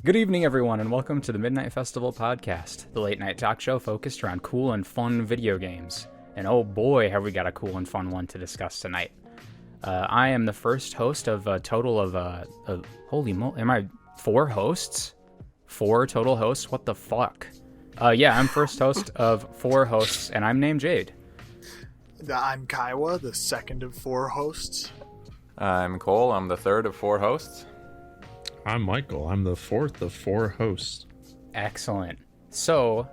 Good evening, everyone, and welcome to the Midnight Festival podcast, the late-night talk show focused around cool and fun video games. And oh boy, have we got a cool and fun one to discuss tonight. I am the first host of a total of, holy moly, am I 4 hosts? 4 total hosts? What the fuck? Yeah, I'm first host of 4 hosts, and I'm named Jade. I'm Kaiwa, the second of 4 hosts. I'm Cole, I'm the third of 4 hosts. I'm Michael. I'm the 4th of 4 hosts. Excellent. So,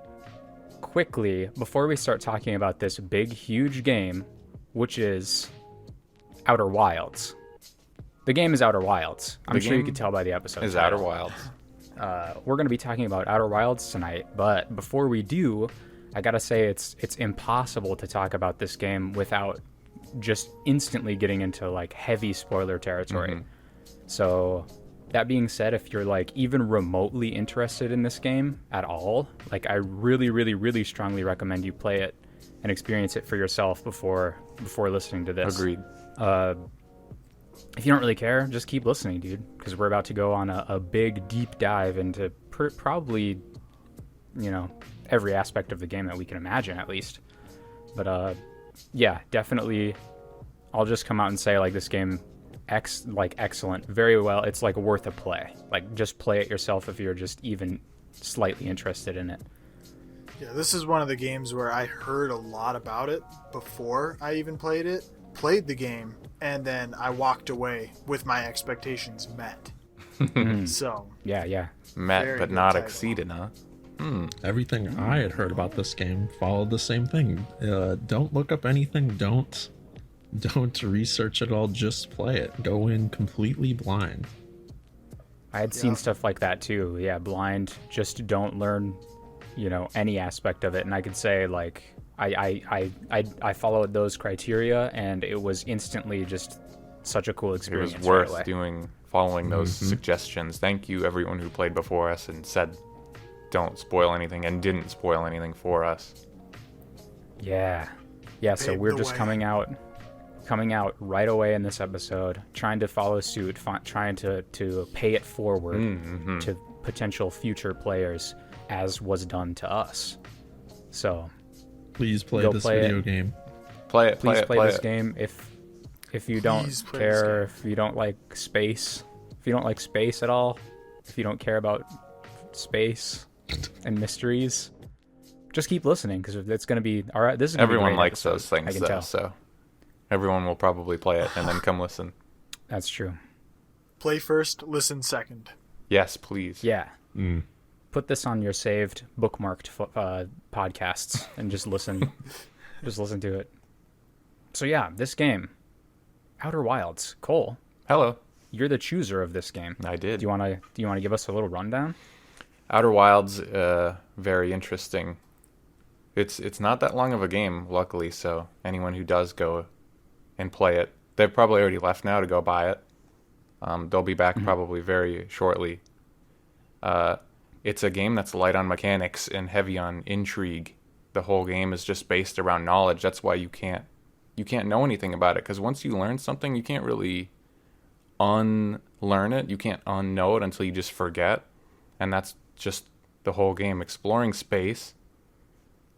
quickly, before we start talking about this big, huge game, which is Outer Wilds. The game is Outer Wilds. I'm sure you could tell by the episode. Is Outer Wilds. We're going to be talking about Outer Wilds tonight, but before we do, I gotta say it's impossible to talk about this game without just instantly getting into like heavy spoiler territory. So that being said, if you're like even remotely interested in this game at all, like I really strongly recommend you play it and experience it for yourself before listening to this. Agreed. If you don't really care, just keep listening, dude, because we're about to go on a big deep dive into probably, you know, every aspect of the game that we can imagine, at least. But yeah, definitely I'll just come out and say like this game excellent, very well. It's like worth a play. Like just play it yourself if you're just even slightly interested in it. Yeah, this is one of the games where I heard a lot about it before I even played the game, and then I walked away with my expectations met. So yeah Met but not exceeded, huh? Everything I had heard about this game followed the same thing. Don't look up anything. Don't research it all. Just play it. Go in completely blind. I had seen stuff like that too. Yeah, blind. Just don't learn, you know, any aspect of it. And I could say like I followed those criteria, and it was instantly just such a cool experience. It was worth following those suggestions. Thank you, everyone who played before us and said don't spoil anything and didn't spoil anything for us. Yeah. So we're just coming out right away in this episode, trying to follow suit, trying to pay it forward to potential future players, as was done to us. So please play this video game. Please play this game. If you don't care, if you don't like space, if you don't like space at all, if you don't care about space and mysteries, just keep listening, because it's going to be all right. This is everyone likes those things, though, so everyone will probably play it and then come listen. That's true. Play first, listen second. Yes, please. Yeah. Put this on your saved, bookmarked podcasts and just listen. Just listen to it. So yeah, this game, Outer Wilds. Cole. Hello. You're the chooser of this game. I did. Do you want to give us a little rundown? Outer Wilds, very interesting. It's not that long of a game, luckily, so anyone who does go and play it, they've probably already left now to go buy it. They'll be back probably very shortly. It's a game that's light on mechanics and heavy on intrigue. The whole game is just based around knowledge. That's why you can't know anything about it, because once you learn something, you can't really unlearn it. You can't unknow it until you just forget. And that's just the whole game. Exploring space,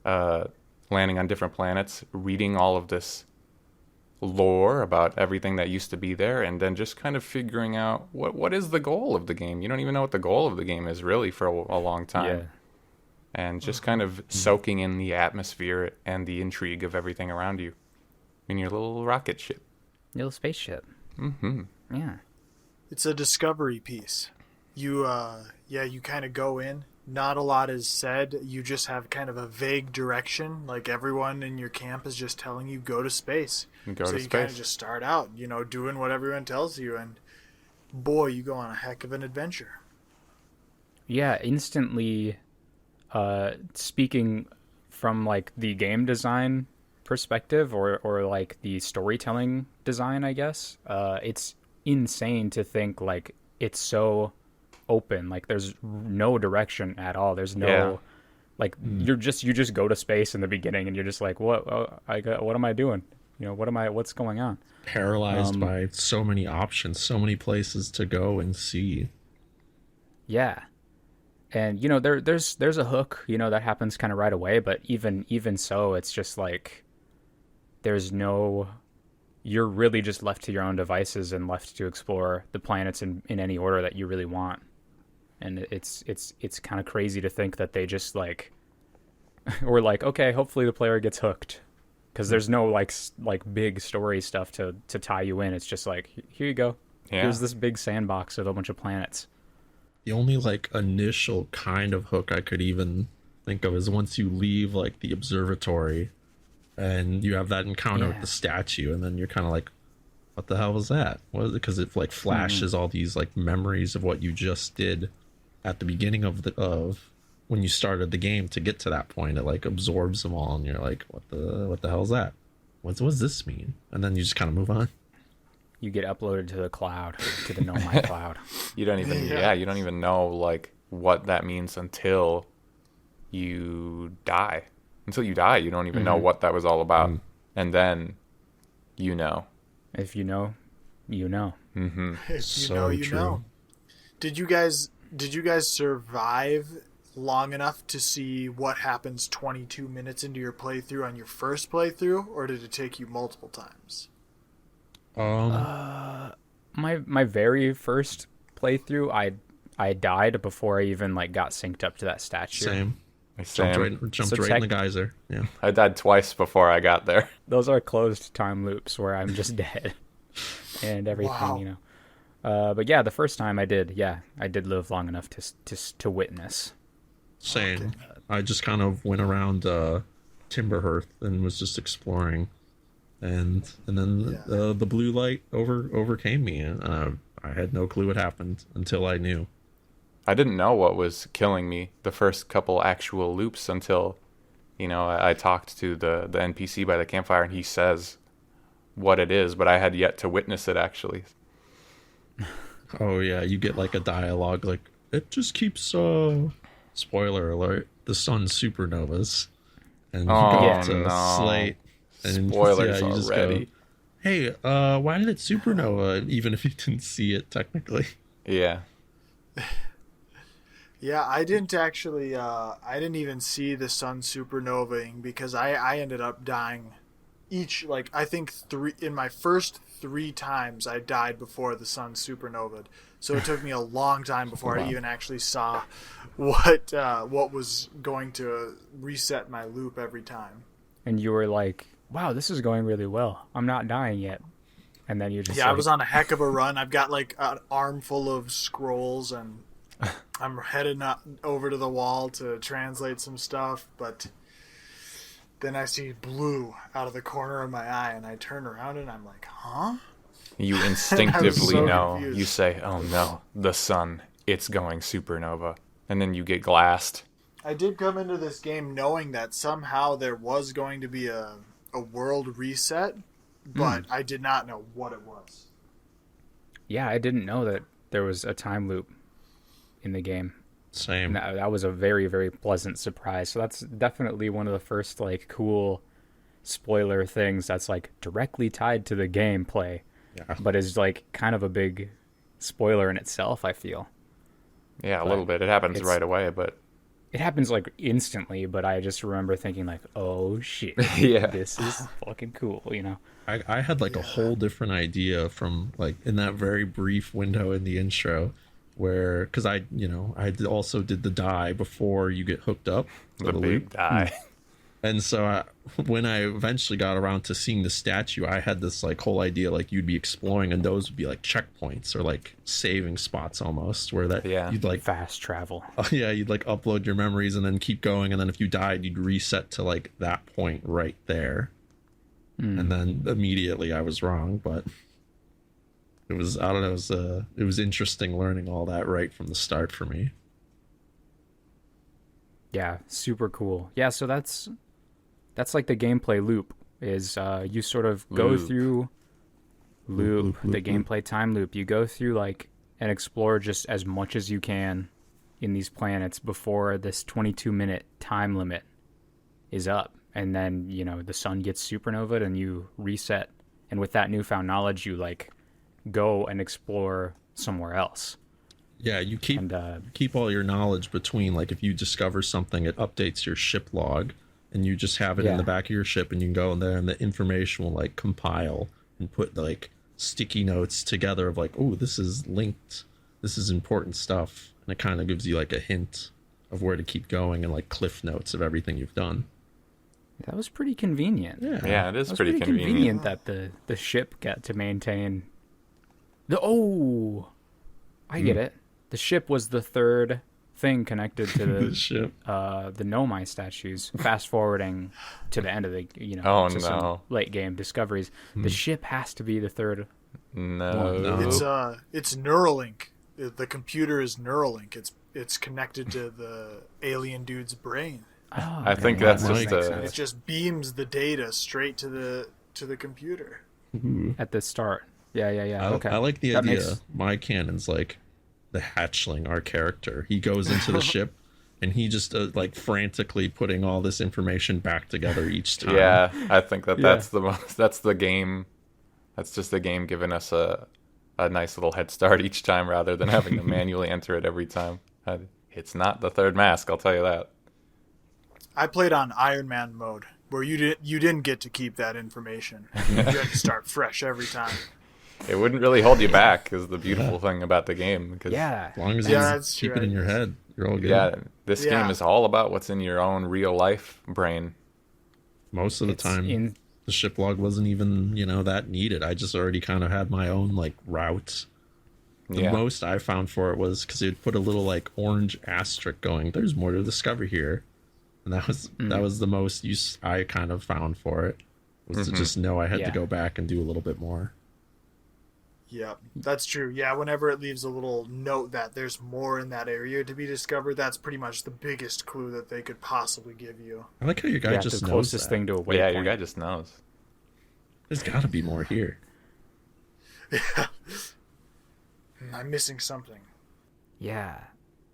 landing on different planets, reading all of this lore about everything that used to be there, and then just kind of figuring out what is the goal of the game. You don't even know what the goal of the game is really for a long time. Yeah. And just kind of soaking in the atmosphere and the intrigue of everything around you in your little rocket ship. Little spaceship. Yeah. It's a discovery piece. You kind of go in. Not a lot is said. You just have kind of a vague direction. Like everyone in your camp is just telling you go to space. So you kind of just start out, doing what everyone tells you, and boy, you go on a heck of an adventure. Yeah, instantly. Speaking from like the game design perspective, or like the storytelling design, I guess, it's insane to think like it's so open, like there's no direction at all. There's no you just go to space in the beginning, and you're just like, what am I doing? What's going on? Paralyzed by so many options, so many places to go and see. Yeah. And you know, there's a hook, you know, that happens kind of right away, but even so, it's just like there's no, you're really just left to your own devices and left to explore the planets in any order that you really want. And it's kind of crazy to think that they just like were like, okay, hopefully the player gets hooked, because there's no like big story stuff to tie you in. It's just like, here you go, here's this big sandbox with a bunch of planets. The only like initial kind of hook I could even think of is once you leave like the observatory and you have that encounter with the statue, and then you're kind of like, what the hell was that? What is it? Because it like flashes all these like memories of what you just did at the beginning of when you started the game to get to that point. It like absorbs them all, and you're like, what the hell is that? What does this mean? And then you just kind of move on. You get uploaded to the cloud, to the Nomai cloud. You don't even you don't even know like what that means until you die. Until you die, you don't even know what that was all about. And then you know. If you know, you know. Mm-hmm. If you know, you know. Did you guys survive long enough to see what happens 22 minutes into your playthrough on your first playthrough, or did it take you multiple times? My very first playthrough, I died before I even like got synced up to that statue. Same. Jumped right in the geyser. Yeah. I died twice before I got there. Those are closed time loops where I'm just dead and everything, you know. But yeah, the first time I did live long enough to witness. Same. Okay. I just kind of went around Timberhearth and was just exploring, and then the blue light overcame me, and I had no clue what happened until I knew. I didn't know what was killing me the first couple actual loops until, you know, I talked to the NPC by the campfire, and he says what it is, but I had yet to witness it actually. Oh yeah, you get like a dialogue like, it just keeps spoiler alert, the sun supernovas, and you go to Slate, and spoilers you just already. go, hey, why did it supernova? Even if you didn't see it technically. Yeah. Yeah, I didn't actually. I didn't even see the sun supernovaing because I ended up dying each, like, I think in my first 3 times I died before the sun supernovaed. So it took me a long time before I even actually saw what was going to reset my loop every time. And you were like, wow, this is going really well. I'm not dying yet. And then you just I was on a heck of a run. I've got like an armful of scrolls, and I'm headed over to the wall to translate some stuff, but then I see blue out of the corner of my eye, and I turn around and I'm like, huh? You instinctively know. Confused. You say, oh no, the sun, it's going supernova. And then you get glassed. I did come into this game knowing that somehow there was going to be a world reset, but I did not know what it was. Yeah, I didn't know that there was a time loop in the game. Same. And that was a very, very pleasant surprise. So that's definitely one of the first like cool spoiler things that's like directly tied to the gameplay, but is like kind of a big spoiler in itself, I feel. Yeah, a little bit. It happens right away, but it happens like instantly, but I just remember thinking like, oh shit, this is fucking cool, you know? I had like a whole different idea from like in that very brief window in the intro where, because I also did the die before you get hooked up. the big die. And so when I eventually got around to seeing the statue, I had this like whole idea like you'd be exploring, and those would be like checkpoints or like saving spots almost, where that you'd like fast travel. You'd like upload your memories and then keep going, and then if you died, you'd reset to like that point right there. And then immediately I was wrong, but it was, I don't know, it was interesting learning all that right from the start for me. Yeah, super cool. Yeah, so that's like the gameplay loop is you sort of go through the gameplay time loop. You go through like and explore just as much as you can in these planets before this 22-minute time limit is up. And then, you know, the sun gets supernovaed and you reset. And with that newfound knowledge, you like go and explore somewhere else. Yeah, you keep And keep all your knowledge between, like, if you discover something, it updates your ship log, and you just have it in Yeah. the back of your ship, and you can go in there, and the information will like compile and put like sticky notes together of like, oh, this is linked, this is important stuff, and it kind of gives you like a hint of where to keep going and like cliff notes of everything you've done. that was pretty convenient. Yeah, it is That was pretty convenient. that the ship got to maintain I get it. The ship was the third thing connected to The ship. the Nomai statues. Fast forwarding to the end of the Oh, to some no. late game discoveries. The ship has to be the third. No. No. It's Neuralink. The computer is Neuralink. It's connected to the alien dude's brain. Oh, I think okay. that's That just makes a- sense. It just beams the data straight to the computer. At the start. Yeah. Okay. I like the That idea. makes- My canon's like the hatchling, our character. He goes into the ship, and he just like frantically putting all this information back together each time. Yeah, I think that Yeah. that's the most. That's the game. That's just the game giving us a nice little head start each time, rather than having to manually enter it every time. It's not the third mask, I'll tell you that. I played on Iron Man mode, where you didn't get to keep that information. You had to start fresh every time. It wouldn't really hold you back, is the beautiful thing about the game. Because, Yeah. As long as Yeah, you that's keep true, it in I your guess. head, you're all good. yeah, this Yeah. game is all about what's in your own real life brain. Most of the It's time, the ship log wasn't even, that needed. I just already kind of had my own like route. The Yeah. most I found for it was because it put a little like orange asterisk going, there's more to discover here. And that was the most use I kind of found for it, was to just know I had Yeah. to go back and do a little bit more. Yeah, that's true. Yeah, whenever it leaves a little note that there's more in that area to be discovered, that's pretty much the biggest clue that they could possibly give you. I like how your guy Yeah, just the knows closest that. thing to a waypoint. Yeah, your guy just knows. There's got to be more here. I'm missing something. Yeah.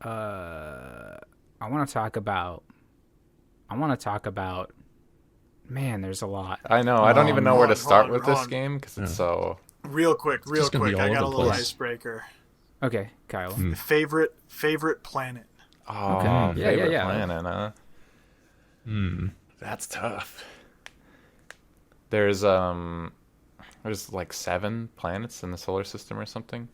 I want to talk about. Man, there's a lot. I know. I don't even know where to start with hold this on. game because it's Yeah. so. Real quick. just gonna be all I got over a the little place. icebreaker. Okay, Kyle. Favorite planet. Oh, Okay. Yeah, favorite yeah. planet, huh? That's tough. There's like 7 planets in the solar system or something.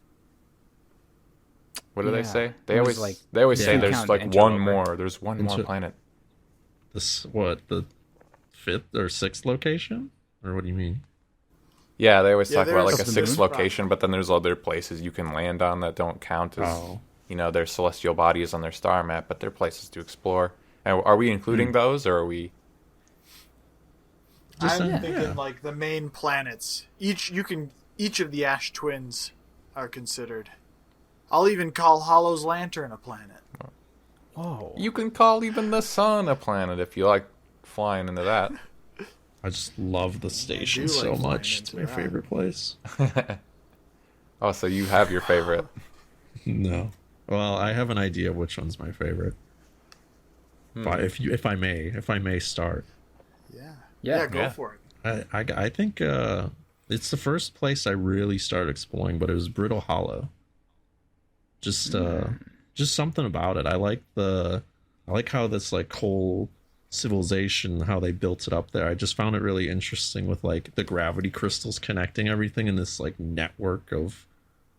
What do Yeah. they say? It was like- They always say Yeah. there's Count like inch one over. more. There's one more Inch- planet. The 5th or 6th location? Or what do you mean? Yeah, they always Yeah, talk about there's like a the 6th moon. location, but then there's other places you can land on that don't count as Oh. their celestial bodies on their star map, but they're places to explore. And are we including those, or are we? Just, I'm yeah. thinking like the main planets. Each of the Ash twins are considered. I'll even call Hollow's Lantern a planet. Whoa. You can call even the sun a planet if you like flying into that. I just love the station like so flying much. It's into my that. favorite place. Oh, so you have your favorite. No. Well, I have an idea of which one's my favorite. But if I may start. Yeah. Yeah. Go Yeah. for it. I think it's the first place I really started exploring, but it was Brittle Hollow. Just something about it. I like how this like whole civilization, how they built it up there. I just found it really interesting with like the gravity crystals connecting everything in this like network of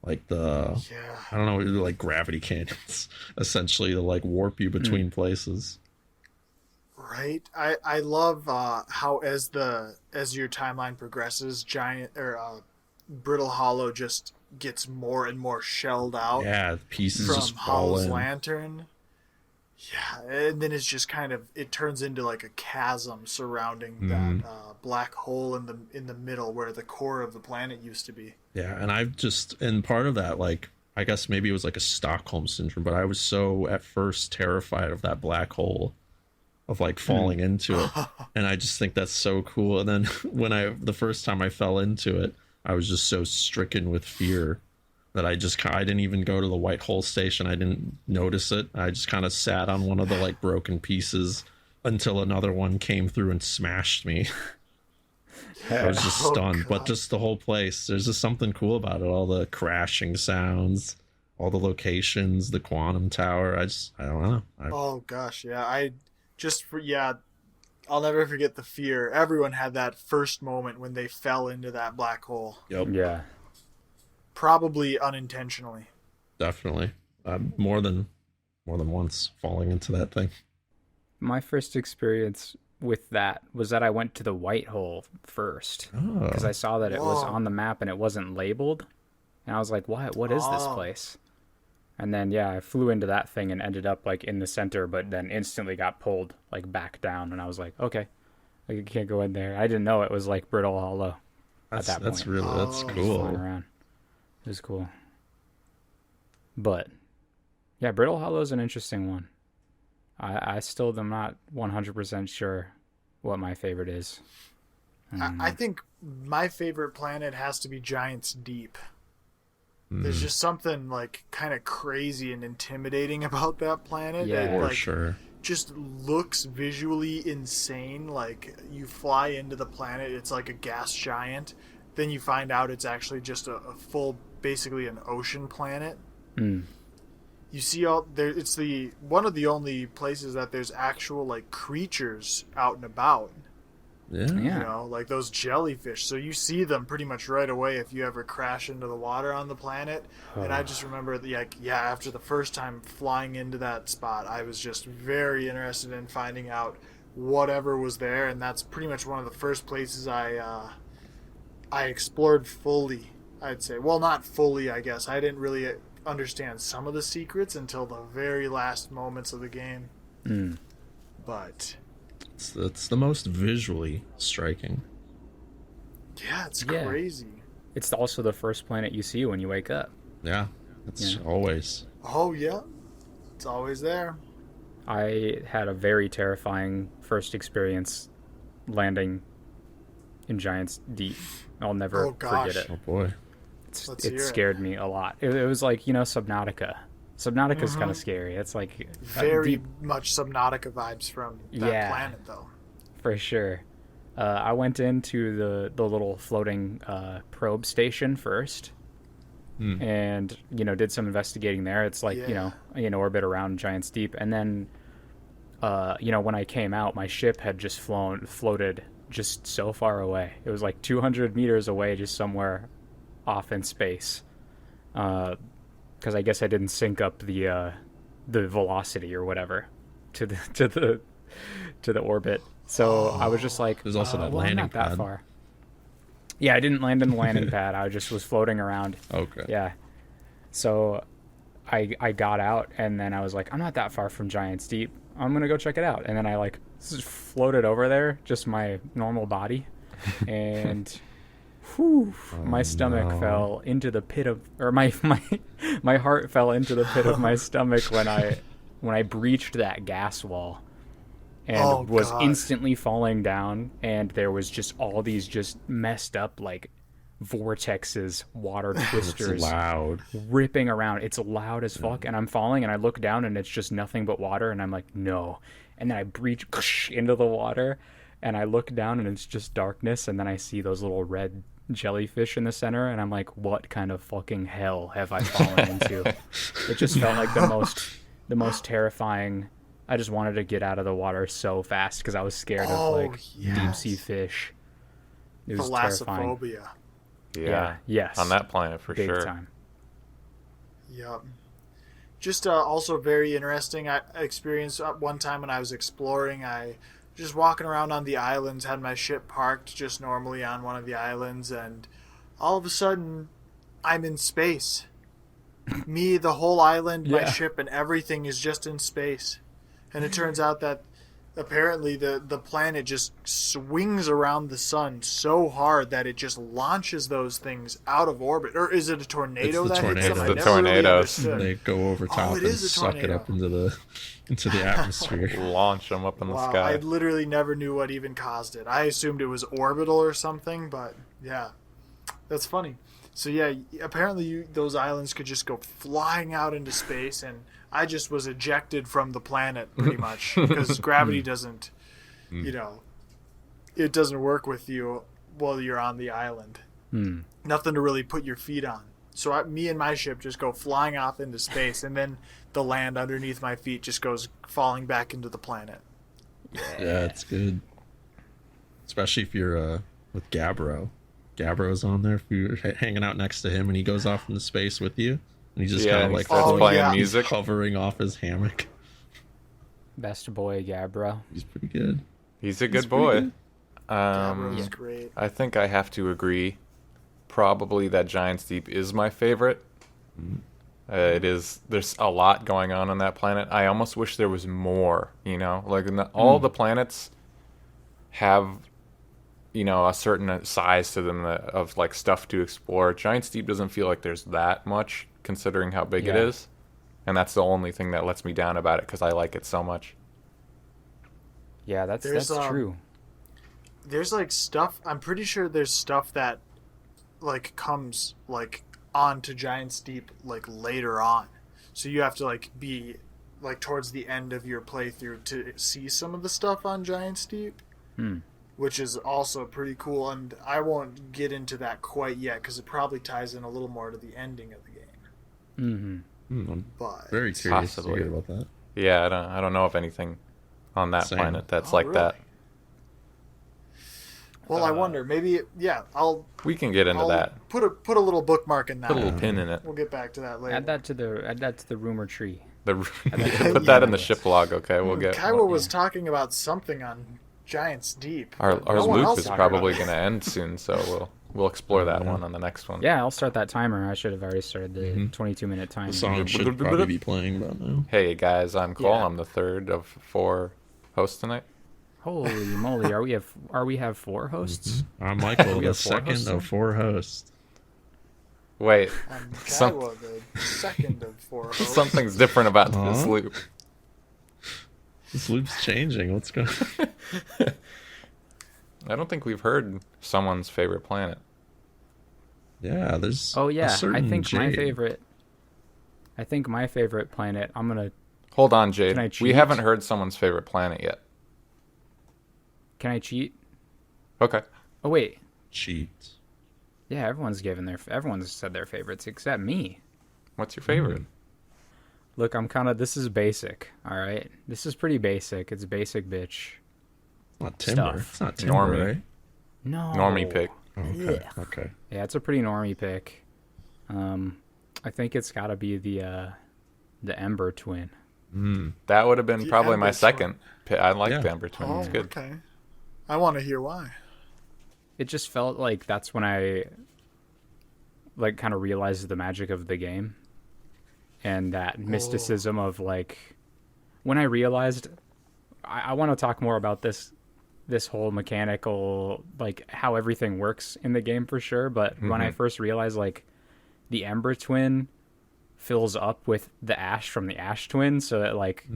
like the Yeah. I don't know, like gravity cannons essentially to like warp you between places. Right. I love how as your timeline progresses, Brittle Hollow just gets more and more shelled out Yeah, pieces from just fall Hollow's in. Lantern. Yeah, and then it's just it turns into like a chasm surrounding that black hole in the middle where the core of the planet used to be. Yeah, and part of that, like, I guess maybe it was like a Stockholm syndrome, but I was so at first terrified of that black hole, of like falling into it. And I just think that's so cool. And then the first time I fell into it, I was just so stricken with fear that I didn't even go to the white hole station. I didn't notice it. I just kind of sat on one of the like broken pieces until another one came through and smashed me. I was just Oh, stunned, but God. just the whole place. There's just something cool about it. All the crashing sounds, all the locations, the quantum tower. I don't know. Oh gosh, yeah. I'll never forget the fear. Everyone had that first moment when they fell into that black hole. Yep. Yeah. Probably unintentionally. Definitely. More than once falling into that thing. My first experience with that was that I went to the white hole first Oh. because I saw that it was Whoa. on the map and it wasn't labeled, and I was like, what is this Oh. place? And then yeah, I flew into that thing and ended up like in the center, but then instantly got pulled like back down, and I was like, okay, I can't go in there. I didn't know it was like Brittle Hollow at that point. That's Oh. Flying cool. around. It was cool. But yeah, Brittle Hollow is an interesting one. I still am not 100% sure what my favorite is. I think my favorite planet has to be Giant's Deep. There's just something like kind of crazy and intimidating about that planet. Yeah. It, For like, sure. just looks visually insane. Like you fly into the planet, it's like a gas giant. Then you find out it's actually just a full, basically an ocean planet. You see all there. It's one of the only places that there's actual like creatures out and about. Yeah. Yeah. You know, like those jellyfish. So you see them pretty much right away if you ever crash into the water on the planet. And I just remember, after the first time flying into that spot, I was just very interested in finding out whatever was there. And that's pretty much one of the first places I explored fully, I'd say. Well, not fully, I guess. I didn't really understand some of the secrets until the very last moments of the game. But It's the most visually striking. yeah, it's Yeah. crazy. It's also the first planet you see when you wake up. Yeah. It's Yeah. always. Oh yeah, it's always there. I had a very terrifying first experience landing in Giant's Deep. I'll never Oh, gosh. forget it. Oh boy. Let's It hear it. scared me a lot. It was like, Subnautica. Subnautica's kind of scary. It's like Very deep, much Subnautica vibes from that Yeah. planet, though. for sure. I went into the little floating probe station first, and did some investigating there. It's like Yeah. in orbit around Giant's Deep, and then when I came out, my ship had just floated just so far away. It was like 200 meters away, just somewhere off in space. Because I guess I didn't sync up the velocity or whatever to the orbit. So I was just like, There's also that I'm landing not that pad. far. Yeah, I didn't land in the landing pad. I just was floating around. Okay. Yeah. So I got out, and then I was like, I'm not that far from Giant's Deep. I'm going to go check it out. And then I just floated over there, just my normal body. And my stomach fell into the pit of, or my heart fell into the pit of my stomach when I breached that gas wall. And was God. instantly falling down, and there was just all these just messed up like vortexes, water It's twisters loud. ripping around. It's loud as fuck, and I'm falling, and I look down, and it's just nothing but water, and I'm like, no. And then I breach into the water, and I look down, and it's just darkness, and then I see those little red jellyfish in the center, and I'm like, what kind of fucking hell have I fallen into? It just felt like the most terrifying. I just wanted to get out of the water so fast because I was scared of like deep sea fish. It was terrifying. Thalassophobia. Yeah. Yes. On that planet for Big sure. time. Yep. Just also very interesting. I experienced one time when I was exploring. I just walking around on the islands, had my ship parked just normally on one of the islands, and all of a sudden, I'm in space. Me, the whole island, my Yeah. ship, and everything is just in space. And it turns out that apparently the planet just swings around the sun so hard that it just launches those things out of orbit. Or is it a tornado It's the that hits them? tornado. I It's the never really tornadoes. understood. They go over top it and is a suck it tornado. up into the atmosphere. Launch them up in the Wow, sky. I literally never knew what even caused it. I assumed it was orbital or something, but yeah, that's funny. So yeah, apparently those islands could just go flying out into space, and I just was ejected from the planet pretty much because gravity doesn't, it doesn't work with you while you're on the island. Nothing to really put your feet on. So me and my ship just go flying off into space, and then the land underneath my feet just goes falling back into the planet. Yeah, it's good. Especially if you're with Gabbro. Gabbro's on there. If you're hanging out next to him and he goes off into space with you, and he just kind of like playing music, hovering off his hammock. Best boy, Gabbro. He's pretty good. He's a good boy. Gabbro's great. I think I have to agree. Probably that Giant's Deep is my favorite. It is. There's a lot going on that planet. I almost wish there was more. Like all the planets have, a certain size to them of like stuff to explore. Giant's Deep doesn't feel like there's that much, considering how big it is, and that's the only thing that lets me down about it because I like it so much. Yeah, that's true. There's like stuff. I'm pretty sure there's stuff that like comes like onto Giant's Deep like later on, so you have to like be like towards the end of your playthrough to see some of the stuff on Giant's Deep, which is also pretty cool. And I won't get into that quite yet because it probably ties in a little more to the ending of the game. I'm But very curious to Possibly. hear about that. Yeah, I don't know of anything on that planet that's like really? that. Well, I wonder. Maybe, We can get into that. Put a little bookmark in that. Put a little pin in it. We'll get back to that later. Add that to the rumor tree. Put that in the ship log, okay? We'll get. Kaiwa was talking about something on Giant's Deep. Our No one loop else is talked probably about it. going to end soon, so we'll explore that one on the next one. Yeah, I'll start that timer. I should have already started the 22-minute timer. The song should probably be playing about now. Hey guys, I'm Cole. Yeah. I'm the third of 4 hosts tonight. Holy moly! Are we have 4 hosts? I'm Michael, We the have 4 second hosts of 4 hosts. Wait, I'm Some- Kaiwa, the second of 4 hosts. something's different about this Aw. loop. This loop's changing. What's going on? I don't think we've heard someone's favorite planet. Yeah, there's. Oh a yeah, I certain think my Jade. favorite. I think my favorite planet. I'm gonna. Hold on, Jade. Can I We cheat? haven't heard someone's favorite planet yet. Can I cheat? Okay. Oh wait. Cheat. Yeah, everyone's said their favorites except me. What's your favorite? Look, this is basic. All right, this is pretty basic. It's basic, bitch. It's not Timber. Stuff. It's not Timber, Normie. right? No. Normie pick. Oh, okay. Okay. Yeah, it's a pretty normie pick. I think it's got to be the Ember Twin. That would have been The probably my Ember second pick. I like Yeah. the Ember Twin. Oh, It's good. okay. I want to hear why. It just felt like that's when I like kind of realized the magic of the game and that mysticism of like when I realized I want to talk more about this whole mechanical like how everything works in the game for sure, but when I first realized like the Ember Twin fills up with the ash from the Ash Twin, so it like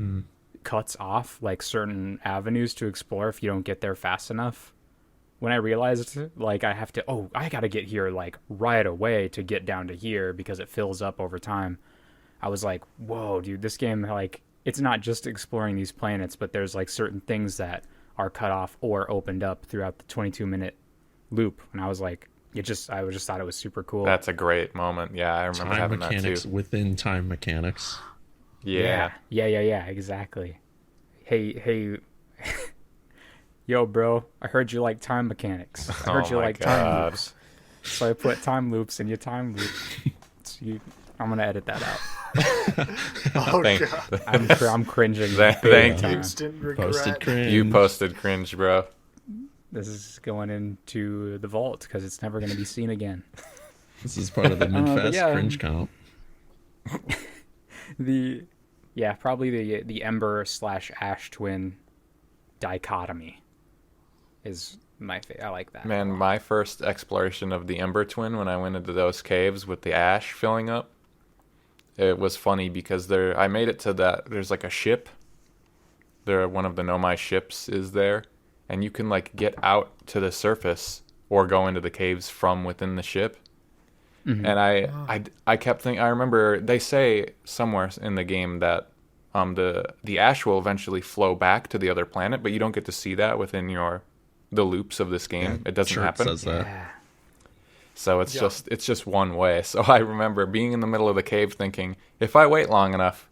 cuts off like certain avenues to explore if you don't get there fast enough. When I realized like I gotta get here like right away to get down to here because it fills up over time, I was like, whoa, dude, this game, like, it's not just exploring these planets, but there's like certain things that are cut off or opened up throughout the 22-minute loop. And I was like, I just thought it was super cool. That's a great moment. Yeah, I remember Time having mechanics that too. within time mechanics. Yeah. Yeah, exactly. Hey, yo, bro, I heard you like time mechanics. I heard Oh you my like time God. loops. So I put time loops in your time loop. I'm going to edit that out. Oh, Thank- God. I'm cringing. Thank big you. time. Instant regret. Posted cringe. You posted cringe, bro. This is going into the vault because it's never going to be seen again. This is part of the but MIDFES yeah, cringe count. Probably the Ember / Ash Twin dichotomy is my favorite. I like that. Man, my first exploration of the Ember Twin when I went into those caves with the ash filling up, it was funny because I made it to that. There's like a ship. One of the Nomai ships is there, and you can like get out to the surface or go into the caves from within the ship. Mm-hmm. And I kept thinking. I remember they say somewhere in the game that the ash will eventually flow back to the other planet, but you don't get to see that within the loops of this game. Yeah, it doesn't Chirp happen. says that. Yeah. So it's Yeah. just one way. So I remember being in the middle of the cave thinking, if I wait long enough,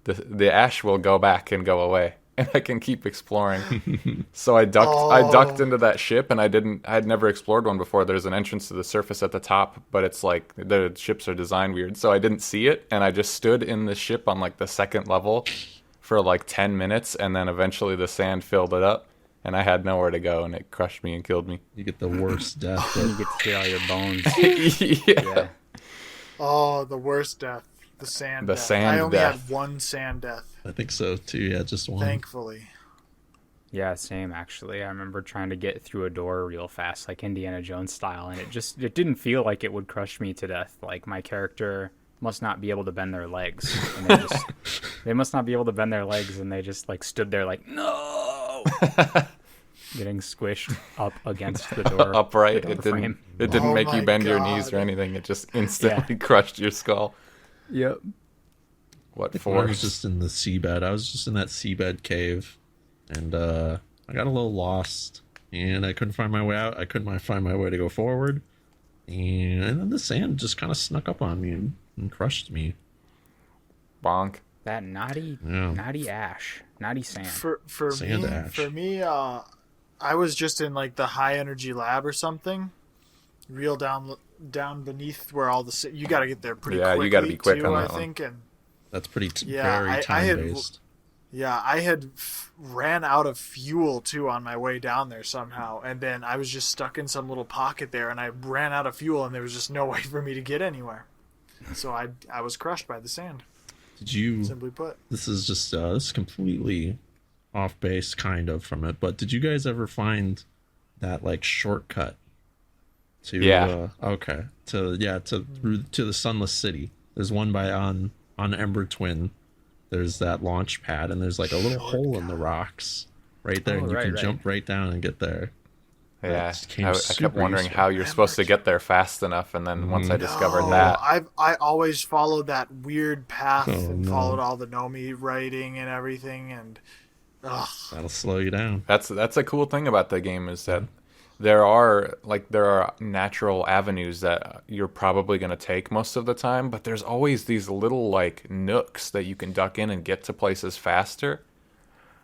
the ash will go back and go away, and I can keep exploring. So I ducked into that ship, and I'd never explored one before. There's an entrance to the surface at the top, but it's like the ships are designed weird. So I didn't see it, and I just stood in the ship on like the second level for like 10 minutes, and then eventually the sand filled it up, and I had nowhere to go, and it crushed me and killed me. You get the worst death. You get to see all your bones. Yeah. Oh, the worst death. The sand The death. sand I only death. had one sand death, I think so too. Yeah, just one. thankfully. Yeah, same actually. I remember trying to get through a door real fast, like Indiana Jones style, and it didn't feel like it would crush me to death. Like my character must not be able to bend their legs, and they must not be able to bend their legs, and they just like stood there like no, getting squished up against the door. Upright. the door It didn't. frame. It didn't Oh make you my bend your God. knees or anything. It just instantly crushed your skull. Yep. What I for? was just in the seabed. I was just in that seabed cave, and I got a little lost, and I couldn't find my way out. I couldn't find my way to go forward, and then the sand just kind of snuck up on me and crushed me. Bonk. That naughty ash, naughty sand. For Sand ash. me, I was just in like the high energy lab or something, real down beneath where all the you got to get there pretty Yeah, quickly. you gotta be quick too, on I that one. think, and That's pretty Yeah, very I time had- based. yeah, I had ran out of fuel too on my way down there somehow, and then I was just stuck in some little pocket there, and I ran out of fuel, and there was just no way for me to get anywhere. So I was crushed by the sand, Did you? simply put. This is just this is completely off base, kind of from it. But did you guys ever find that like shortcut to? Yeah. Okay. To the Sunless City. There's one on Ember Twin. There's that launch pad, and there's like a little hole in the rocks right there, Oh, and you can right. jump right down and get there. Yeah, That came I kept super wondering useful. how you're supposed to get there fast enough, and then once I discovered No, that, I always followed that weird path Oh, and no. followed all the Nomi writing and everything, and That'll slow you down. that's a cool thing about the game is that there are natural avenues that you're probably going to take most of the time, but there's always these little like nooks that you can duck in and get to places faster.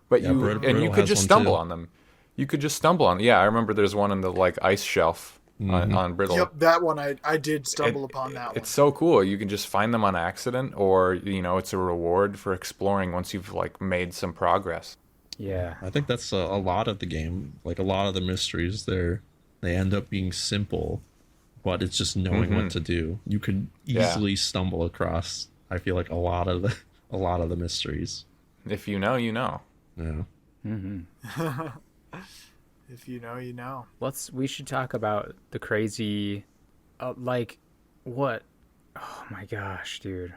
But Yeah, you Brittle could has just one, stumble too. on them. You could just stumble on. Yeah, I remember there's one in the like ice shelf on Brittle. yep, that one I did stumble upon that one. It's so cool. You can just find them on accident, or it's a reward for exploring once you've like made some progress. Yeah. I think that's a lot of the game. Like a lot of the mysteries, they end up being simple, but it's just knowing what to do. You could easily stumble across. I feel like a lot of the mysteries. If you know, you know. Yeah. If you know, you know. We should talk about the crazy, what? Oh my gosh, dude.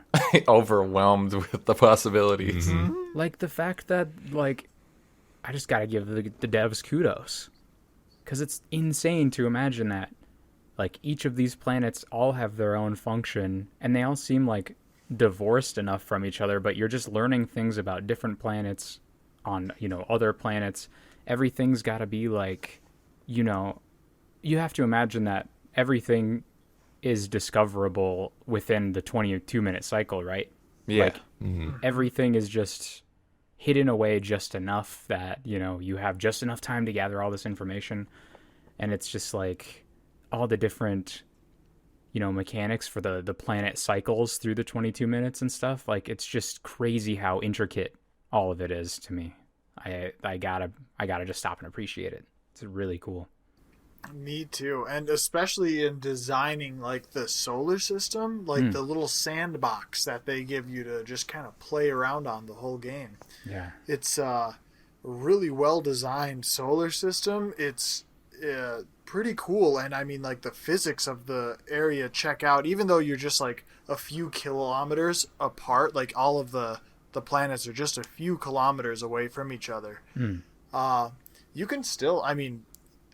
Overwhelmed with the possibilities. Like the fact that I just gotta give the devs kudos, because it's insane to imagine that like each of these planets all have their own function, and they all seem like divorced enough from each other, but you're just learning things about different planets on other planets. Everything's got to be like, you have to imagine that everything is discoverable within the 22-minute cycle, right? Yeah. Like everything is just hidden away just enough that you have just enough time to gather all this information, and it's just like all the different mechanics for the planet cycles through the 22 minutes and stuff. Like it's just crazy how intricate all of it is to me. I gotta just stop and appreciate it. It's really cool. Me too, and especially in designing like the solar system, like the little sandbox that they give you to just kind of play around on the whole game. Yeah. It's a really well designed solar system. It's pretty cool, and I mean like the physics of the area check out. Even though you're just like a few kilometers apart, like all of the planets are just a few kilometers away from each other. You can still, I mean,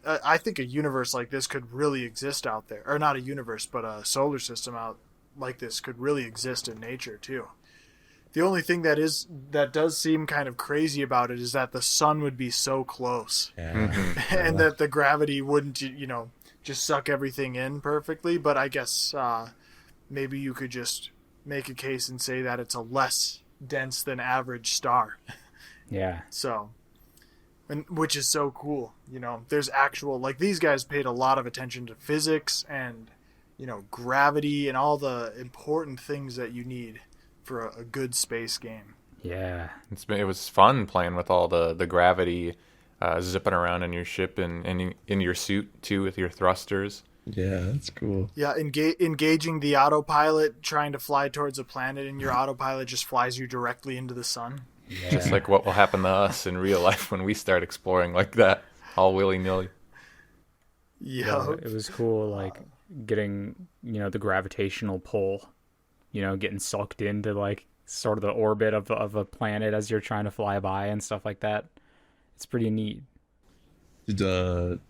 I think a universe like this could really exist out there, or not a universe, but a solar system out like this could really exist in nature too. The only thing that does seem kind of crazy about it is that the sun would be so close, Yeah. and that the gravity wouldn't, just suck everything in perfectly. But I guess maybe you could just make a case and say that it's a less dense than average star. Yeah. So, and which is so cool. You know, there's actual, like, these guys paid a lot of attention to physics and, you know, gravity and all the important things that you need for a good space game. Yeah. It was fun playing with all the gravity zipping around in your ship and in your suit too with your thrusters. Yeah, that's cool. Yeah, engaging the autopilot, trying to fly towards a planet, and your autopilot just flies you directly into the sun. Yeah. Just like what will happen to us in real life when we start exploring like that, all willy-nilly. Yeah. It was cool, like, getting, you know, the gravitational pull, you know, getting sucked into, like, sort of the orbit of a planet as you're trying to fly by and stuff like that. It's pretty neat. Did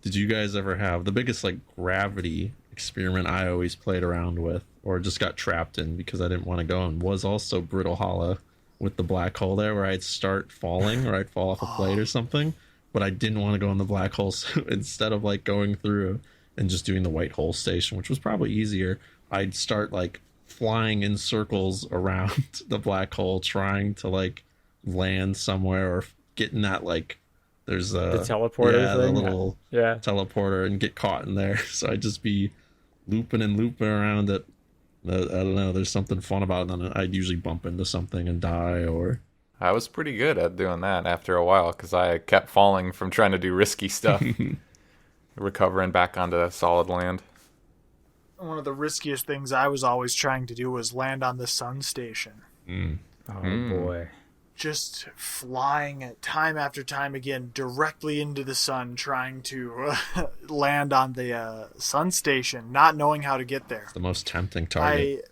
you guys ever have the biggest, like, gravity experiment I always played around with, or just got trapped in because I didn't want to go, and was also Brittle Hollow with the black hole there, where I'd start falling or I'd fall off a plate or something, but I didn't want to go in the black hole. So instead of, like, going through and just doing the white hole station, which was probably easier, I'd start, like, flying in circles around the black hole, trying to, like, land somewhere or get in that, like, there's The teleporter yeah, thing? the little Yeah. teleporter, and get caught in there. So I'd just be looping and looping around it. I don't know, there's something fun about it. And then I'd usually bump into something and die, or I was pretty good at doing that after a while because I kept falling from trying to do risky stuff, recovering back onto solid land. One of the riskiest things I was always trying to do was land on the sun station. Oh, boy. Just flying at time after time again directly into the sun, trying to land on the sun station, not knowing how to get there. the most tempting target.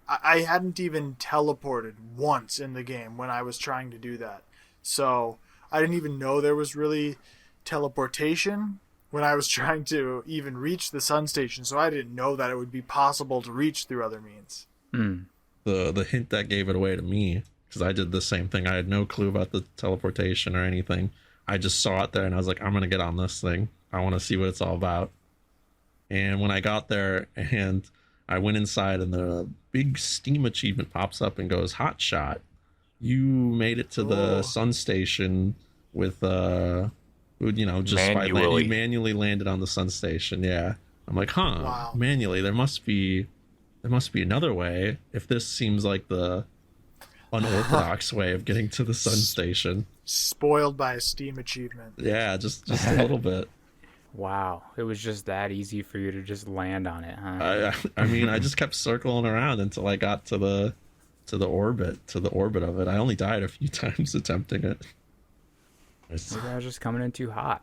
I hadn't even teleported once in the game when I was trying to do that. So I didn't even know there was really teleportation when I was trying to even reach the sun station. So I didn't know that it would be possible to reach through other means. The hint that gave it away to me, because I did the same thing. I had no clue about the teleportation or anything. I just saw it there and I was like, I'm gonna get on this thing. I want to see what it's all about. And when I got there and I went inside, and the big Steam achievement pops up and goes, "Hot shot. You made it to the sun station with you know, just by you manually landed on the sun station." Yeah. I'm like, Wow. manually. There must be another way if this seems like the unorthodox way of getting to the sun station. Spoiled by a Steam achievement. Yeah, just a little bit. Wow. It was just that easy for you to just land on it, huh? I mean, I just kept circling around until I got to the orbit of it. I only died a few times attempting it. Maybe I was just coming in too hot.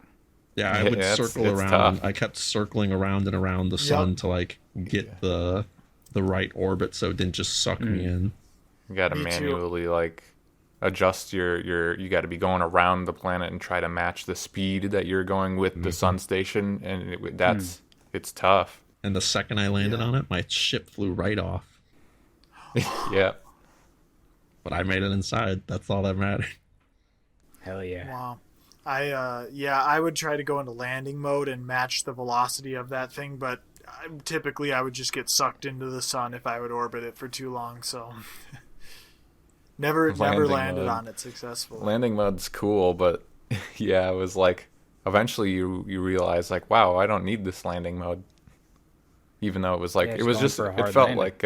Yeah, I would circle it's around. tough. I kept circling around and around the sun Yep. to, like, get the right orbit so it didn't just suck me in. You got to Me too. manually like adjust your you got to be going around the planet and try to match the speed that you're going with the sun station, and it's tough. And the second I landed on it, my ship flew right off. Yeah. But I made it inside. That's all that mattered. Hell yeah. Wow. I would try to go into landing mode and match the velocity of that thing, but typically I would just get sucked into the sun if I would orbit it for too long, so never Landing landed mode. on it successfully. Landing mode's cool, but yeah, it was like eventually you realize like, wow, I don't need this landing mode. Even though it was like Yeah, it was going just for a it hard felt landing. like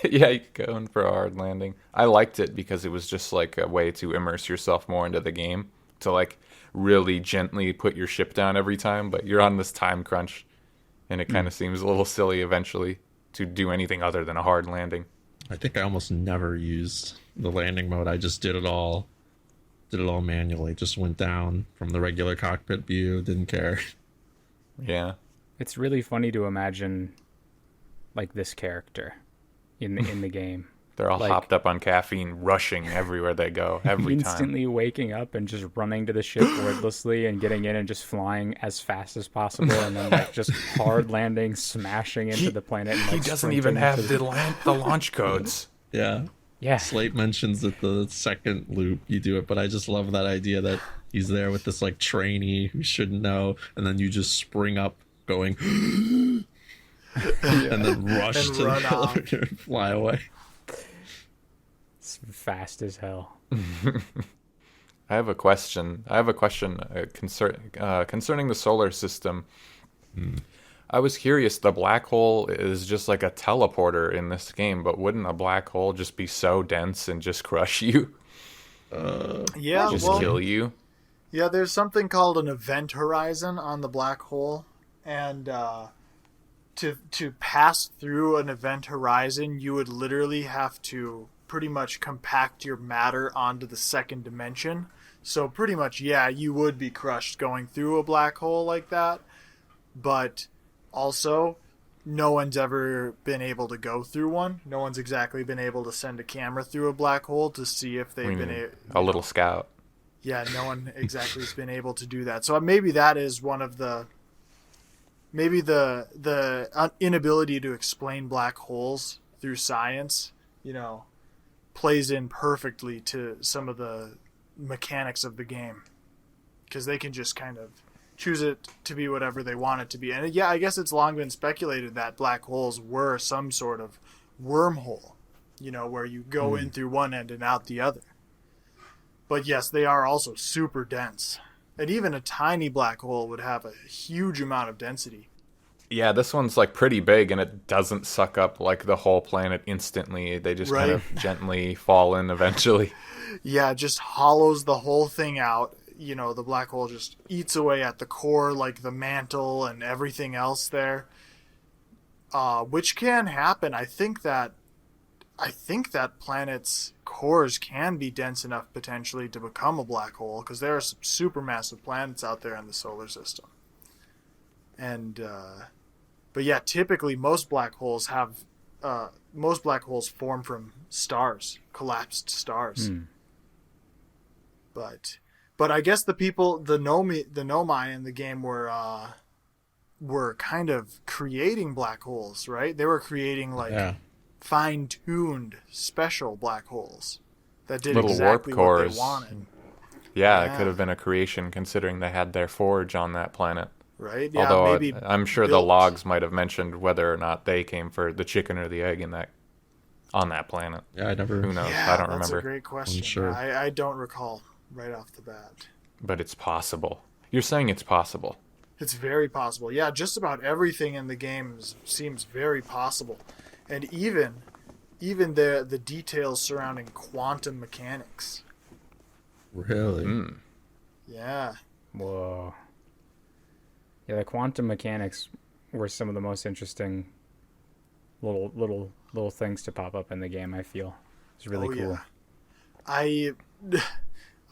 yeah, you going for a hard landing. I liked it because it was just like a way to immerse yourself more into the game, to like really gently put your ship down every time, but you're on this time crunch and it kind of seems a little silly eventually to do anything other than a hard landing. I think I almost never used the landing mode. I just did it all manually. Just went down from the regular cockpit view, didn't care. Yeah. It's really funny to imagine like this character in the game. They're all Like- hopped up on caffeine, rushing everywhere they go, every time. Instantly waking up and just running to the ship wordlessly and getting in and just flying as fast as possible, and then like just hard landing, smashing into the planet. And, He like, doesn't even sprinting have to the launch codes. Yeah. Yeah. Slate mentions that the second loop you do it, but I just love that idea that he's there with this, like, trainee who shouldn't know, and then you just spring up going and then rush And to the run off. elevator and fly away. It's fast as hell. I have a question. Concerning the solar system. I was curious. The black hole is just like a teleporter in this game, but wouldn't a black hole just be so dense and just crush you? Yeah, Just well, kill you? yeah, there's something called an event horizon on the black hole, and to pass through an event horizon, you would literally have to pretty much compact your matter onto the second dimension. So pretty much, yeah, you would be crushed going through a black hole like that. But also, no one's ever been able to go through one. No one's exactly been able to send a camera through a black hole to see if they've been A little scout. Yeah, no one exactly has been able to do that. So maybe that is one of the inability to explain black holes through science, plays in perfectly to some of the mechanics of the game, because they can just kind of choose it to be whatever they want it to be. And yeah, I guess it's long been speculated that black holes were some sort of wormhole, where you go in through one end and out the other. But yes, they are also super dense. And even a tiny black hole would have a huge amount of density. Yeah, this one's like pretty big, and it doesn't suck up like the whole planet instantly. They just kind of gently fall in eventually. Yeah, it just hollows the whole thing out. The black hole just eats away at the core, like the mantle and everything else there. Which can happen. I think that planets' cores can be dense enough potentially to become a black hole, because there are some supermassive planets out there in the solar system. And but yeah, typically most black holes form from stars, collapsed stars. But I guess the Nomai in the game were kind of creating black holes, right? They were creating fine-tuned special black holes that did Little exactly warp what they cores. wanted. Yeah, Yeah. it could have been a creation considering they had their forge on that planet. Right? Yeah, Although maybe I'm sure the built- logs might have mentioned whether or not they came for the chicken or the egg on that planet. Yeah, I never. Who knows? Yeah, I don't that's remember. a great question. Unsure. I don't recall right off the bat. But it's possible. You're saying it's possible. It's very possible. Yeah, just about everything in the game seems very possible. And even the details surrounding quantum mechanics. Really? Yeah. Whoa. Yeah, the quantum mechanics were some of the most interesting little things to pop up in the game. I feel it's really cool. Yeah.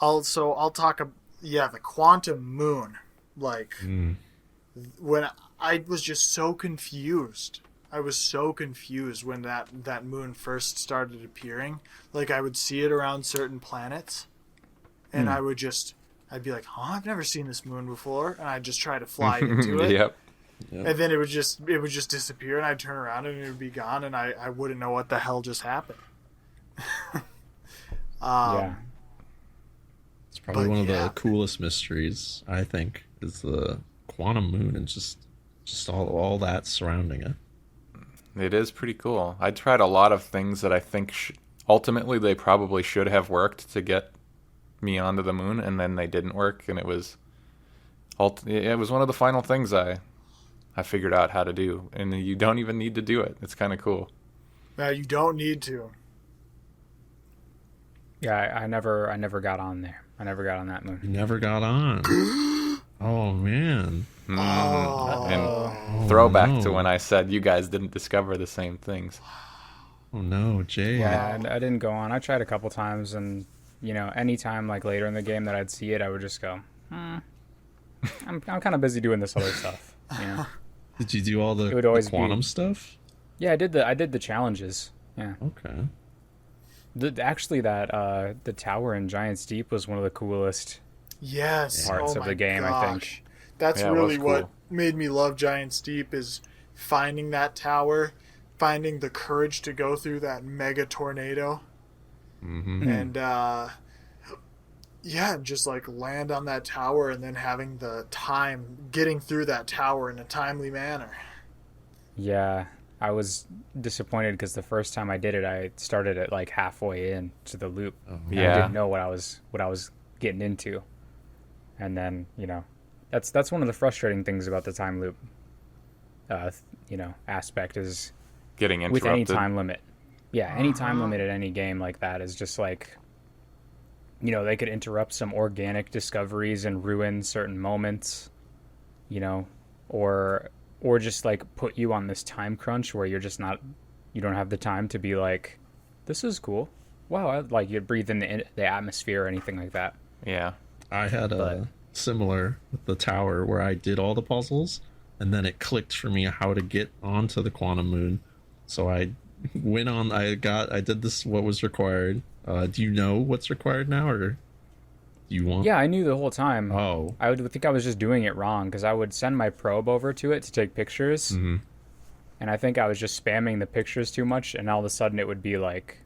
I'll talk. Yeah, the quantum moon. Like when I was just so confused. I was so confused when that moon first started appearing. Like I would see it around certain planets, and I'd be like, "Huh, I've never seen this moon before," and I'd just try to fly into it. Yep. And then it would just disappear, and I'd turn around and it would be gone, and I wouldn't know what the hell just happened. Yeah. It's probably But one of yeah. the coolest mysteries, I think, is the quantum moon and just all that surrounding it. It is pretty cool. I tried a lot of things that I think ultimately they probably should have worked to get me onto the moon, and then they didn't work, and it was one of the final things I figured out how to do, and you don't even need to do it. It's kind of cool. You don't need to. Yeah, I never got on there. I never got on that moon. You never got on. Oh, man. And throwback to when I said you guys didn't discover the same things. Oh, no, Jay. Yeah, I didn't go on. I tried a couple times, and anytime like later in the game that I'd see it, I would just go, I'm kind of busy doing this other stuff. Did you do all the, It would always the quantum be- stuff? Yeah, I did the challenges. Yeah. Okay. Actually, the tower in Giant's Deep was one of the coolest Yes. parts Oh of my the game, I think. gosh. That's Yeah, it really was what cool. made me love Giant's Deep, is finding that tower, finding the courage to go through that mega tornado. Mm-hmm. And Yeah, and just like land on that tower and then having the time getting through that tower in a timely manner. Yeah, I was disappointed because the first time I did it, I started it like halfway in to the loop. And I Yeah. didn't know what I was getting into, and then that's one of the frustrating things about the time loop, aspect is Getting with any interrupted. time limit. Yeah, any time limit at any game like that is just like, they could interrupt some organic discoveries and ruin certain moments, or just like put you on this time crunch where you don't have the time to be like, this is cool. Wow, like you breathe in the atmosphere or anything like that. Yeah. I had But- a similar with the tower where I did all the puzzles, and then it clicked for me how to get onto the quantum moon. So I went on. I did this what was required. Do you know what's required now, or do you want? Yeah, I knew the whole time. Oh. I would think I was just doing it wrong because I would send my probe over to it to take pictures, Mm-hmm. and I think I was just spamming the pictures too much, and all of a sudden it would be like,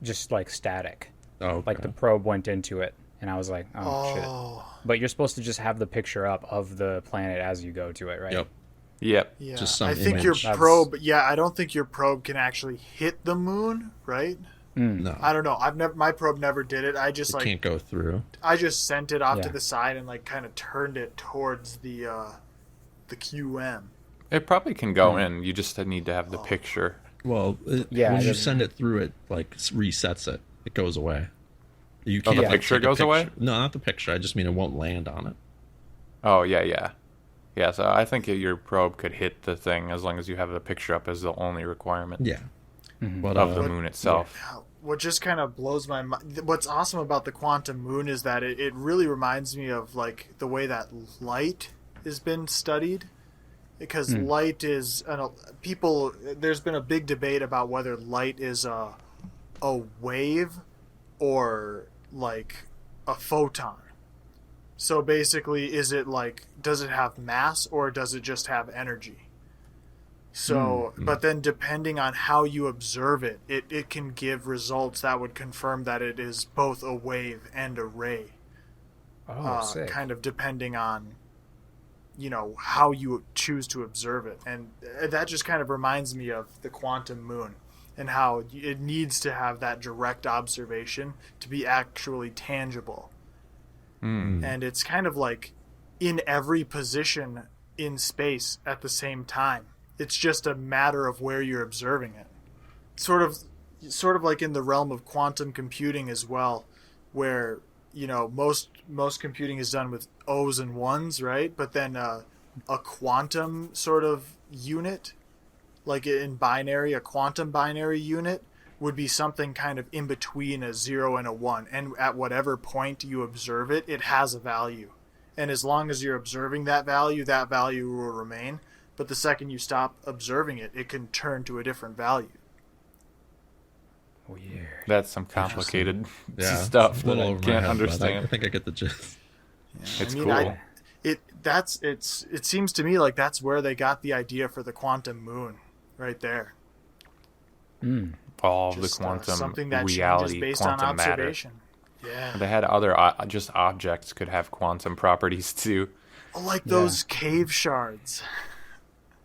just like static. Oh. Okay. Like the probe went into it, and I was like, oh shit. But you're supposed to just have the picture up of the planet as you go to it, right? Yep. Yep. Yeah, Just some I think your image. probe. Yeah, I don't think your probe can actually hit the moon, right? No. I don't know. My probe never did it. I just It can't go through. I just sent it off to Yeah. the side and like kind of turned it towards the QM. It probably can go in. You just need to have the picture. Well, Yeah, when you there's- send it through, it like resets it. It goes away. You Oh, the can't. picture take a goes away? picture. No, not the picture. I just mean it won't land on it. Oh, yeah, yeah. Yeah, so I think your probe could hit the thing as long as you have the picture up as the only requirement Yeah. But of the moon itself. What just kind of blows my mind. What's awesome about the quantum moon is that it really reminds me of like the way that light has been studied, because light is people. There's been a big debate about whether light is a wave or like a photon. So basically, is it like, does it have mass or does it just have energy? So, but then depending on how you observe it, it can give results that would confirm that it is both a wave and a ray. Oh, sick. Kind of depending on, how you choose to observe it. And that just kind of reminds me of the quantum moon and how it needs to have that direct observation to be actually tangible. And it's kind of like in every position in space at the same time. It's just a matter of where you're observing it. Sort of like in the realm of quantum computing as well, where most computing is done with O's and ones, right? But then a quantum sort of unit, like in binary, a quantum binary unit would be something kind of in between a 0 and a 1, and at whatever point you observe it, it has a value, and as long as you're observing that value will remain. But the second you stop observing it, it can turn to a different value. Weird. That's some complicated Yeah. stuff it's a that little I over my can't head, but understand. I think I get the gist. It's I mean, cool. It seems to me like that's where they got the idea for the quantum moon, right there. All of the Just, quantum something that reality, changes based quantum on matter. observation. Yeah, They had other just objects could have quantum properties too. like those cave shards.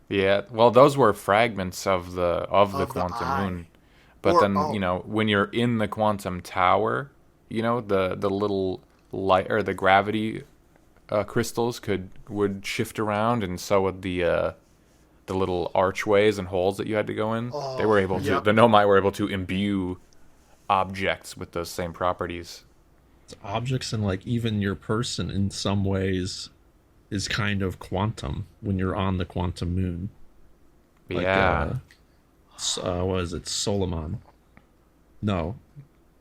Yeah, well, those were fragments of the the quantum eye. moon. But Or- then oh. when you're in the quantum tower, the little light or the gravity crystals would shift around, and so would the little archways and holes that you had to go in. They were able to. yep. The Nomai were able to imbue objects with those same properties. It's objects and like even your person in some ways is kind of quantum when you're on the quantum moon. Like, Yeah. what is it? Solomon? No,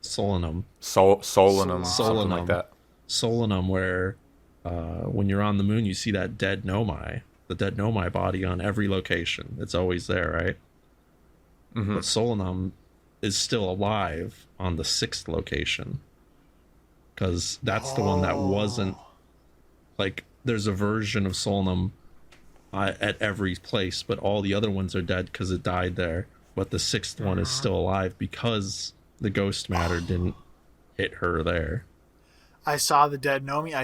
Solanum. Solanum, something Solanum. like that. Solanum, where when you're on the moon, you see that dead Nomai, the dead Nomai body on every location. It's always there, right? Mm-hmm. But Solanum is still alive on the 6th location, because that's the one that wasn't like. There's a version of Solanum at every place, but all the other ones are dead because it died there. But the 6th one is still alive because the ghost matter didn't hit her there. I saw the dead Nomi.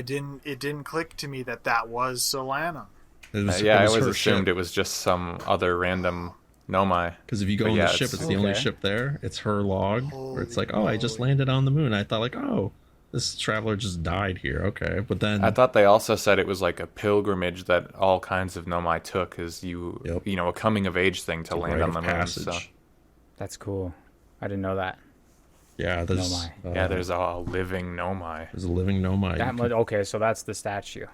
It didn't click to me that was Solana. I always assumed it was just some other random Nomai. Because if you go on the ship, it's the only ship there. It's her log, where it's like, oh, I just landed on the moon. I thought like, oh, this traveler just died here. Okay, but then I thought they also said it was like a pilgrimage that all kinds of Nomai took as a coming of age thing to land on the moon. So. That's cool. I didn't know that. Yeah, there's Nomai. There's a living Nomai. There's a living Nomai. Okay, so that's the statue.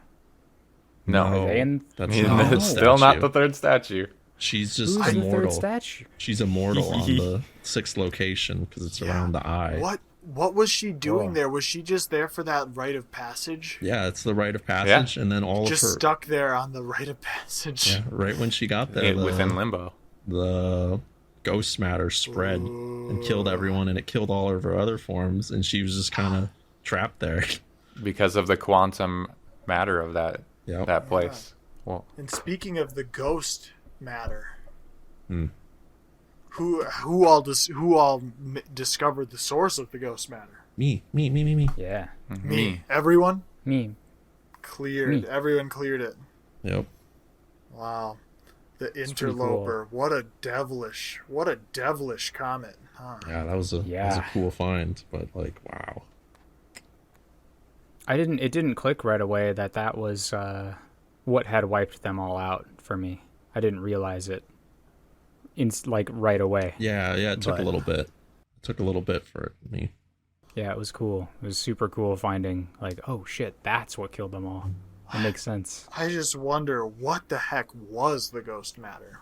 No, that's it's still not the third statue. She's just Who's immortal. the third statue? She's immortal on the 6th location because it's around the eye. What was she doing there? Was she just there for that rite of passage? Yeah, it's the rite of passage, and then all just of her stuck there on the rite of passage. Yeah, right when she got there, within limbo, the ghost matter spread and killed everyone, and it killed all of her other forms, and she was just kind of trapped there because of the quantum matter of that place. Yeah. Well, and speaking of the ghost matter, who all discovered the source of the ghost matter? Me. Yeah. Me. Everyone. Me. Cleared. Me. Everyone cleared it. Yep. Wow. The interloper. Cool. What a devilish comet. Huh? Yeah, that was a cool find, but like, wow. It didn't click right away that was what had wiped them all out for me. I didn't realize it right away. Yeah, it took a little bit. It took a little bit for me. Yeah, it was cool. It was super cool finding like, oh shit, that's what killed them all. It makes sense. I just wonder what the heck was the ghost matter.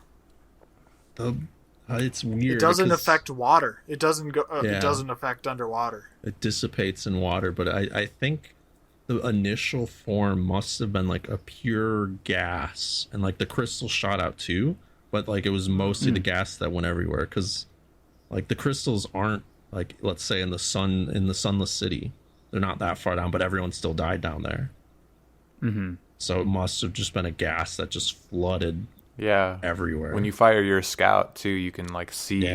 It's weird. It doesn't affect water. It doesn't go. It doesn't affect underwater. It dissipates in water, but I think the initial form must have been like a pure gas, and like the crystal shot out too. But like it was mostly the gas that went everywhere, because like the crystals aren't like, let's say in the sunless city, they're not that far down, but everyone still died down there. Mm-hmm. So it must have just been a gas that just flooded everywhere. When you fire your scout too, you can like see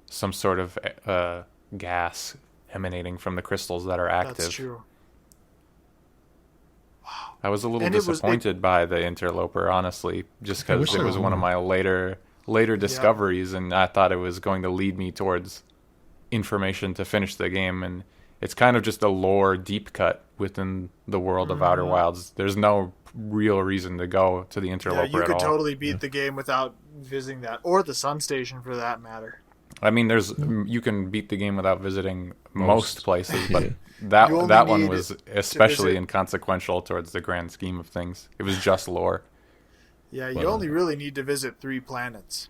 some sort of gas emanating from the crystals that are active. That's true. Wow. I was a little disappointed by the interloper, honestly, just because it was one of my later discoveries, and I thought it was going to lead me towards information to finish the game, and it's kind of just a lore deep cut within the world of Outer Wilds. There's no real reason to go to the interloper at all. You could totally beat the game without visiting that, or the Sun Station for that matter. I mean, you can beat the game without visiting most places, but that one was especially inconsequential towards the grand scheme of things. It was just lore. Yeah, you only really need to visit 3 planets.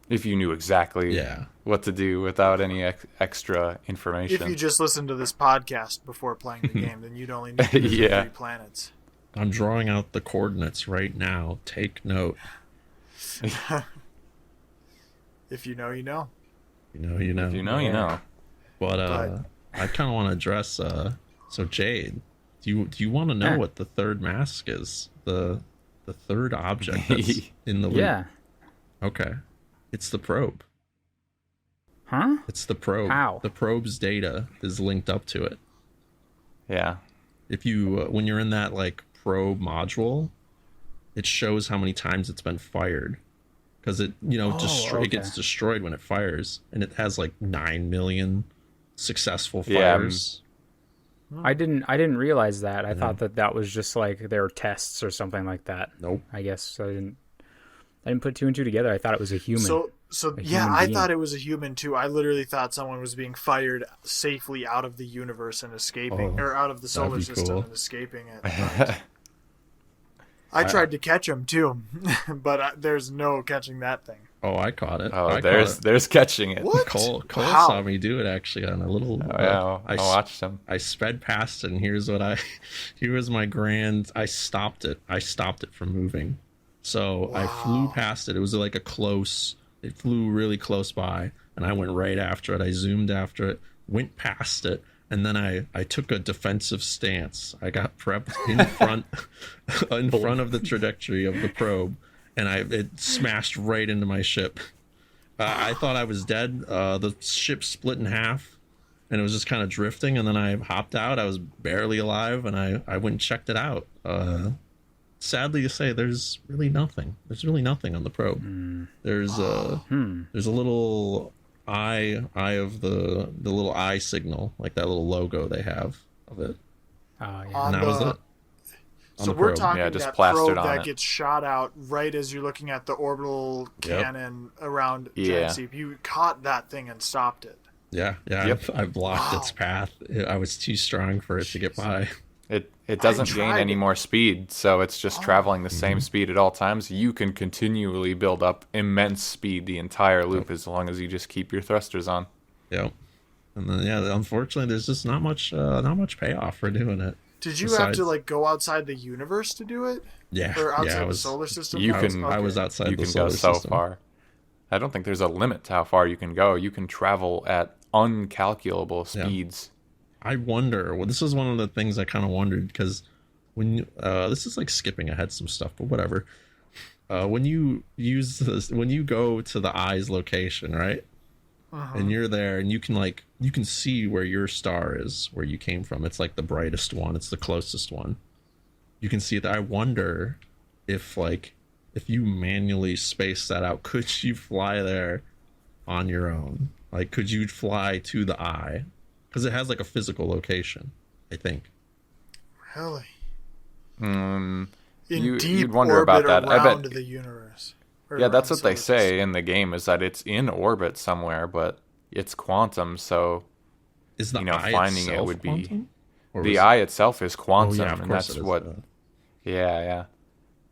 If you knew exactly what to do without any extra information. If you just listened to this podcast before playing the game, then you'd only need to visit 3 planets. I'm drawing out the coordinates right now. Take note. If you know, you know. You know, you know. If you know, you know. But I kind of want to address. So Jade, do you want to know what the third mask is? The third object that's in the loop? Yeah. Okay. It's the probe. Huh? It's the probe. How? The probe's data is linked up to it. Yeah. If you when you're in that like probe module, it shows how many times it's been fired. Because it it gets destroyed when it fires, and it has like 9 million successful fires. I didn't realize that. I thought that was just like their tests or something like that. Nope. I guess I didn't put 2 and 2 together. I thought it was a human. I thought it was a human too. I literally thought someone was being fired safely out of the universe and escaping, or out of the solar system and escaping it. I tried to catch him too, but there's no catching that thing. Oh, I caught it. Oh, there's catching it. What? Cole saw me do it actually on a little. I watched him. I sped past it, and here was my grand. I stopped it. I stopped it from moving. So I flew past it. It was like it flew really close by, and I went right after it. I zoomed after it, went past it, and then I took a defensive stance. I got prepped in front of the trajectory of the probe, and it smashed right into my ship. I thought I was dead. The ship split in half, and it was just kind of drifting, and then I hopped out. I was barely alive, and I went and checked it out. Sadly to say, there's really nothing. There's really nothing on the probe. There's a little eye of the little eye signal, like that little logo they have of it. Oh yeah. And that was it. So we're talking Yeah, just that plastered probe on that it. gets shot out right as you're looking at the orbital cannon around Giant Seep. You caught that thing and stopped it. Yeah. Yep. I blocked its path. I was too strong for it to get by. It doesn't gain tried any it. more speed, so it's just traveling the same speed at all times. You can continually build up immense speed the entire loop as long as you just keep your thrusters on. Yep. And then unfortunately, there's just not much payoff for doing it. Did you have to like go outside the universe to do it? Yeah. Or outside I the was, solar system? I was outside You the can solar go so system. far. I don't think there's a limit to how far you can go. You can travel at uncalculable speeds. I wonder. Well, this is one of the things I kind of wondered, because when this is like skipping ahead some stuff, but whatever. When you go to the eye's location, right? And you're there, and you can see where your star is, where you came from. It's like the brightest one. It's the closest one. You can see that. I wonder if you manually space that out, could you fly there on your own? Like, could you fly to the eye? Because it has like a physical location, I think. Really? Mm, In you'd deep wonder orbit about that. I around bet. the universe. Or Yeah, that's around what they the solar say system. in the game, is that it's in orbit somewhere, but it's quantum, so Is the eye finding it itself would be quantum? Or the was- eye itself is quantum, Oh, yeah, of and course that's it is. what. Yeah.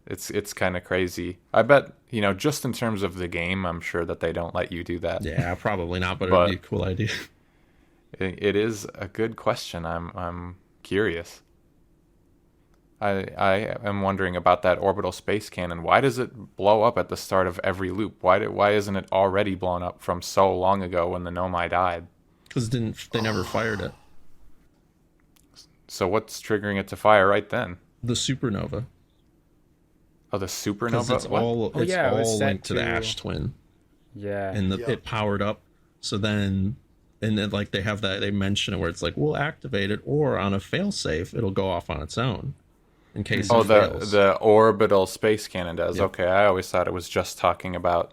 It's kind of crazy. I bet, just in terms of the game, I'm sure that they don't let you do that. Yeah, probably not, but But- it'd be a cool idea. It is a good question. I'm curious. I am wondering about that orbital space cannon. Why does it blow up at the start of every loop? Why isn't it already blown up from so long ago when the Nomai died? Because they never fired it. So what's triggering it to fire right then? The supernova. Oh, the Because supernova? it's What? all Oh, yeah, it was set linked to the to- ash twin. Yeah. And Yeah. it powered up. So then like they have that, they mention it where it's like, we'll activate it, or on a failsafe it'll go off on its own in case Oh, it fails. the orbital space cannon does. Yep. Okay, I always thought it was just talking about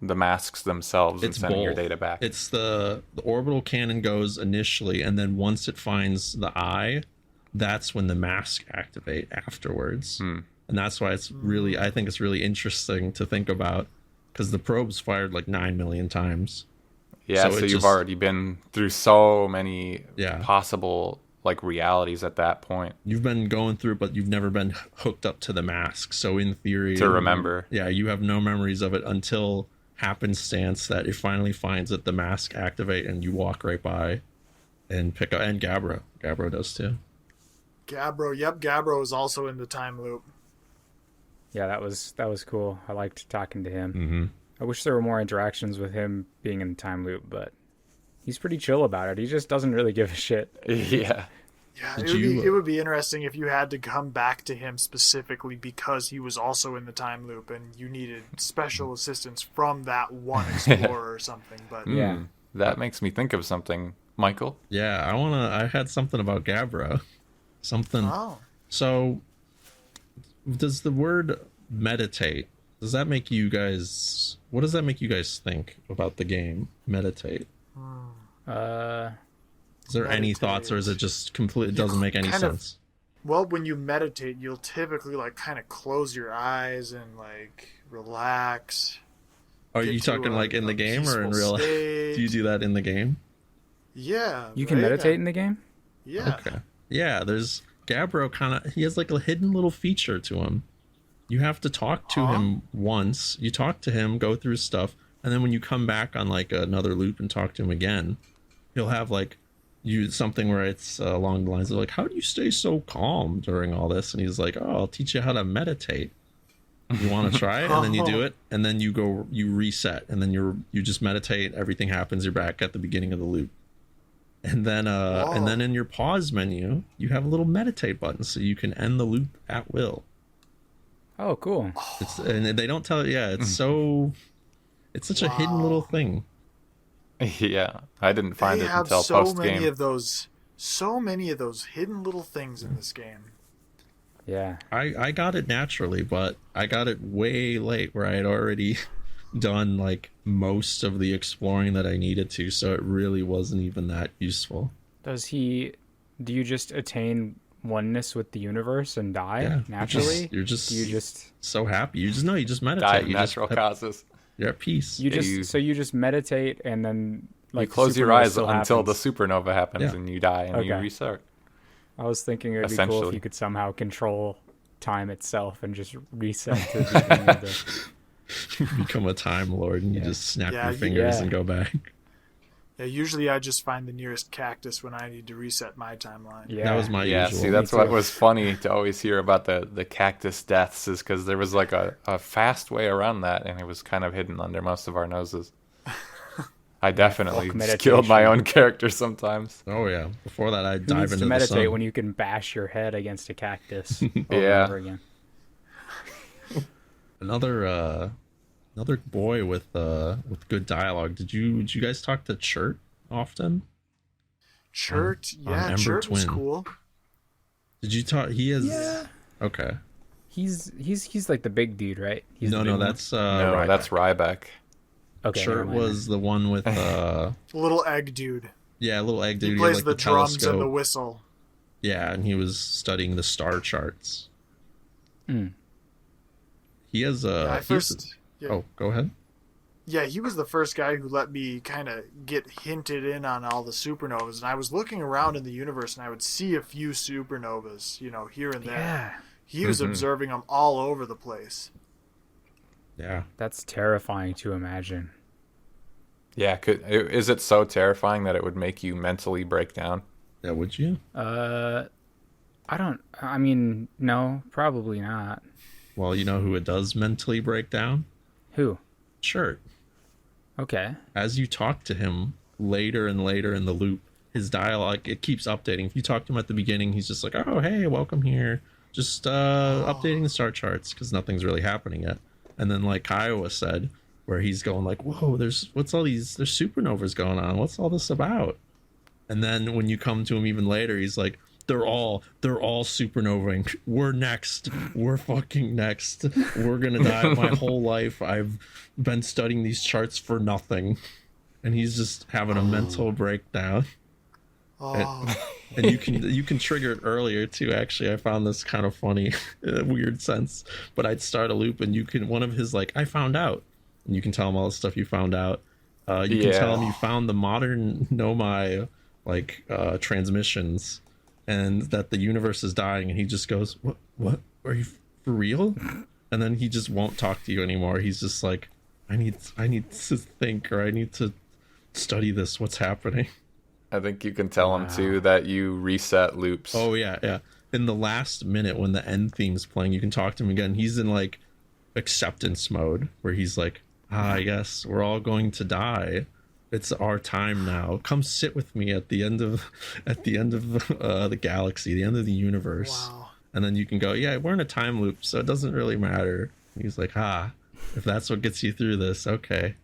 the masks themselves and It's sending your both. data back. It's the orbital cannon goes initially, and then once it finds the eye, that's when the mask activate afterwards. And that's why I think it's really interesting to think about, because the probe's fired like 9 million times. Yeah, So so it you've just- already been through so many Yeah. possible realities at that point You've been going through, but you've never been hooked up to the mask. So in theory, to remember. yeah, you have no memories of it until happenstance that it finally finds it, the mask activate, and you walk right by and pick up. And Gabbro does too. Gabbro. Yep, Gabbro is also in the time loop. Yeah, that was cool. I liked talking to him. Mm-hmm. I wish there were more interactions with him being in the time loop, but he's pretty chill about it. He just doesn't really give a shit. Yeah. Yeah, Did it would be interesting if you had to come back to him specifically because he was also in the time loop and you needed special assistance from that one explorer or something. But Yeah. That makes me think of something. Michael? Yeah, I had something about Gabbro. Something. oh, So, does the word meditate? Does that make you guys? What does that make you guys think about the game? Meditate. Is there any thoughts, or is it just complete? It doesn't make any kind of- sense. well, when you meditate, you'll typically kind of close your eyes and relax. Are get you to talking a- like in the a game or in peaceful real? state. Do you do that in the game? Yeah, You can right? meditate in the game? Yeah. Okay. Yeah, there's Gabbro he has like a hidden little feature to him. You have to talk to him once. You talk to him, go through stuff, and then when you come back on another loop and talk to him again, he'll have something where it's along the lines of how do you stay so calm during all this? And he's like, "Oh, I'll teach you how to meditate. You want to try it?" And then you do it, and then you reset, and then you just meditate, everything happens, you're back at the beginning of the loop. And then in your pause menu, you have a little meditate button, so you can end the loop at will. Oh, cool. And they don't tell. Yeah, it's such a hidden little thing. Yeah, I didn't find They it have until so post many game. of those, so many of those hidden little things in this game. Yeah. I got it naturally, but I got it way late where I had already done like most of the exploring that I needed to, so it really wasn't even that useful. Do you just attain oneness with the universe and die Yeah, naturally? you're just Do you just so happy. You just meditate. Die of You just natural causes. you're at peace. you Yeah, just you just meditate and then You like close your supernova eyes still until the happens? supernova happens Yeah. and you die and you Okay. restart. I was thinking it would be cool if Essentially. you could somehow control time itself and just reset to the beginning of the. Become a time lord and you Yeah. just snap Yeah, your fingers yeah. and go back. Yeah, usually I just find the nearest cactus when I need to reset my timeline. Yeah, That was my Yeah, usual. see, that's Me what too. was funny to always hear about the cactus deaths is because there was like a fast way around that, and it was kind of hidden under most of our noses. I definitely fuck just killed my meditation. own character sometimes. Oh yeah. Before that, I'd Who dive needs into to the sun. meditate when you can bash your head against a cactus over Yeah. and over again? Another boy with good dialogue. Did you guys talk to Chert often? Chert, on yeah, Ember Chert was Twin. cool. Did you talk? He is. Yeah. Okay. He's like the big dude, right? He's No, the big one? that's No, Ryback. that's Ryback. Okay. never Chert mind was the one with Little egg dude. yeah, little egg dude. He He plays had, the like, drums and the telescope. whistle. Yeah, and he was studying the star charts. Mm. He has Yeah, I he has first, yeah, oh, go ahead. yeah, he was the first guy who let me kind of get hinted in on all the supernovas. And I was looking around in the universe, and I would see a few supernovas, you know, here and there. Yeah. He was observing them all over the place. Yeah. That's terrifying to imagine. Yeah, is it so terrifying that it would make you mentally break down? Yeah, would you? I mean, no, probably not. Well, you know who it does mentally break down? Who? Chert. Okay. As you talk to him later and later in the loop, his dialogue, it keeps updating. If you talk to him at the beginning, he's just like, oh, hey, welcome here. Just updating the star charts because nothing's really happening yet. And then like Kiowa said, where he's going like, whoa, there's supernovas going on. What's all this about? And then when you come to him even later, he's like, they're all supernovaing. We're next. We're fucking next. We're gonna die. My whole life I've been studying these charts for nothing. And he's just having a mental breakdown. Oh, And you can trigger it earlier too. Actually, I found this kind of funny in a weird sense. But I'd start a loop and you can one of his like, I found out. And you can tell him all the stuff you found out. You can tell him you found the modern Nomai transmissions and that the universe is dying, and he just goes, what are you for real? And then he just won't talk to you anymore. He's just like, I need to think, or I need to study this. What's happening? I think you can tell him too that you reset loops. Oh yeah. In the last minute when the end theme's playing, you can talk to him again. He's in like acceptance mode where he's like, I guess we're all going to die. It's our time now. Come sit with me at the end of the galaxy, the end of the universe. wow. And then you can go, yeah, we're in a time loop, so it doesn't really matter. He's like, if that's what gets you through this, okay.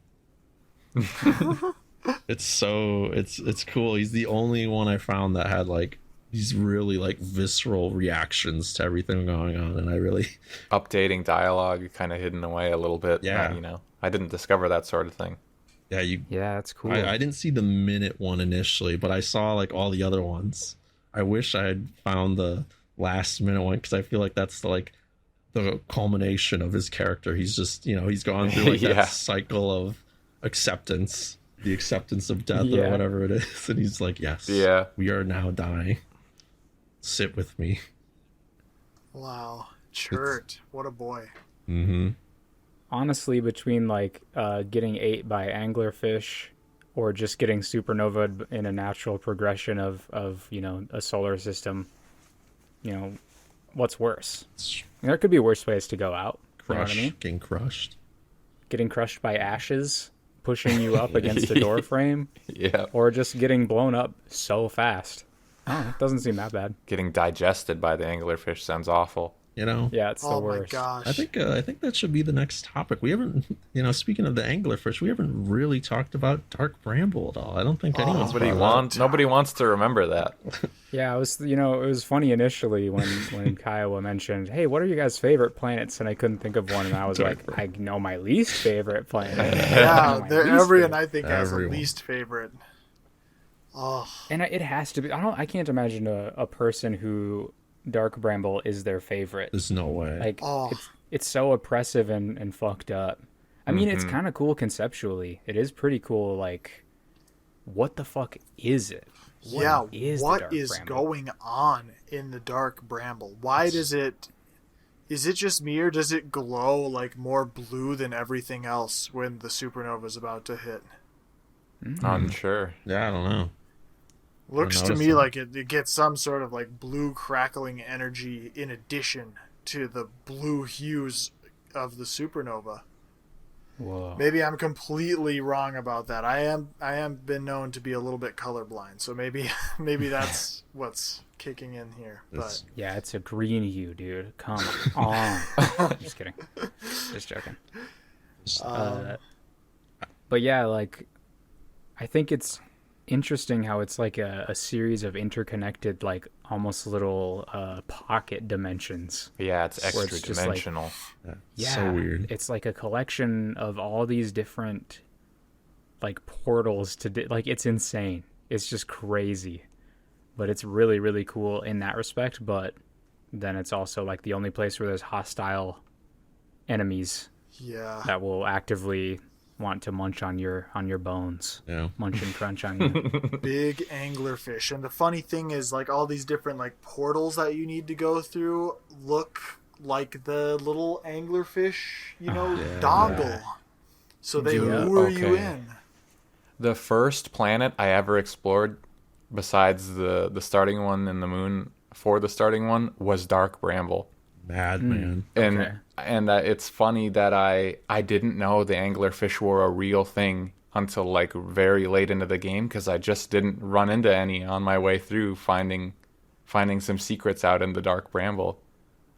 It's cool. He's the only one I found that had like these really like visceral reactions to everything going on, and I really Updating dialogue kind of hidden away a little bit. Yeah. I didn't discover that sort of thing. Yeah, that's cool. I didn't see the minute one initially, but I saw like all the other ones. I wish I had found the last minute one because I feel like that's the culmination of his character. He's just, he's gone through like Yeah. that cycle of acceptance, the acceptance of death Yeah. or whatever it is, and he's like, yes, Yeah. we are now dying. Sit with me. Wow. Chert. What a boy. Mm-hmm. Honestly, between like getting ate by anglerfish or just getting supernovaed in a natural progression of a solar system, what's worse? There could be worse ways to go out. You know what I mean? Getting crushed. Getting crushed by ashes, pushing you up against a door frame, Yeah. or just getting blown up so fast. Oh, it doesn't seem that bad. Getting digested by the anglerfish sounds awful. You know. Yeah, it's the Oh my worst. gosh. I think that should be the next topic. We haven't, speaking of the anglerfish, we haven't really talked about Dark Bramble at all. I don't think anyone's brought it up. Nobody wants to remember that. Yeah, it was it was funny initially when Kiowa mentioned, "Hey, what are you guys' favorite planets?" and I couldn't think of one, and I was like, "I know my least favorite planet." Yeah, My least everyone favorite. I think has a Everyone. least favorite. Oh, And it has to be. I can't imagine a person who Dark Bramble is their favorite. There's no way. Like Oh. it's so oppressive and fucked up. I mean, it's kind of cool conceptually. It is pretty cool. Like, what the fuck is it? yeah. is the What Dark is Bramble? going on in the Dark Bramble? Why does it? Is it just me, or does it glow like more blue than everything else when the supernova is about to hit? Unsure. Yeah, I don't know. Looks to noticed me that. like it gets some sort of like blue crackling energy in addition to the blue hues of the supernova. Whoa. Maybe I'm completely wrong about that. I am been known to be a little bit colorblind, so maybe that's what's kicking in here. But It's- Yeah, it's a green hue, dude. Come on. Just kidding. Just joking. But yeah, like, I think it's interesting how it's like a series of interconnected, like, almost little pocket dimensions. Yeah, it's Where extra it's just like- dimensional. Yeah, so weird. It's like a collection of all these different, like, portals to like, it's insane. It's just crazy, but it's really, really cool in that respect. But then it's also like the only place where there's hostile enemies yeah, that will actively want to munch on your bones, Yeah. munch and crunch on you. big anglerfish. And the funny thing is, like, all these different like portals that you need to go through look like the little anglerfish, dongle. So they Yeah, lure you okay. in. The first planet I ever explored, besides the starting one and the moon for the starting one, was Dark Bramble. Madman. And Okay. it's funny that I didn't know the anglerfish were a real thing until like very late into the game, because I just didn't run into any on my way through finding some secrets out in the Dark Bramble.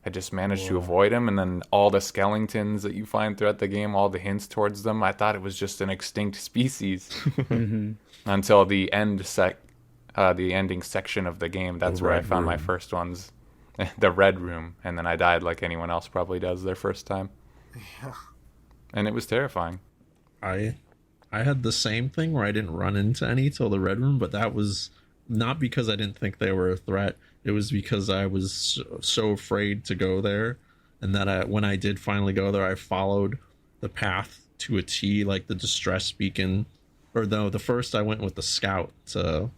I just managed to avoid them, and then all the skeletons that you find throughout the game, all the hints towards them, I thought it was just an extinct species until the ending section of the game. That's The where I red found my room. first ones, the red room, and then I died like anyone else probably does their first time. And it was terrifying. I had the same thing where I didn't run into any till the red room, but that was not because I didn't think they were a threat. It was because I was so afraid to go there, and that when I did finally go there, I followed the path to a T, like the distress beacon. Or no, the first I went with the scout to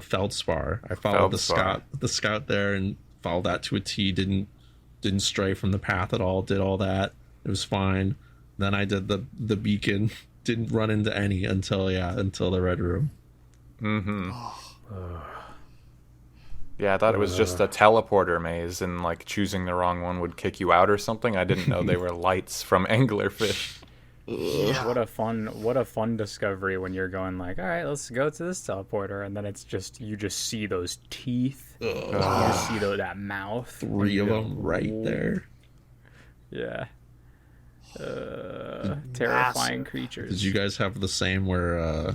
Feldspar. I followed Feldspar. the scout there and followed that to a T. Didn't stray from the path at all. Did all that. It was fine. Then I did the beacon. Didn't run into any until the red room. Yeah, I thought it was just a teleporter maze, and like choosing the wrong one would kick you out or something. I didn't know they were lights from anglerfish. Yeah. What a fun discovery when you're going like, all right, let's go to this teleporter, and then it's just you just see those teeth, you just see that mouth, Three of and you them go, right "Whoa." there. Yeah. Terrifying Massive. creatures. Did you guys have the same where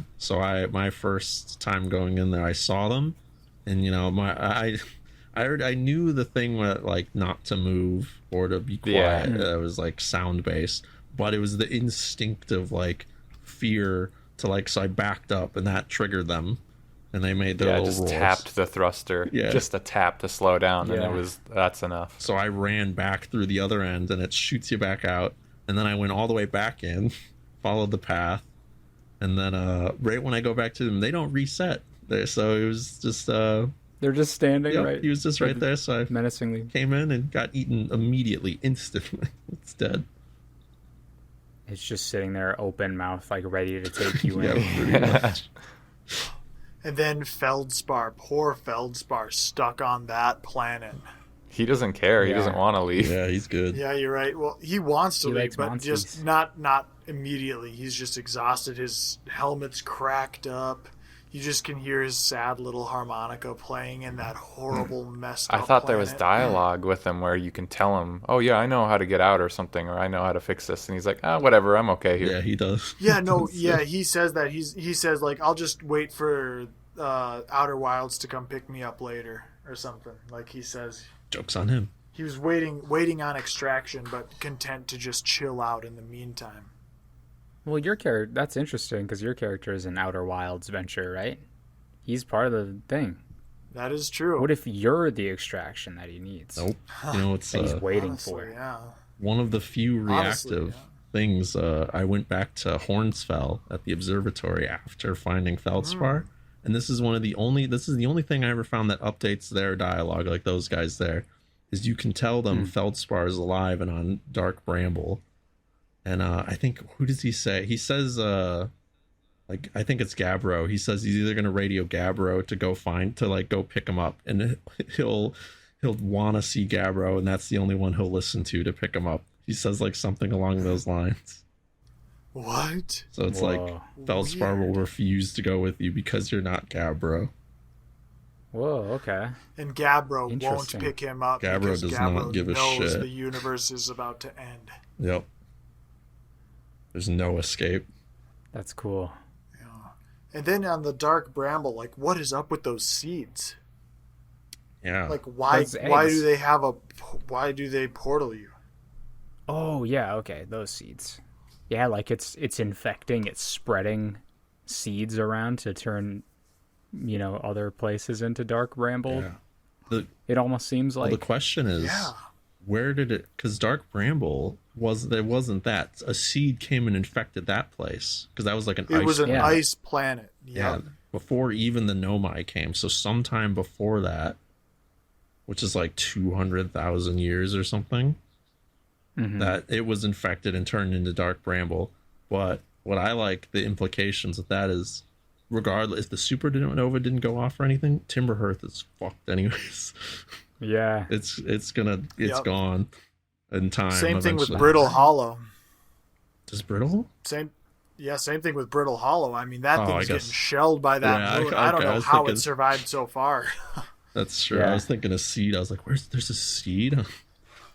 my first time going in there, I saw them, and I knew the thing with like not to move or to be quiet. Yeah. It was like sound based, but it was the instinctive like fear to like, so I backed up and that triggered them, and they made their Yeah, little just roars. tapped the thruster. Yeah. Just a tap to slow down, Yeah. and that's enough. So I ran back through the other end, and it shoots you back out. And then I went all the way back in, followed the path, and then right when I go back to them, they don't reset. So it was just They're just standing yep, right. he was just right there. So I menacingly. came in and got eaten immediately, instantly. It's dead. It's just sitting there, open mouth, like ready to take you Yeah, in. pretty much. And then Feldspar, poor Feldspar, stuck on that planet. He doesn't care. He Yeah. doesn't want to leave. Yeah, he's good. Yeah, you're right. Well, he wants to He leave, likes but monsters. just not immediately. He's just exhausted. His helmet's cracked up. You just can hear his sad little harmonica playing in that horrible messed I up thought there was planet. dialogue with him where you can tell him, "Oh yeah, I know how to get out or something, or I know how to fix this," and he's like, "Ah, whatever, I'm okay here." Yeah, he does. Yeah, no, yeah, he says that. He says, like, I'll just wait for Outer Wilds to come pick me up later or something. Like, he says Joke's on him. he was waiting on extraction, but content to just chill out in the meantime. Well, your character, that's interesting because your character is an Outer Wilds venture, right? He's part of the thing. That is true. What if you're the extraction that he needs? Nope. You know, it's That he's waiting Honestly, for. yeah. one of the few Honestly, reactive yeah. things. I went back to Hornsfell at the observatory after finding Feldspar, and this is the only thing I ever found that updates their dialogue, like those guys there, is you can tell them Feldspar is alive and on Dark Bramble. And I think, who does he say? He says, like, I think it's Gabbro. He says he's either gonna radio Gabbro to go pick him up, and he'll want to see Gabbro, and that's the only one he'll listen to pick him up. He says like something along those lines. What? So it's Whoa. like Feldspar will refuse to go with you because you're not Gabbro. Whoa, okay. And Gabbro won't Interesting. pick him up Gabbro because does Gabbro not give a knows shit. the universe is about to end. Yep. There's no escape. That's cool. And then on the Dark Bramble, like, what is up with those seeds? Yeah. Like, why Those why eggs. why do they portal you? Oh, yeah, okay, those seeds. Yeah, like it's infecting, it's spreading seeds around to turn, other places into Dark Bramble. Yeah. It almost seems Well, like the question is, Yeah. where did it? Because Dark Bramble wasn't that a seed came and infected that place, because that was like an It ice. was an Yeah. ice planet. Yeah, Yep. before even the Nomai came. So sometime before that, which is like 200,000 years or something, that it was infected and turned into Dark Bramble. But what I like the implications of that is, regardless if the supernova didn't go off or anything, Timberhearth is fucked anyways. yeah. It's Yep. gone in time. Same thing with eventually. Brittle Hollow. Does Brittle? Same thing with Brittle Hollow. I mean, that Oh, I thing's guess- getting shelled by that Yeah, moon. okay, I don't I know was how thinking- it survived so far. That's true. Yeah. I was thinking a seed. I was like, there's a seed?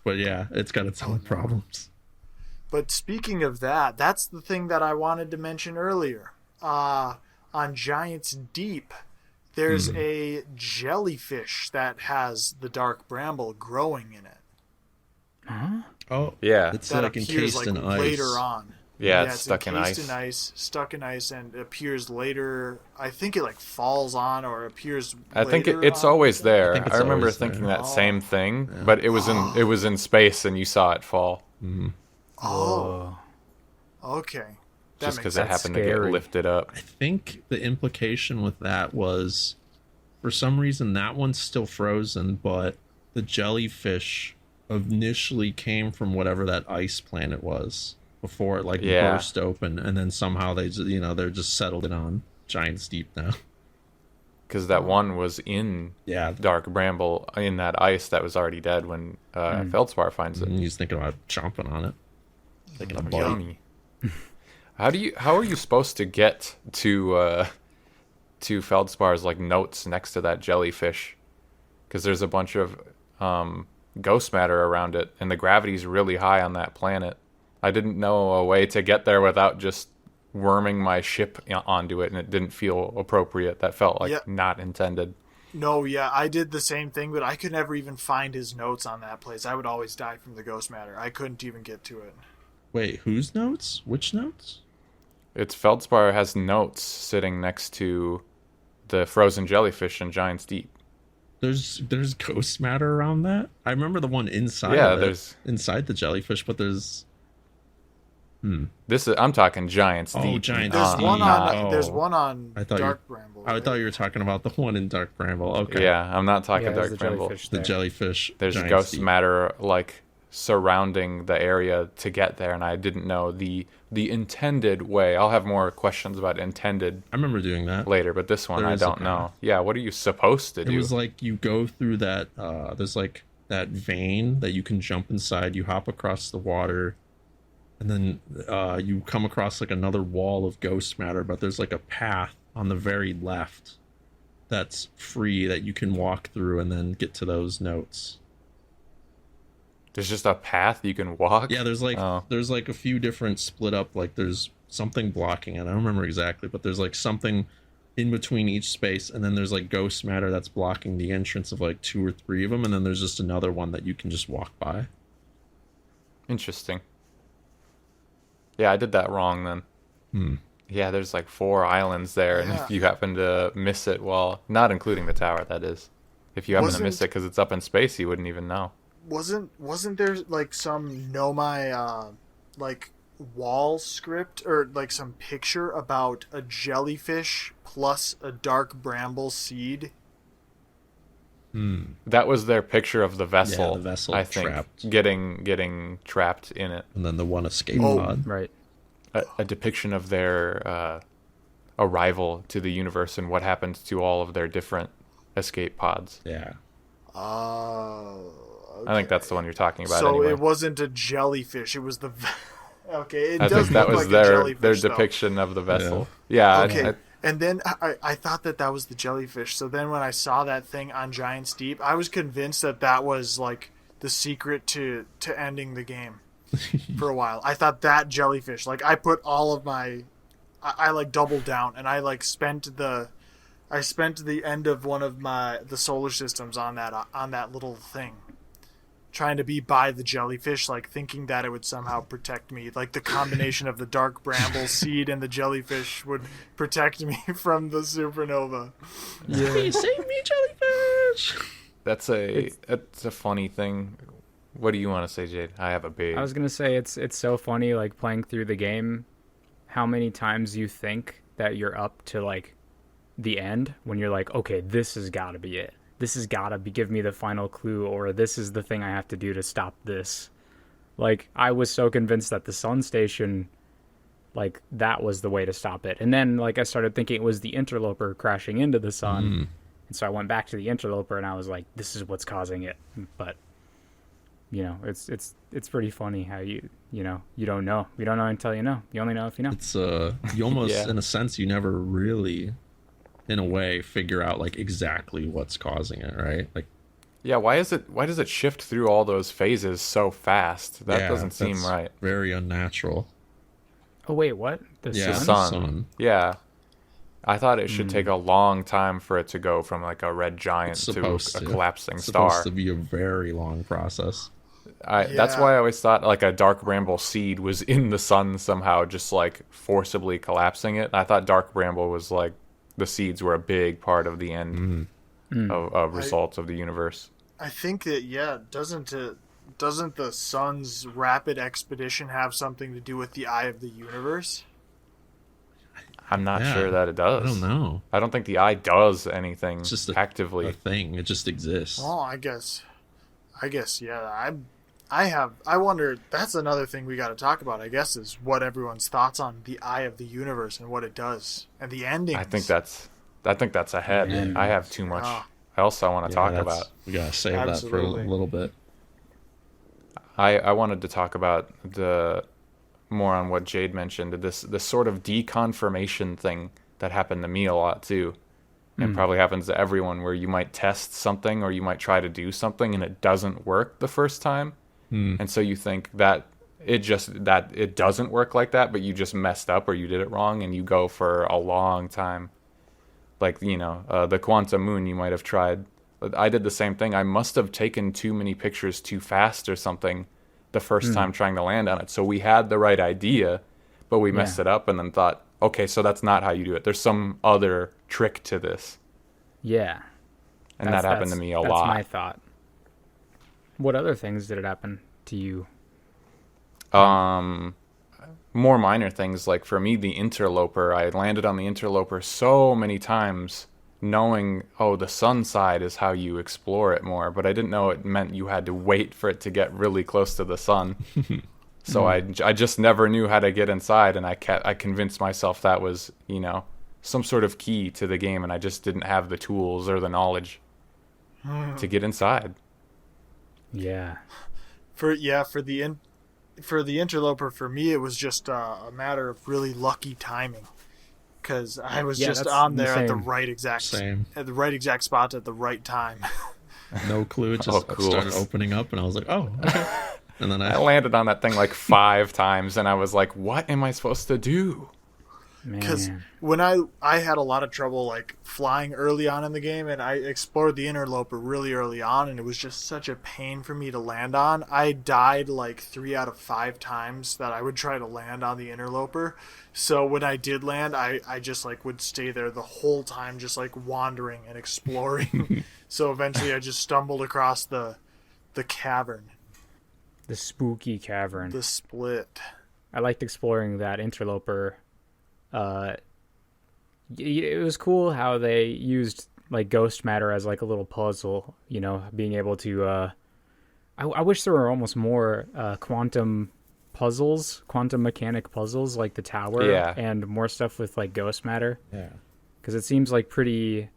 But yeah, it's got its own problems. But speaking of that, that's the thing that I wanted to mention earlier. On Giant's Deep, there's a jellyfish that has the Dark Bramble growing in it. Oh, Yeah. it's That like appears encased like in ice. later on. Yeah, it's stuck in encased ice. stuck in ice, and appears later. I think it like falls on or appears. I think later it's on. always there. think it's I remember always thinking there. that same thing, but it was in space and you saw it fall Oh, okay. That just makes because it sense. happened to scary. get lifted up. I think the implication with that was, for some reason, that one's still frozen, but the jellyfish initially came from whatever that ice planet was before it Yeah. burst open, and then somehow they're just settled it on Giant's Deep now. Because that one was in Yeah, Dark Bramble in that ice that was already dead when Feldspar finds it. and he's thinking about chomping on it, taking a bite. Yummy. How are you supposed to get to Feldspar's like notes next to that jellyfish? Because there's a bunch of ghost matter around it, and the gravity's really high on that planet. I didn't know a way to get there without just worming my ship onto it, and it didn't feel appropriate. That felt like Yeah. not intended. No, yeah, I did the same thing, but I could never even find his notes on that place. I would always die from the ghost matter. I couldn't even get to it. Wait, whose notes? Which notes? It's Feldspar has notes sitting next to the frozen jellyfish in Giant's Deep. There's ghost matter around that. I remember the one inside. Yeah, of it, there's- inside the jellyfish, but there's. I'm talking Giant's Oh, Deep. Giant's There's Deep. one on. Oh. There's one on I thought Dark Bramble. I right? thought you were talking about the one in Dark Bramble. Okay. Yeah, I'm not talking Yeah, there's Dark the Bramble. jellyfish The there. jellyfish. There's Giant's ghost Deep. matter like surrounding the area to get there, and I didn't know the intended way. I'll have more questions about intended I remember doing that. later, but this one There I is a don't know. path. Yeah, what are you supposed to It do? was like you go through that. There's like that vein that you can jump inside. You hop across the water, and then you come across like another wall of ghost matter. But there's like a path on the very left that's free that you can walk through and then get to those notes. There's just a path you can walk? Yeah, there's like Oh. there's like a few different split up, like there's something blocking it. I don't remember exactly, but there's like something in between each space, and then there's like ghost matter that's blocking the entrance of like 2 or 3 of them, and then there's just another one that you can just walk by. Interesting. Yeah, I did that wrong then. Yeah, there's like 4 islands there, and if you happen to miss it, well, not including the tower, that is. If you happen to miss it because it's up in space, you wouldn't even know. Wasn't there like some Nomai like wall script or like some picture about a jellyfish plus a dark bramble seed? That was their picture of the vessel. Yeah, the vessel I think trapped. getting trapped in it. And then the one escape Oh. pod. Right. A depiction of their arrival to the universe and what happened to all of their different escape pods. Yeah. Oh. I think that's the one you're talking about. So anyway. it wasn't a jellyfish. It was the. Okay, it I does think that look was like a their jellyfish, though. depiction of the vessel. Yeah. Okay, and then I thought that was the jellyfish. So then when I saw that thing on Giant's Deep, I was convinced that was like the secret to ending the game for a while. I thought that jellyfish, like I put all of my, I like doubled down and I like spent the end of one of the solar systems on that little thing, trying to be by the jellyfish, like thinking that it would somehow protect me. Like the combination of the dark bramble seed and the jellyfish would protect me from the supernova. Yeah. Save me, jellyfish! That's a funny thing. What do you want to say, Jade? I have a big. I was gonna say it's so funny, like playing through the game, how many times you think that you're up to like the end when you're like, okay, this has got to be it. This has got to give me the final clue, or this is the thing I have to do to stop this. Like, I was so convinced that the sun station, like, that was the way to stop it. And then, like, I started thinking it was the interloper crashing into the sun. And so I went back to the interloper and I was like, this is what's causing it. But, you know, it's pretty funny how you don't know. You don't know until you know. You only know if you know. It's you almost Yeah. in a sense you never really, in a way, figure out like exactly what's causing it, right? Like, Yeah, why does it shift through all those phases so fast? That yeah, doesn't seem that's right. Very unnatural. Oh, wait, what? The Yeah, sun? Sun. Yeah. I thought it should take a long time for it to go from like a red giant It's to supposed a to. collapsing It's star. supposed to be a very long process. That's Yeah. why I always thought like a dark bramble seed was in the sun somehow, just like forcibly collapsing it. I thought dark bramble was like the seeds were a big part of the end of results of the universe. I think that doesn't the sun's rapid expedition have something to do with the eye of the universe? I'm not Yeah, sure that it does. I don't know. I don't think the eye does anything It's just actively. a thing. It just exists. Well, I guess yeah. I wonder. That's another thing we got to talk about. I guess is what everyone's thoughts on the eye of the universe and what it does and the endings. I think that's ahead. Yeah. I have too much Ah. else I want to talk that's- about. We gotta save that for a Absolutely. little bit. I wanted to talk about the more on what Jade mentioned, this sort of deconfirmation thing that happened to me a lot too. And probably happens to everyone, where you might test something or you might try to do something and it doesn't work the first time. And so you think that it doesn't work like that, but you just messed up or you did it wrong, and you go for a long time. Like, the quantum moon, you might have tried. I did the same thing. I must have taken too many pictures too fast or something the first time trying to land on it. So we had the right idea, but we messed it up and then thought, okay, so that's not how you do it. There's some other trick to this. Yeah. And that happened to me a lot. That's my thought. What other things did it happen to you? More minor things, like for me, the interloper. I landed on the interloper so many times, knowing, the sun side is how you explore it more, but I didn't know it meant you had to wait for it to get really close to the sun. So I just never knew how to get inside, and I convinced myself that was, some sort of key to the game, and I just didn't have the tools or the knowledge to get inside. Yeah. For the interloper, for me, it was just a matter of really lucky timing, because I was Yeah, just that's on there at the same. right exact Same. spot at the right time. No clue. It Oh, just cool. started opening up, and I was like, oh, okay. And then I I landed on that thing like 5 times, and I was like, what am I supposed to do? Because Man. when I had a lot of trouble like flying early on in the game, and I explored the interloper really early on, and it was just such a pain for me to land on. I died like 3 out of 5 times that I would try to land on the interloper. So when I did land, I just like would stay there the whole time, just like wandering and exploring. So eventually I just stumbled across the cavern, The spooky cavern. the split. I liked exploring that interloper. It was cool how they used like ghost matter as like a little puzzle, you know, being able to I wish there were almost more quantum mechanic puzzles like the tower, Yeah. and more stuff with like ghost matter, yeah. because it seems like pretty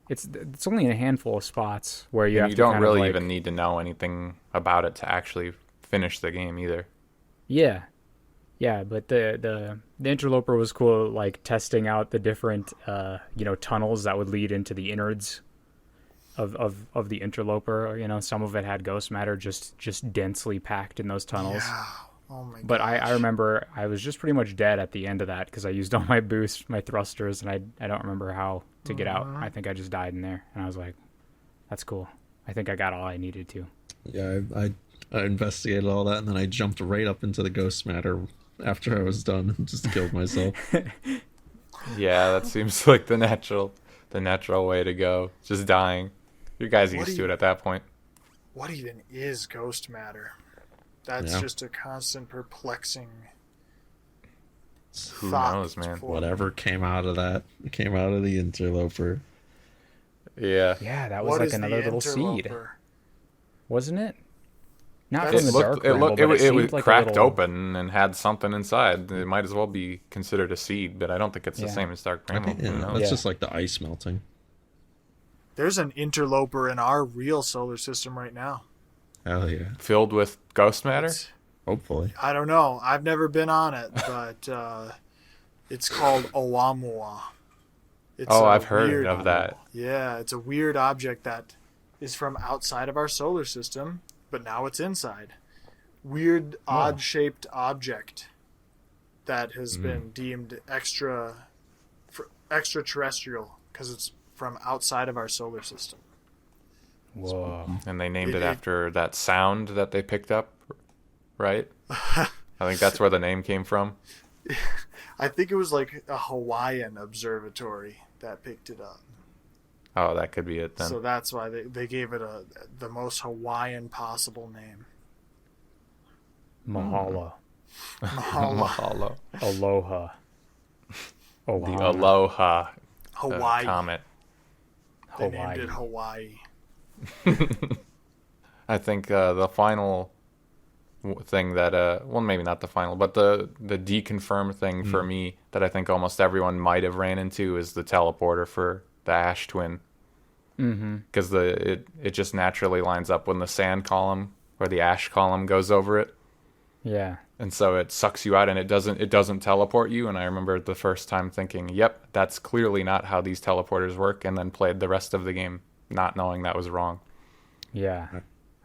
it's only in a handful of spots where you And have you to don't kind really of like, even need to know anything about it to actually finish the game either. yeah. Yeah, but the interloper was cool, like testing out the different tunnels that would lead into the innards of the interloper. You know, some of it had ghost matter just densely packed in those tunnels. Yeah. Oh my god. But I remember I was just pretty much dead at the end of that because I used all my boosts, my thrusters, and I don't remember how to get out. I think I just died in there, and I was like, that's cool. I think I got all I needed to. Yeah, I investigated all that, and then I jumped right up into the ghost matter after I was done and just killed myself. Yeah, that seems like the natural way to go. Just dying. You guys What used do to you- it at that point. What even is ghost matter? That's Yeah. just a constant perplexing Who thought knows, man? for- Whatever came out of that came out of the interloper. Yeah. Yeah, that was What like is the another little seed, interloper? wasn't it? Not That from is- the It Dark looked, it Bramble, looked, but it seemed was like a cracked little- open and had something inside. It might as well be considered a seed, but I don't think it's the Yeah. same as Dark Bramble. Yeah, Who knows? that's Yeah. just like the ice melting. There's an interloper in our real solar system right now. Hell yeah. Filled with ghost matter? It's- Hopefully. I don't know. I've never been on it, but it's called Oumuamua. It's Oh, a I've heard weird- of that. Yeah, it's a weird object that is from outside of our solar system, but now it's inside. Weird, odd-shaped object that has been deemed extraterrestrial because it's from outside of our solar system. Whoa. And they named It- it it- after that sound that they picked up, right? I think that's where the name came from. I think it was like a Hawaiian observatory that picked it up. Oh, that could be it then. So that's why they gave it the most Hawaiian possible name. Mahalo. Mahalo. Aloha. The Ohana. Aloha Hawaii. comet. They named it Hawaii. I think the final thing that, well, maybe not the final, but the deconfirm thing for me that I think almost everyone might have ran into is the teleporter for the Ash Twin. Because it just naturally lines up when the sand column or the ash column goes over it, Yeah. and so it sucks you out, and it doesn't teleport you. And I remember the first time thinking, "Yep, that's clearly not how these teleporters work," and then played the rest of the game not knowing that was wrong. Yeah.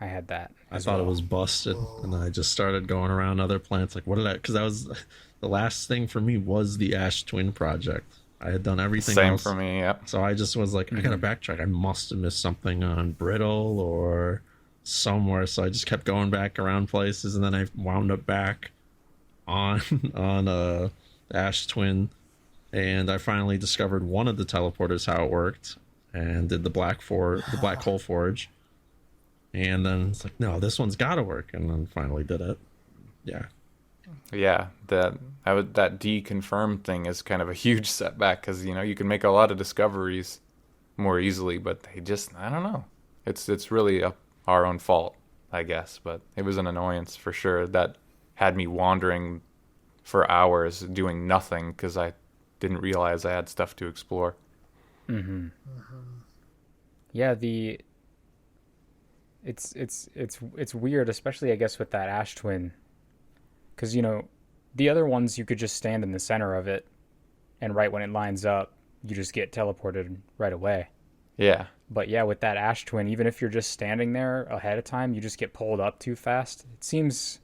I had that. I as thought it well. was busted, and then I just started going around other planets. Like, what did I? Because that was the last thing for me was the Ash Twin project. I had done everything Same else. for me. Yep. So I just was like, I gotta backtrack. I must have missed something on Brittle or somewhere. So I just kept going back around places, and then I wound up back on Ash Twin, and I finally discovered one of the teleporters, how it worked, and did the black hole forge. And then it's like, no, this one's got to work, and then finally did it. Yeah. Yeah, that deconfirm thing is kind of a huge setback because you can make a lot of discoveries more easily, but I don't know. It's really our own fault, I guess. But it was an annoyance for sure that had me wandering for hours doing nothing because I didn't realize I had stuff to explore. Yeah, it's weird, especially I guess with that Ash Twin, because the other ones you could just stand in the center of it and right when it lines up, you just get teleported right away. Yeah. But yeah, with that Ash Twin, even if you're just standing there ahead of time, you just get pulled up too fast. It seems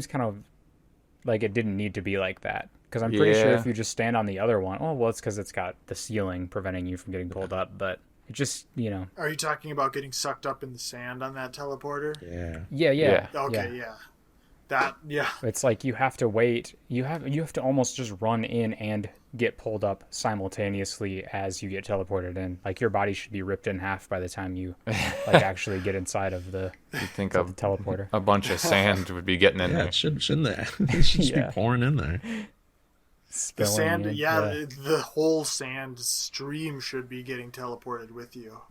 kind of like it didn't need to be like that. Because I'm pretty sure Yeah. if you just stand on the other one, oh, well, it's because it's got the ceiling preventing you from getting pulled up. But it just, Are you talking about getting sucked up in the sand on that teleporter? Yeah. yeah. Okay, yeah. That, yeah. It's like you have to wait. You have to almost just run in and get pulled up simultaneously as you get teleported in. Like your body should be ripped in half by the time you like actually get inside of the You think the of teleporter. a bunch of sand would be getting in Yeah, there. it shouldn't it? It should just Yeah. be pouring in there. The Spilling sand, in, the whole sand stream should be getting teleported with you.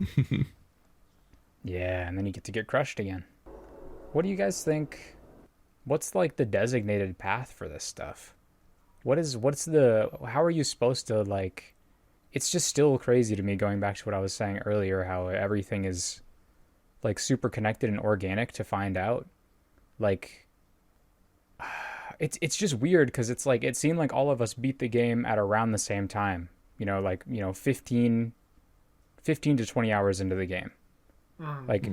Yeah, and then you get to get crushed again. What do you guys think? What's like the designated path for this stuff? How are you supposed to like, it's just still crazy to me going back to what I was saying earlier, how everything is like super connected and organic to find out. Like, it's just weird because it's like, it seemed like all of us beat the game at around the same time, 15 to 20 hours into the game. Like,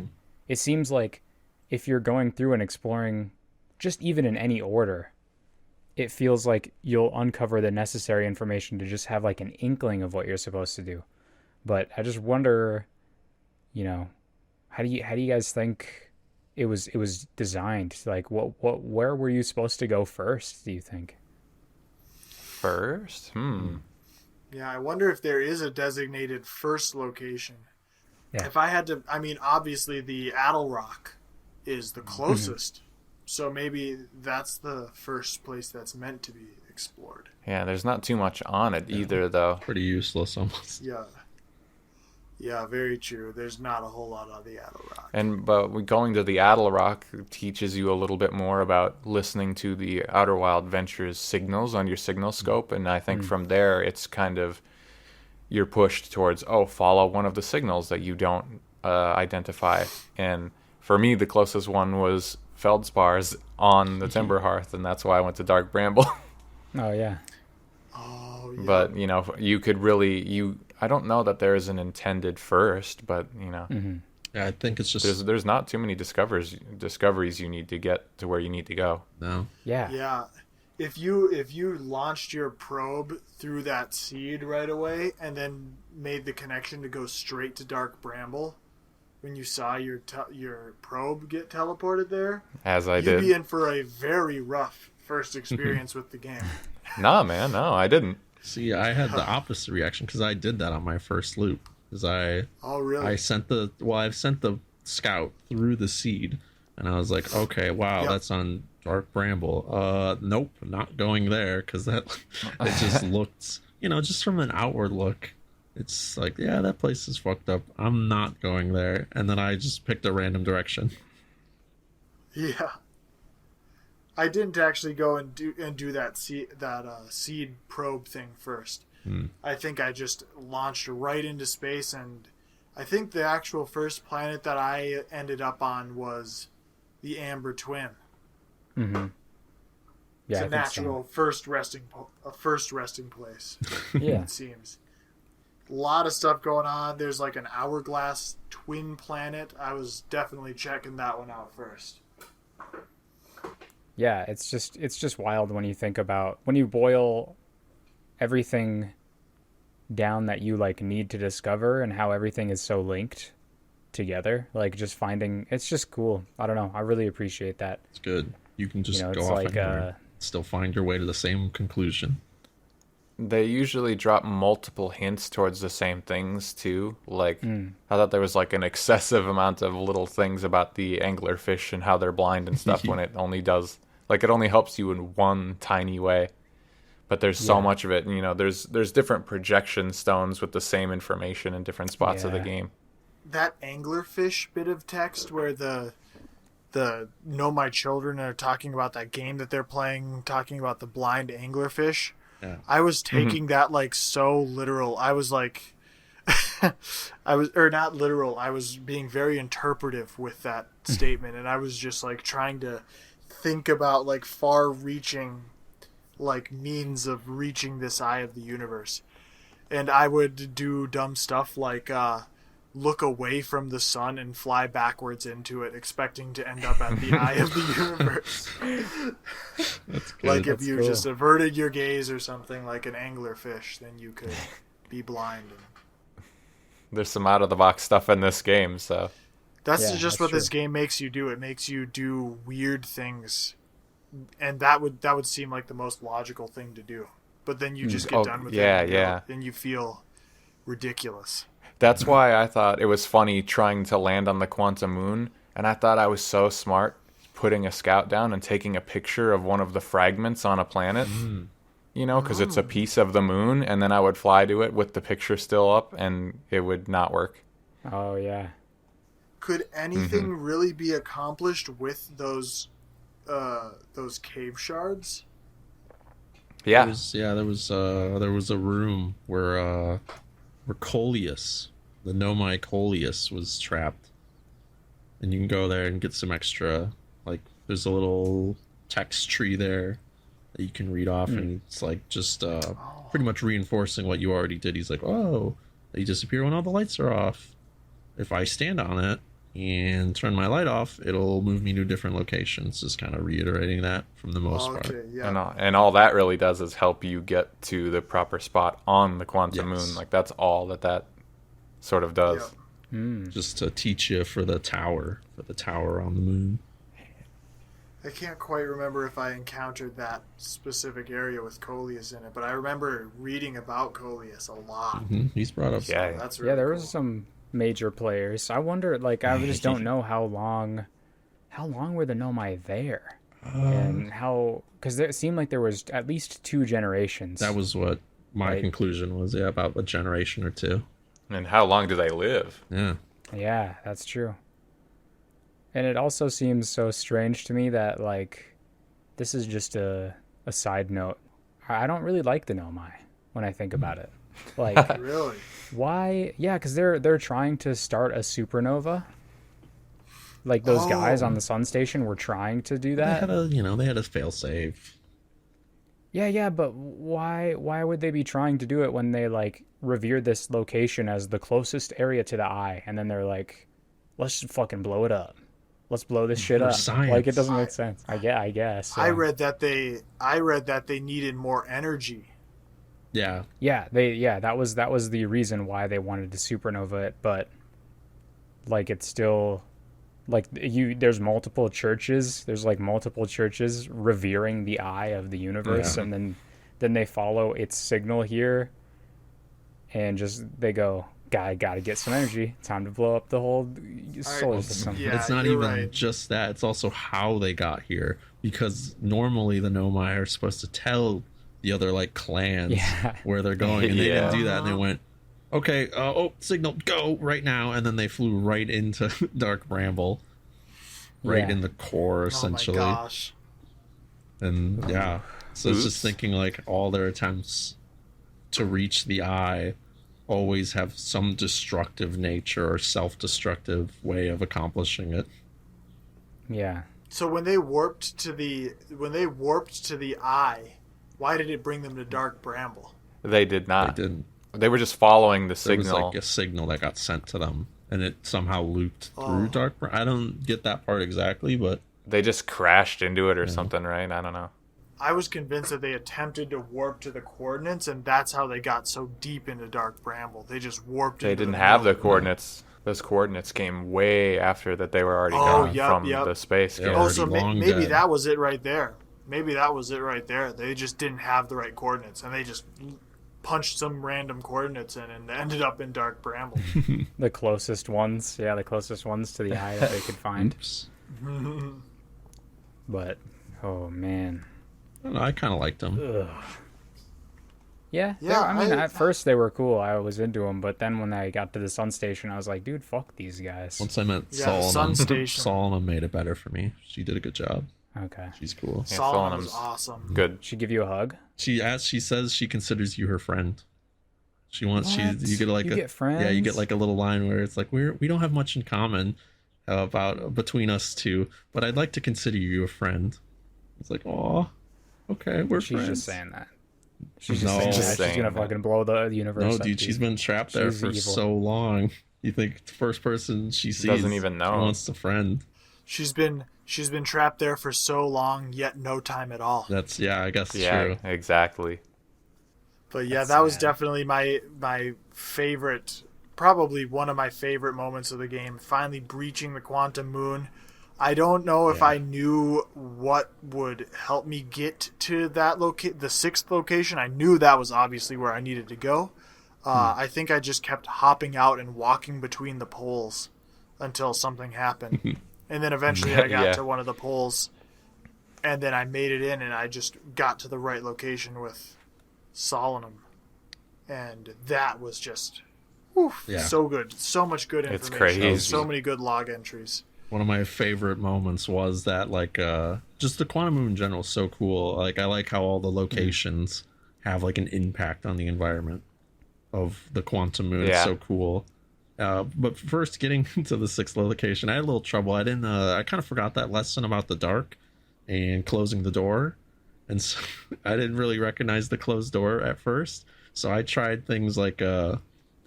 it seems like if you're going through and exploring just even in any order, it feels like you'll uncover the necessary information to just have like an inkling of what you're supposed to do. But I just wonder, how do you guys think it was designed? Like where were you supposed to go first, do you think? First? Yeah, I wonder if there is a designated first location. Yeah. If I had to, I mean, obviously the Addle Rock is the closest. So maybe that's the first place that's meant to be explored. Yeah, there's not too much on it either, though. Pretty useless almost. Yeah. Yeah, very true. There's not a whole lot on the Addle Rock. But going to the Addle Rock teaches you a little bit more about listening to the Outer Wild Ventures signals on your signal scope, and I think from there it's kind of you're pushed towards follow one of the signals that you don't identify. And for me, the closest one was feldspars on the Timber Hearth, and that's why I went to Dark Bramble. Oh yeah. Oh, yeah. But you could really I don't know that there is an intended first, but Yeah, I think it's just there's not too many discoveries you need to get to where you need to go. no. Yeah. Yeah. If you launched your probe through that seed right away and then made the connection to go straight to Dark Bramble, when you saw your probe get teleported there, As I you'd did. be in for a very rough first experience with the game. Nah, man, no, I didn't. See, I had the opposite reaction because I did that on my first loop. Because Oh, really? I sent the scout through the seed, and I was like, okay, wow, Yep. that's on Dark Bramble. Nope, not going there because it just looked, just from an outward look, it's like, yeah, that place is fucked up. I'm not going there. And then I just picked a random direction. Yeah. I didn't actually go and do that seed probe thing first. I think I just launched right into space, and I think the actual first planet that I ended up on was the Amber Twin. Mm-hmm. It's Yeah, a I think natural first resting place. Yeah. It seems. A lot of stuff going on. There's like an hourglass twin planet. I was definitely checking that one out first. Yeah, it's just wild when you think about when you boil everything down that you like need to discover and how everything is so linked together. Like just finding, it's just cool. I don't know. I really appreciate that. It's good. You can just it's go off like anywhere, still find your way to the same conclusion. They usually drop multiple hints towards the same things too. Like I thought there was like an excessive amount of little things about the anglerfish and how they're blind and stuff when it only does it only helps you in one tiny way. But there's so much of it, and there's different projection stones with the same information in different spots of the Yeah. game. That anglerfish bit of text where the Know My Children are talking about that game that they're playing, talking about the blind anglerfish. Yeah. I was taking that like so literal. I was like, or not literal. I was being very interpretive with that statement, and I was just like trying to think about like far-reaching like means of reaching this eye of the universe. And I would do dumb stuff like look away from the sun and fly backwards into it, expecting to end up at the eye of the universe. That's good. Like if That's you cool. just averted your gaze or something like an anglerfish, then you could be blind. And There's some out of the box stuff in this game, so that's Yeah, just that's what this true. game makes you do. It makes you do weird things, and that would seem like the most logical thing to do. But then you just get Oh, done with yeah, it, and yeah. and you feel ridiculous. that's why I thought it was funny trying to land on the quantum moon, and I thought I was so smart putting a scout down and taking a picture of one of the fragments on a planet. You know, because it's a piece of the moon, and then I would fly to it with the picture still up, and it would not work. Oh yeah. Could anything really be accomplished with those cave shards? Yeah, There was a room where Coleus, the Nomai Coleus, was trapped, and you can go there and get some extra. Like, there's a little text tree there that you can read off, and it's like just pretty much reinforcing what you already did. He's like, "Oh, they disappear when all the lights are off. If I stand on it and turn my light off, it'll move me to different locations." Just kind of reiterating that from the most part. Okay, yeah. and all that really does is help you get to the proper spot on the quantum Yes. moon. Like, that's all that sort of does. Yep. Just to teach you for the tower on the moon. I can't quite remember if I encountered that specific area with Coleus in it, but I remember reading about Coleus a lot. He's brought up. Yeah. That's really Yeah, there cool. was some major players. I wonder, like, I just don't know how long were the Nomai there, and how, because it seemed like there was at least 2 generations. That was what my Right. conclusion was. Yeah, about a generation or two. And how long do they live? Yeah. Yeah, that's true. And it also seems so strange to me that, like, this is just a side note. I don't really like the Nomai when I think about it. Like, Really? why? Yeah, because they're trying to start a supernova. Like, those guys on the sun station were trying to do They that. had a fail safe. Yeah, but why would they be trying to do it when they, like, revere this location as the closest area to the eye, and then they're like, let's just fucking blow it up. Let's blow this shit For up. science. Like, it doesn't make sense. I guess. I yeah. read that they needed more energy. Yeah. That was the reason why they wanted to supernova it, but like, it's still like, there's multiple churches revering the eye of the universe, Yeah. and then they follow its signal here, and just they go, gotta get some energy, time to blow up the whole solar system. Yeah, It's not you're even right. just that. It's also how they got here. Because normally the Nomai are supposed to tell the other, like, clans Yeah. where they're going. And they Yeah. didn't do that. And they went, okay, signal, go right now. And then they flew right into Dark Bramble. Right Yeah. in the core, Oh essentially. my gosh. And yeah. So it's Oops. just thinking, like, all their attempts to reach the eye always have some destructive nature or self-destructive way of accomplishing it. Yeah. So when they warped to the eye, why did it bring them to Dark Bramble? They did They not. didn't. They were just following the There was signal. like a signal that got sent to them, and it somehow looped Oh. through Dark Bramble. I don't get that part exactly, but They just crashed into it or something, right? I don't know. I was convinced that they attempted to warp to the coordinates, and that's how they got so deep into Dark Bramble. They just warped. They into didn't the have the middle. coordinates. Those coordinates came way after that they were already Oh, gone yep, from yep. the space Yeah. game. Oh, already so long maybe dead. that was it right there. Maybe that was it right there. They just didn't have the right coordinates, and they just punched some random coordinates in and ended up in Dark Bramble. The closest ones. Yeah, the closest ones to the eye that they could find. oops. But, oh, man. I don't know, I kind of liked them. Ugh. Yeah, Yeah, I mean, I- at first they were cool. I was into them, but then when I got to the sun station, I was like, dude, fuck these guys. Once I met Yeah, the sun station. Solana made it better for me. She did a good job. Okay. She's cool. Yeah, Solomon was Solemn's awesome. Good. She give you a hug? She says she considers you her friend. She wants What? you get like You a get friends? yeah, you get like a little line where it's like we don't have much in common between us two, but I'd like to consider you a friend. It's like, oh, okay, we're She's friends. just saying that. She's just No. saying Just that. saying She's gonna that. fucking blow the universe. No, up, dude, she's been trapped there She's for evil. so long. You think the first person she sees Doesn't even know. she wants to friend. She's been trapped there for so long, yet no time at all. That's I guess it's Yeah, true. exactly. But yeah, That's that was sad. definitely my favorite, probably one of my favorite moments of the game. Finally breaching the quantum moon. I don't know if Yeah. I knew what would help me get to that the sixth location. I knew that was obviously where I needed to go. I think I just kept hopping out and walking between the poles until something happened. And then eventually I got Yeah. to one of the poles, and then I made it in, and I just got to the right location with Solemn. And that was just Yeah. so good. So much good It's information. crazy. So many good log entries. One of my favorite moments was that, like, just the quantum moon in general is so cool. Like, I like how all the locations have like an impact on the environment of the quantum moon. It's Yeah. so cool. But first, getting to the sixth location, I had a little trouble. I didn't. I kind of forgot that lesson about the dark and closing the door, and so I didn't really recognize the closed door at first. So I tried things like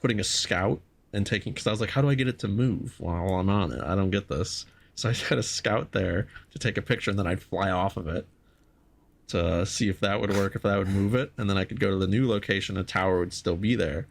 putting a scout and taking, because I was like, how do I get it to move while I'm on it? I don't get this. So I had a scout there to take a picture, and then I'd fly off of it to see if that would work, if that would move it, and then I could go to the new location. The tower would still be there,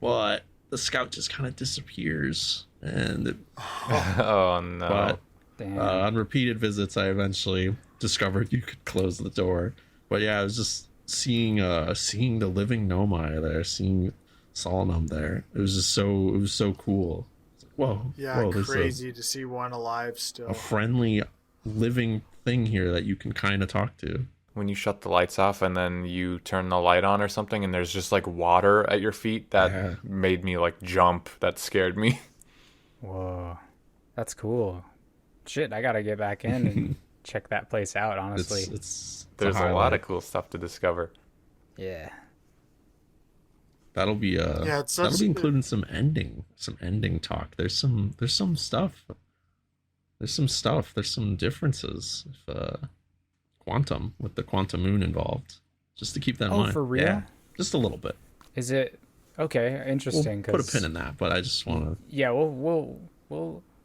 but the scout just kind of disappears. And Oh no. but Damn. on repeated visits, I eventually discovered you could close the door. But yeah, I was just seeing the living Nomai there, seeing Solemn there. It was so cool. It's like, whoa, Yeah, whoa, there's crazy to see one alive still. a friendly living thing here that you can kind of talk to. When you shut the lights off and then you turn the light on or something and there's just like water at your feet, that Yeah. made me like jump. That scared me. Whoa, that's cool. Shit, I gotta get back in and check that place out. Honestly, It's There's a lot highlight. of cool stuff to discover. yeah. That'll be Yeah, it's that'll such- be including some ending talk. There's some stuff. There's some differences with quantum, with the quantum moon involved. Just to keep that in Oh, mind. for real? Yeah, just a little bit. Is it okay? We'll Interesting. put a 'cause- pin in that, but I just want to. Yeah, we'll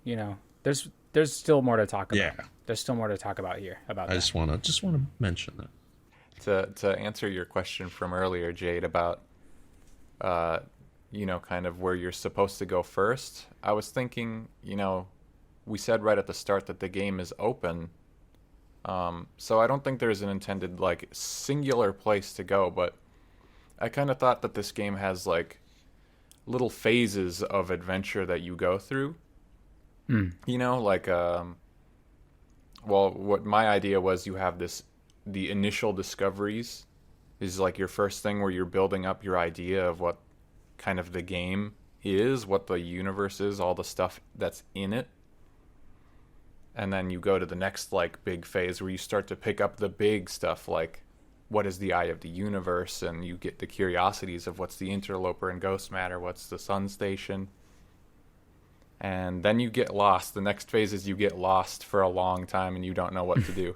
you know, there's still more to talk about. Yeah. There's still more to talk about here about I that. just want to mention that. To answer your question from earlier, Jade, about kind of where you're supposed to go first, I was thinking, we said right at the start that the game is open, so I don't think there's an intended like singular place to go, but I kind of thought that this game has like little phases of adventure that you go through. Well, what my idea was, you have the initial discoveries is like your first thing where you're building up your idea of what kind of the game is, what the universe is, all the stuff that's in it. And then you go to the next like big phase where you start to pick up the big stuff, like what is the eye of the universe, and you get the curiosities of what's the interloper and ghost matter, what's the sun station. And then you get lost. The next phase is you get lost for a long time and you don't know what to do.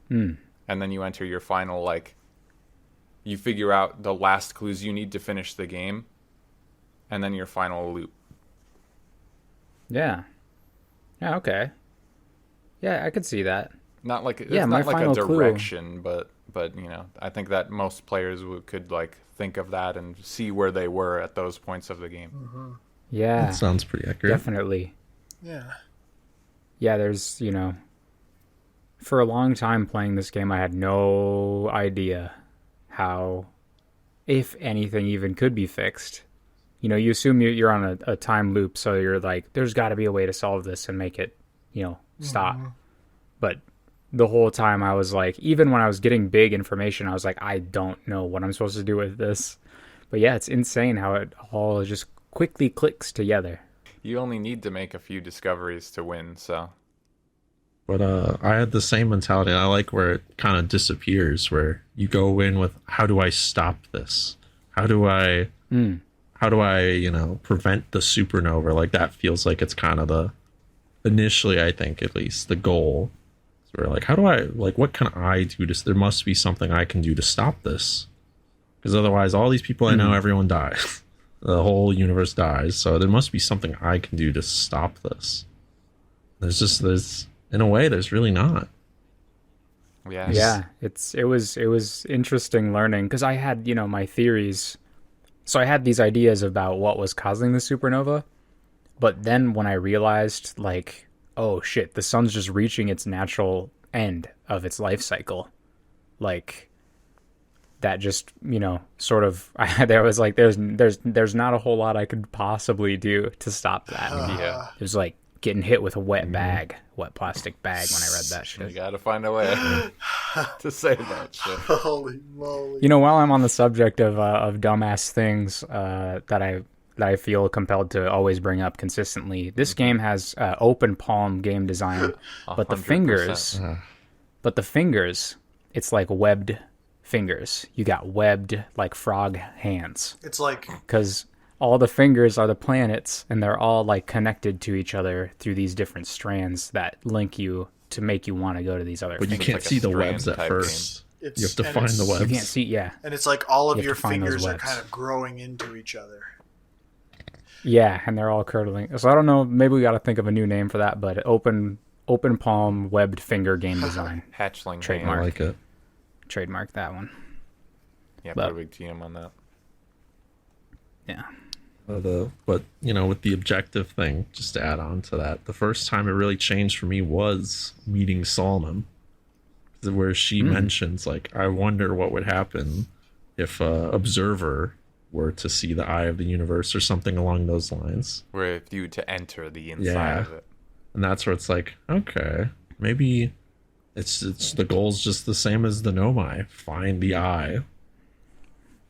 And then you enter your final, like, you figure out the last clues you need to finish the game, and then your final loop. Yeah. Yeah. Okay. Yeah, I could see that. Not like it's Yeah, my not like a final clue. direction, but I think that most players could like think of that and see where they were at those points of the game. Yeah. That sounds pretty accurate. Definitely. Yeah. Yeah, there's, for a long time playing this game, I had no idea how, if anything, even could be fixed. You assume you're on a time loop, so you're like, there's got to be a way to solve this and make it, stop. But the whole time I was like, even when I was getting big information, I was like, I don't know what I'm supposed to do with this. But yeah, it's insane how it all just quickly clicks together. You only need to make a few discoveries to win, so But I had the same mentality. I like where it kind of disappears, where you go in with, how do I stop this? How do I prevent the supernova? Like, that feels like it's kind of initially, I think, at least, the goal. So we're like, how do I, like, what can I do to, there must be something I can do to stop this. Because otherwise, all these people I know, everyone dies. The whole universe dies. So there must be something I can do to stop this. There's, in a way, there's really not. Yes. Yeah, it was interesting learning because I had, my theories. So I had these ideas about what was causing the supernova, but then when I realized, like, oh shit, the sun's just reaching its natural end of its life cycle, like, that just, sort of, there was like, there's not a whole lot I could possibly do to stop that. Yeah. It was like getting hit with a wet plastic bag when I read that shit. You gotta find a way to say that shit. Holy moly! While I'm on the subject of dumbass things that I feel compelled to always bring up consistently, this game has open palm game design, but the 100%. fingers, it's like webbed fingers. You got webbed like frog hands. It's like Because all the fingers are the planets, and they're all like connected to each other through these different strands that link you to make you want to go to these other But you fingers. can't like a see the strand webs at type first. it's You have to and find it's- the webs. You can't see, yeah. and it's like all of You have your to find those fingers are webs. kind of growing into each other. Yeah, and they're all curdling. So I don't know, maybe we got to think of a new name for that, but open palm webbed finger game design. Hatchling Trademark. I like it. Trademark that one. Yeah, But- put a big TM on that. Yeah. But with the objective thing, just to add on to that, the first time it really changed for me was meeting Solomon, where she mentions, like, I wonder what would happen if Observer were to see the eye of the universe or something along those lines. Where if you to enter the inside Yeah. of it. And that's where it's like, okay, maybe it's the goal's just the same as the Nomai. Find the eye,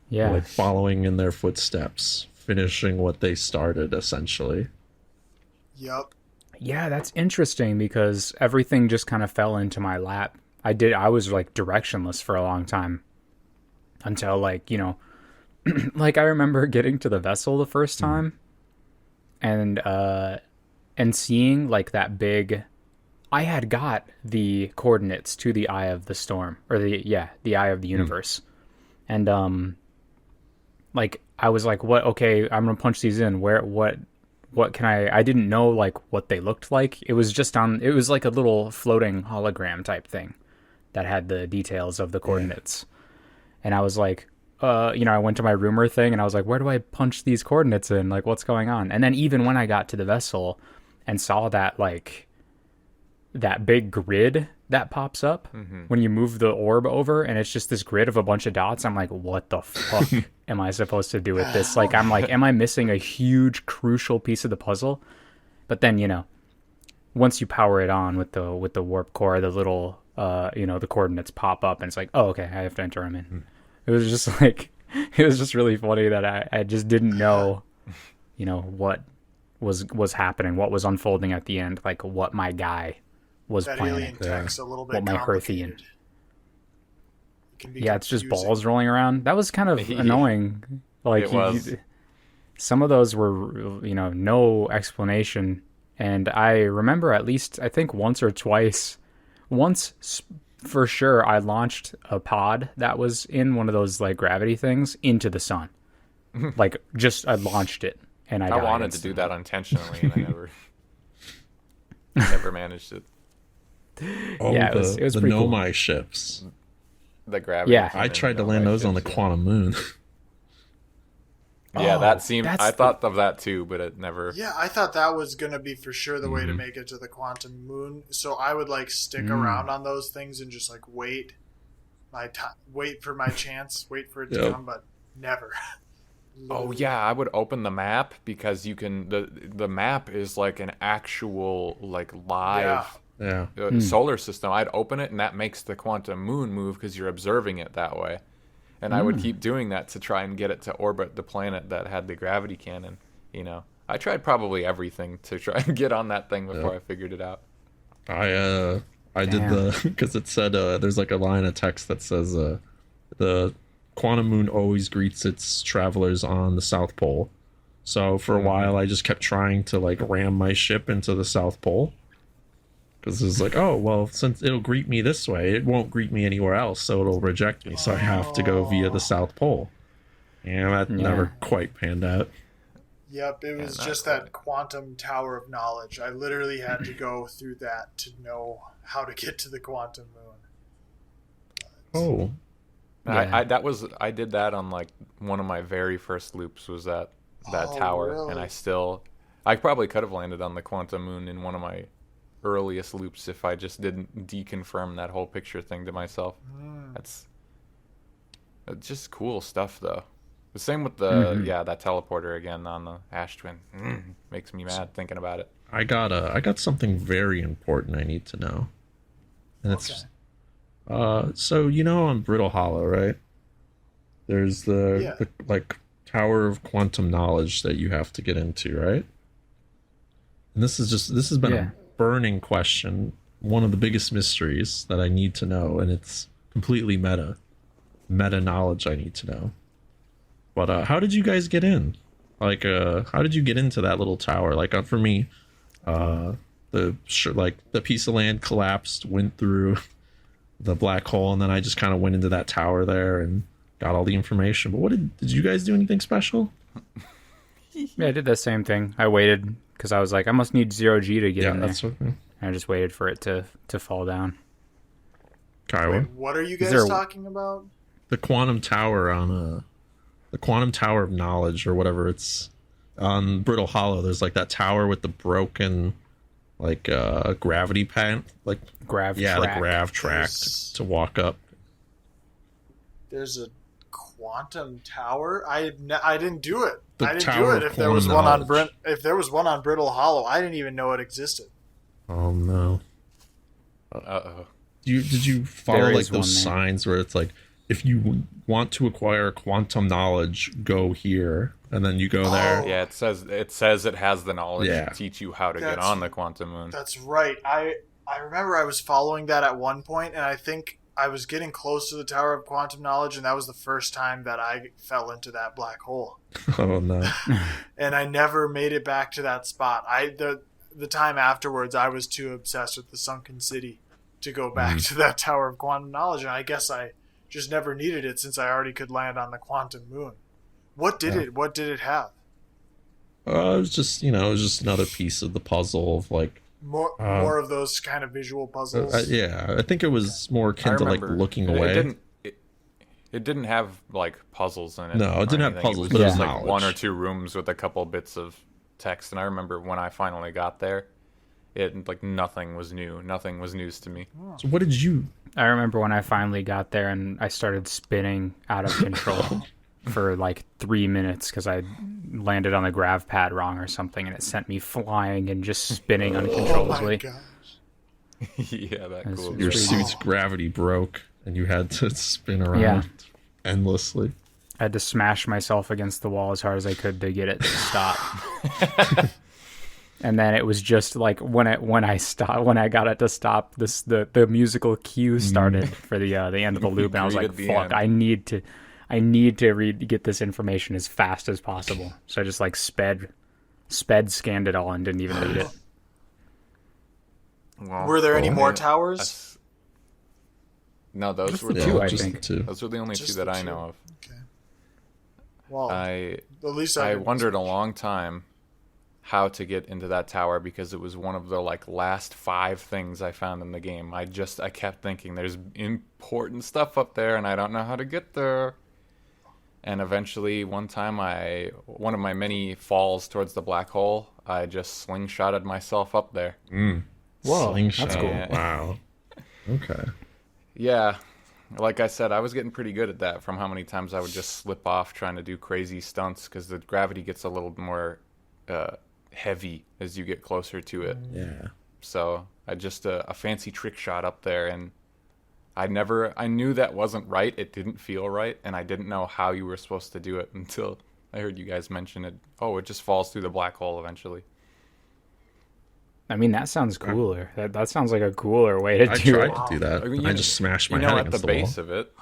Yeah. like following in their footsteps, finishing what they started, essentially. Yup. Yeah, that's interesting because everything just kind of fell into my lap. I was like directionless for a long time until like, like I remember getting to the vessel the first time and seeing like that big, I had got the coordinates to the eye of the storm or the eye of the universe. And like I was like, what, okay, I'm going to punch these in. What can I didn't know like what they looked like. It was like a little floating hologram type thing that had the details of the coordinates. And I was like, I went to my rumor thing and I was like, where do I punch these coordinates in? Like, what's going on? And then even when I got to the vessel and saw that, like, that big grid that pops up when you move the orb over and it's just this grid of a bunch of dots, I'm like, what the fuck am I supposed to do with this? Like, I'm like, am I missing a huge crucial piece of the puzzle? But then, once you power it on with the warp core, the little, the coordinates pop up and it's like, oh, okay, I have to enter them in. It was just like, it was just really funny that I just didn't know, what was happening, what was unfolding at the end, like what my guy was That planning. alien tech's a little bit What my complicated. Herthian. It can be Yeah, it's just confusing. balls rolling around. That was kind of annoying. Like, It was. some of those were, no explanation. And I remember at least, I think once or twice, for sure, I launched a pod that was in one of those like gravity things into the sun. Like, just I launched it and I I died wanted to do instantly. that intentionally and I never managed it. Oh, Yeah, it was the pretty cool. Nomai ships. The gravity. Yeah. I and tried to the land light those on the ships, yeah. Quantum Moon. Yeah, Oh, that seemed. that's I the- thought of that too, but it never. Yeah, I thought that was going to be for sure the way to make it to the quantum moon. So I would like stick around on those things and just like wait for my chance, wait for it to Yep. come, but never. Oh yeah, I would open the map because you can. The map is like an actual like live Yeah. solar system. I'd open it and that makes the quantum moon move because you're observing it that way. And I would keep doing that to try and get it to orbit the planet that had the gravity cannon. I tried probably everything to try and get on that thing before I figured it out. I did because it said there's like a line of text that says the Quantum Moon always greets its travelers on the South Pole. So for a while I just kept trying to like ram my ship into the South Pole. because it's like, oh well, since it'll greet me this way, it won't greet me anywhere else, so it'll reject me. So I have to go via the South Pole. And that never quite panned out. Yep, it was just that quantum tower of knowledge. I literally had to go through that to know how to get to the quantum moon. Oh. I did that on like one of my very first loops was that tower, really? and I probably could have landed on the quantum moon in one of my earliest loops if I just didn't deconfirm that whole picture thing to myself. That's just cool stuff though. The same with the that teleporter again on the Ash Twin. Makes me mad thinking about it. I got something very important I need to know. And it's so on Brittle Hollow, right? There's the like Tower of Quantum Knowledge that you have to get into, right? And this has been a burning question, one of the biggest mysteries that I need to know, and it's completely meta knowledge I need to know. But how did you guys get in? Like, how did you get into that little tower? Like, for me, the piece of land collapsed, went through the black hole, and then I just kind of went into that tower there and got all the information. But what did you guys do anything special? Yeah, I did the same thing. I waited because I was like, I must need 0G to get in there. And I just waited for it to fall down. Kyle, what are you guys talking about? The quantum tower on the quantum tower of knowledge or whatever. It's on Brittle Hollow. There's like that tower with the broken like gravity pan, like grav track to walk up. There's a quantum tower. I didn't do it. I didn't Tower do it. of If there was Quantum one if there was one on Brittle Hollow, I didn't even know it existed. Oh no. Uh-oh. Did you follow There like is one those there. signs where it's like, if you want to acquire quantum knowledge, go here, and then you go there? Yeah, it says it has the knowledge to teach you how to get on the quantum moon. That's right. I remember I was following that at one point, and I think I was getting close to the Tower of Quantum Knowledge, and that was the first time that I fell into that black hole. Oh no. And I never made it back to that spot. The time afterwards, I was too obsessed with the sunken city to go back to that Tower of Quantum Knowledge, and I guess I just never needed it since I already could land on the quantum moon. What did it have? It was just another piece of the puzzle of like more of those kind of visual puzzles. I think it was more akin to like looking away. It didn't have like puzzles in it. No, it didn't have puzzles, but It it was was like knowledge. one or two rooms with a couple bits of text. And I remember when I finally got there, it like nothing was new. Nothing was news to me. So what did you? I remember when I finally got there and I started spinning out of control for like 3 minutes because I landed on the grav pad wrong or something, and it sent me flying and just spinning uncontrollably. Oh my gosh. Yeah, that That's cool. Your pretty suit's gravity broke, and you had to spin around endlessly. I had to smash myself against the wall as hard as I could to get it to stop. And then it was just like when I got it to stop, the musical cue started for the end of the loop, and I was like, "Fuck! I need to get this information as fast as possible." So I just like sped scanned it all and didn't even read it. Well, Were there any more towers? No, those Just were the two, I Just think. the two. Those were the only Just two that the I two. know of. Okay. Well, I at least I didn't- wondered a long time how to get into that tower because it was one of the like last 5 things I found in the game. I kept thinking there's important stuff up there and I don't know how to get there. And eventually one time one of my many falls towards the black hole, I just slingshotted myself up there. Whoa, Slingshot. that's cool. Wow. Okay. Yeah. Like I said, I was getting pretty good at that from how many times I would just slip off trying to do crazy stunts because the gravity gets a little more heavy as you get closer to it. Yeah. So I just a fancy trick shot up there, and I knew that wasn't right. It didn't feel right, and I didn't know how you were supposed to do it until I heard you guys mention it. Oh, it just falls through the black hole eventually. I mean, that sounds cooler. That sounds like a cooler way to I do tried it. to do that. I mean, I just smashed my you know, head at against the the wall. base of it,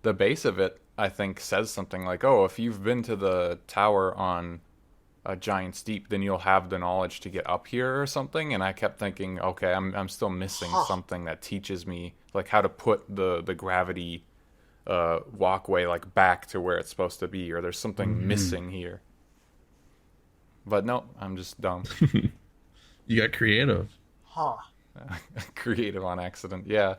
the base of it, I think, says something like, "Oh, if you've been to the tower on a giant's deep, then you'll have the knowledge to get up here or something. And I kept thinking, okay, I'm still missing something that teaches me like how to put the gravity walkway like back to where it's supposed to be, or there's something missing here. But no, I'm just dumb. You got creative. Huh. Creative on accident. Yeah,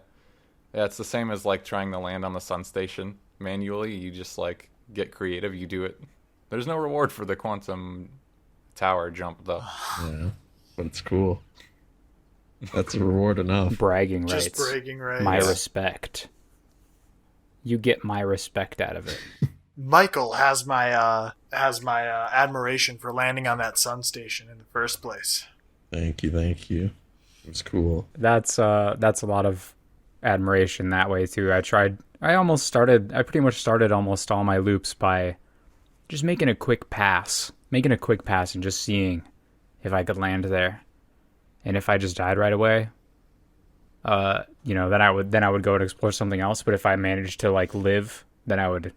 it's the same as like trying to land on the sun station manually. You just like get creative, you do it. There's no reward for the quantum tower jump though. Yeah, but it's cool. That's a reward enough. Bragging rights. Just bragging rights. My respect. You get my respect out of it. Michael has my admiration for landing on that sun station in the first place. Thank you. It was cool. That's a lot of admiration that way too. I pretty much started almost all my loops by just making a quick pass and just seeing if I could land there. And if I just died right away, then I would go and explore something else. But if I managed to like live, then I would,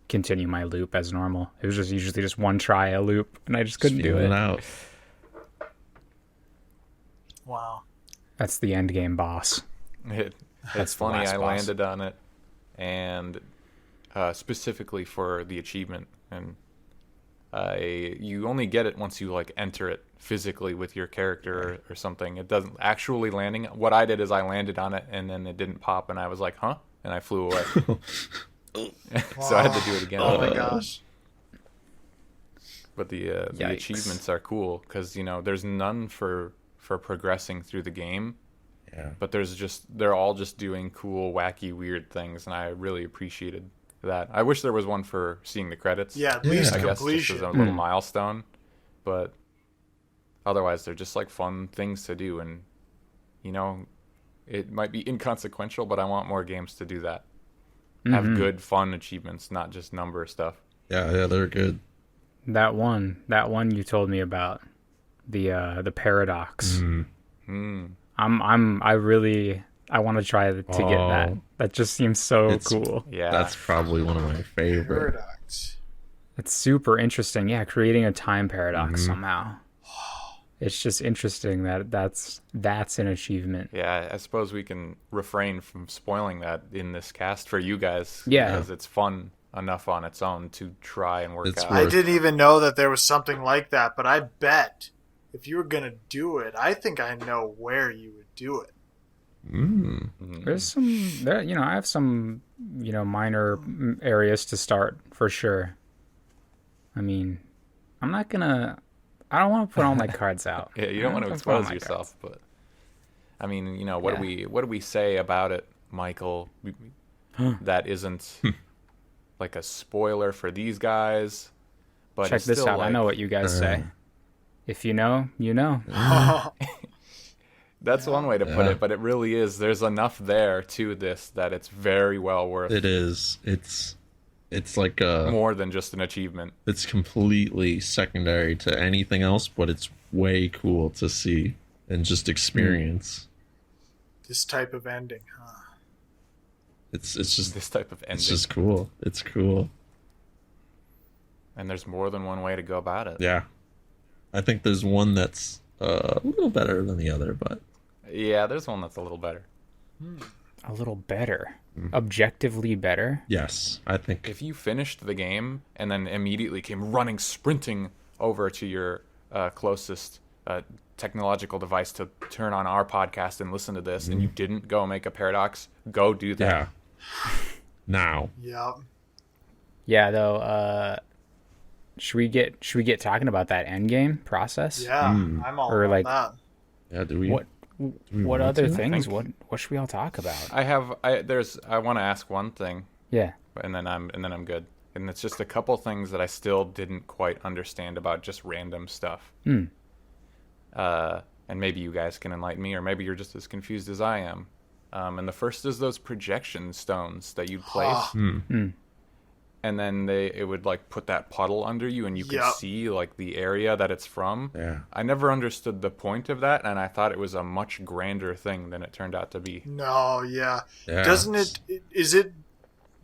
continue my loop as normal. It was just usually just one try a loop, and I just couldn't do it. Out. Wow. That's the end game boss. It's funny. last I boss. landed on it, and specifically for the achievement, and you only get it once you like enter it physically with your character or something. It doesn't actually landing. What I did is I landed on it, and then it didn't pop, and I was like, huh? And I flew away. So I had to do it again. Oh my gosh. But the achievements are cool because there's none for progressing through the game. Yeah. But they're all just doing cool, wacky, weird things, and I really appreciated that. I wish there was one for seeing the credits. Yeah, at least I guess completion. just as a little milestone. But otherwise, they're just like fun things to do, and it might be inconsequential, but I want more games to do that. Have good, fun achievements, not just number stuff. Yeah, they're good. That one you told me about, the paradox. I want to try to get that. That just seems so cool. Yeah, that's probably one of my favorite. Paradox. It's super interesting. Yeah, creating a time paradox somehow. It's just interesting that's an achievement. Yeah, I suppose we can refrain from spoiling that in this cast for you guys. Yeah. Because it's fun enough on its own to try and work out. I didn't even know that there was something like that, but I bet if you were going to do it, I think I know where you would do it. There's I have some, minor areas to start for sure. I mean, I don't want to put all my cards out. Yeah, you don't want to expose yourself, but I mean, what do we say about it, Michael? That isn't like a spoiler for these guys. But check this out. I know what you guys say. If you know, you know. That's one way to put it, but it really is. There's enough there to this that it's very well worth. It is. It's like more than just an achievement. It's completely secondary to anything else, but it's way cool to see and just experience. This type of ending, huh? It's just this type of ending. It's just cool. It's cool. And there's more than one way to go about it. Yeah. I think there's one that's a little better than the other, but yeah, there's one that's a little better. A little better. Objectively better? Yes, I think. If you finished the game and then immediately came running, sprinting over to your closest technological device to turn on our podcast and listen to this, and you didn't go make a paradox, go do that. Yeah. Now. Yeah. Yeah, though, should we get talking about that end game process? Yeah, I'm all or about like that. Yeah, do we? What other things? What should we all talk about? I want to ask one thing. Yeah. And then I'm good. And it's just a couple things that I still didn't quite understand about just random stuff. And maybe you guys can enlighten me, or maybe you're just as confused as I am. And the first is those projection stones that you place. And then it would like put that puddle under you, and you could see like the area that it's from. Yeah. I never understood the point of that, and I thought it was a much grander thing than it turned out to be. No, yeah. Yeah. Doesn't it? Is it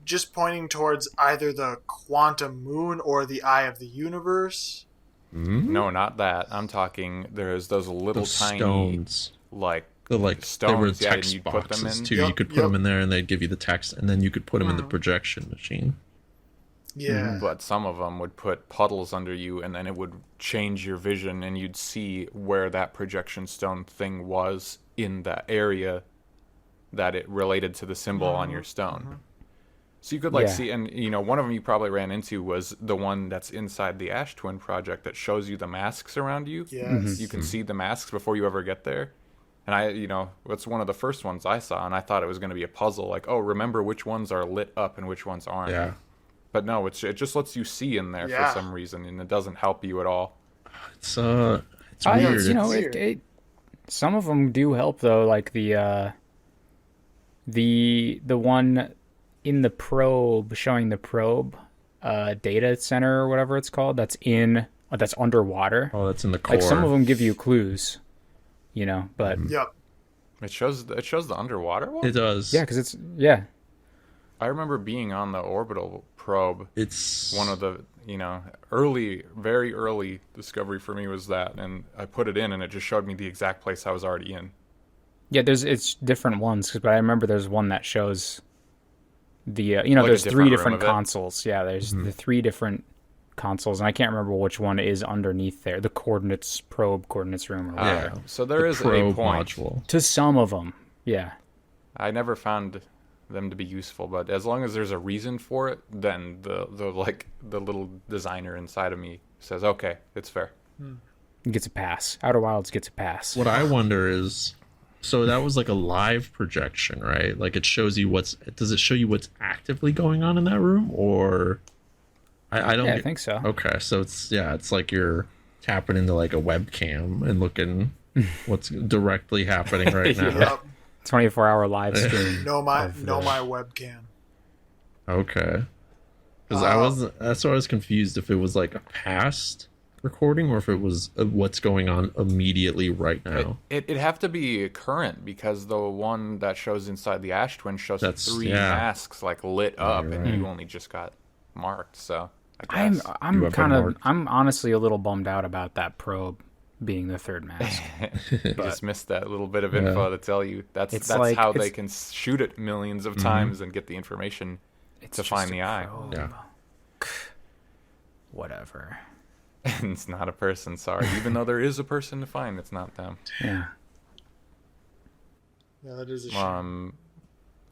just pointing towards either the quantum moon or the eye of the universe? No, not that. I'm talking. There's those little The tiny stones. like They were stones. Yeah, and text you'd put them boxes in. too. Yep, You could put yep. them in there, and they'd give you the text, and then you could put them in the projection machine. Yeah. But some of them would put puddles under you, and then it would change your vision, and you'd see where that projection stone thing was in the area that it related to the symbol on your stone. So you could like Yeah. see, and you know, one of them you probably ran into was the one that's inside the Ash Twin project that shows you the masks around you. Yes. You can see the masks before you ever get there. And I, you know, it's one of the first ones I saw, and I thought it was going to be a puzzle, like, oh, remember which ones are lit up and which ones aren't. Yeah. But no, it just lets you see in there Yeah. for some reason, and it doesn't help you at all. It's I, weird. you know, It's- it some of them do help though, like the one in the probe showing the probe data center or whatever it's called that's underwater. Oh, that's in the core. Like some of them give you clues, you know, but Yep. It shows the underwater one. It does. yeah, because it's yeah. I remember being on the orbital probe. It's One of the, you know, very early discovery for me was that, and I put it in, and it just showed me the exact place I was already in. Yeah, it's different ones, but I remember there's one that shows the you know, Like a there's different three room different of it? consoles. Yeah, there's the three different consoles, and I can't remember which one is underneath there. The coordinates probe coordinates room or whatever. Yeah. So there is a probe point. module. To some of them, yeah. I never found them to be useful, but as long as there's a reason for it, then the little designer inside of me says, okay, it's fair. It gets a pass. Outer Wilds gets a pass. What I wonder is, so that was like a live projection, right? Like it shows you does it show you what's actively going on in that room, or I don't. Yeah, I think so. Okay, so it's like you're tapping into like a webcam and looking what's directly happening right now. Yep. 24-hour live stream. Know my of know the- my webcam. Okay, because that's why I was confused if it was like a past recording or if it was what's going on immediately right now. It'd have to be current, because the one that shows inside the Ash Twin shows That's- three yeah. masks like lit up, you're and right. you only just got marked. So I I'm guess. You I'm have kind been of marked. I'm honestly a little bummed out about that probe being the third mask. You just missed that little bit of info to tell you that's It's that's like- how it's- they can shoot it millions of times and get the information It's to find just the a eye. probe. Yeah. Whatever. And it's not a person, sorry. Even though there is a person to find, it's not them. Yeah. Yeah, that is a shame.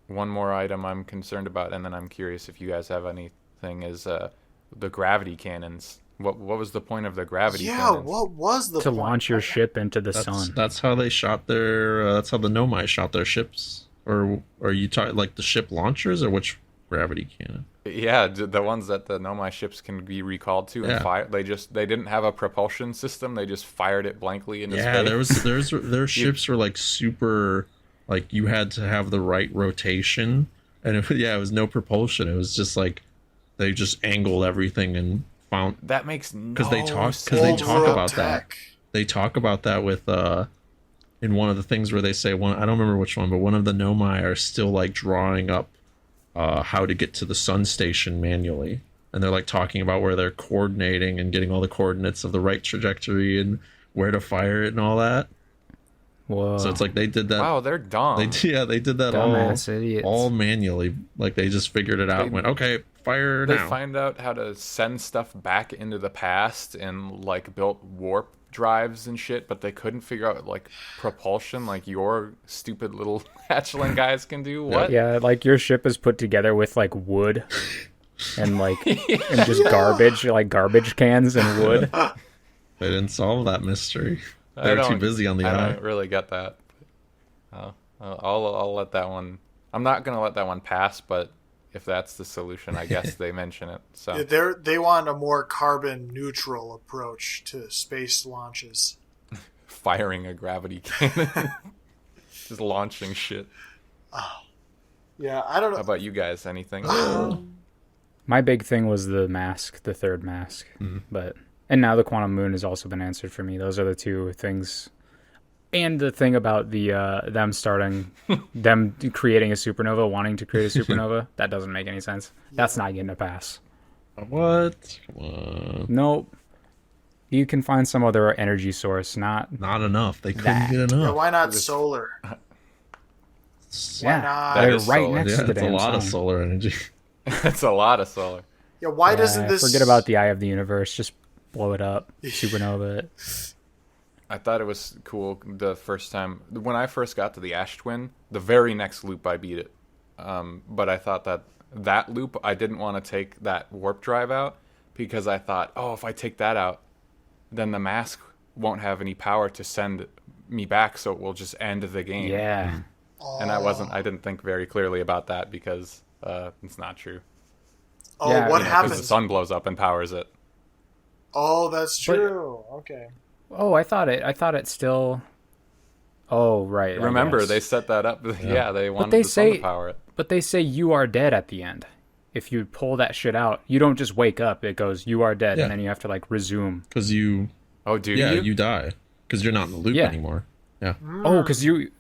One more item I'm concerned about, and then I'm curious if you guys have anything, is the gravity cannons. What was the point of the gravity Yeah, cannons? what was the To point? launch your ship into the That's sun. that's how they shot their. That's how the Nomai shot their ships. Or are you talking like the ship launchers or which gravity cannon? Yeah, the ones that the Nomai ships can be recalled to and Yeah. fire. They didn't have a propulsion system. They just fired it blankly into Yeah, space. their ships were like super. Like you had to have the right rotation, and it was no propulsion. It was just like they just angled everything and found. That makes no Because they talk sense. about that. They talk about that with in one of the things where they say one. I don't remember which one, but one of the Nomai are still like drawing up how to get to the sun station manually, and they're like talking about where they're coordinating and getting all the coordinates of the right trajectory and where to fire it and all that. Whoa. So it's like they did that. Wow, they're dumb. They did that Dumbass idiots. all manually. Like they just figured it out and went, okay, fire They now. find out how to send stuff back into the past and like built warp drives and shit, but they couldn't figure out like propulsion like your stupid little hatchling guys can do. What? Yeah, like your ship is put together with like wood and like and just garbage, like garbage cans and wood. They didn't solve that mystery. I They were too don't- busy on the I eye. don't really get that. I'll let that one. I'm not gonna let that one pass, but if that's the solution, I guess they mention it. So Yeah, they want a more carbon neutral approach to space launches. firing a gravity cannon, just launching shit. Yeah, I don't How know. about you guys? Anything? My big thing was the mask, the third mask. But and now the quantum moon has also been answered for me. Those are the two things. And the thing about the them creating a supernova, wanting to create a supernova, that doesn't make any sense. That's not getting a pass. What? Come on. Nope. You can find some other energy source, not Not enough. They couldn't That. get Yeah, enough. why not solar? yeah. not? They're is right solar. next Yeah, to the it's a damn lot of sun. solar energy. That's a lot of solar. Yeah, why doesn't Yeah, this forget about the eye of the universe? Just blow it up, supernova it. I thought it was cool the first time when I first got to the Ash Twin. The very next loop I beat it, but I thought that loop I didn't want to take that warp drive out because I thought, oh, if I take that out, then the mask won't have any power to send me back, so it will just end the game. Yeah. And I didn't think very clearly about that because it's not true. Oh, Yeah, what you know, 'cause Because the happens? sun blows up and powers it. Oh, that's true. Okay. Oh, I thought it still. Oh, right. I Remember, guess. they set that up. Yeah, they wanted they the sun to say- power it. But they say you are dead at the end. If you pull that shit out, you don't just wake up. It goes, you are dead, Yeah. and then you have to like resume. Because you Oh, do yeah, you? you die. Because you're not in the loop Yeah. anymore. Yeah. Oh, because you.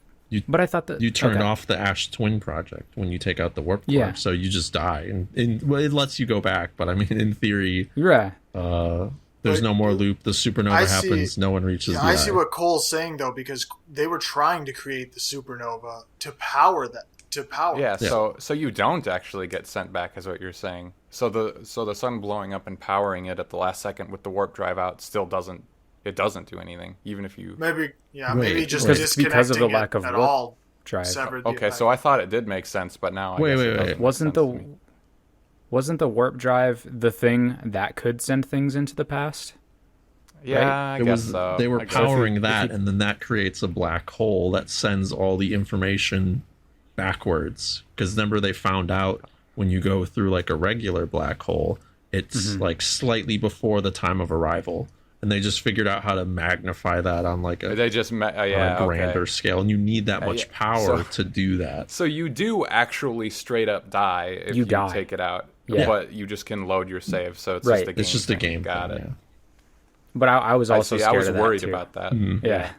But I thought that You turned okay. off the Ash Twin project when you take out the warp core, Yeah. so you just die. And well, it lets you go back, but I mean, in theory, Yeah. there's But no more loop. The supernova I see- happens. No one reaches Yeah, the I see eye. what Cole's saying though, because they were trying to create the supernova to power that. To power. Yeah, Yeah. so you don't actually get sent back, is what you're saying. So the sun blowing up and powering it at the last second with the warp drive out still doesn't do anything, even if you. Maybe. Yeah. Wait, Maybe just because- disconnecting because of the it lack of at warp all Drive. severed the Okay, effect. so I thought it did make sense, but now I Wait, guess wait, it wait. doesn't make Wasn't sense the to me. wasn't the warp drive the thing that could send things into the past? Yeah, right? I It guess was so. they were I guess. powering that, and then that creates a black hole that sends all the information backwards. Because remember, they found out when you go through like a regular black hole, it's like slightly before the time of arrival, and they just figured out how to magnify that on like a, They just met. on Yeah, a grander okay. scale, and you need that much yeah. power So- to do that. So you do actually straight up die if You you die. take it out. Yeah. But you just can load your save, so it's Right. just a game. It's just a thing. game. Got thing, it. yeah. But I was also I see. I scared was of that, worried too. about that. Yeah.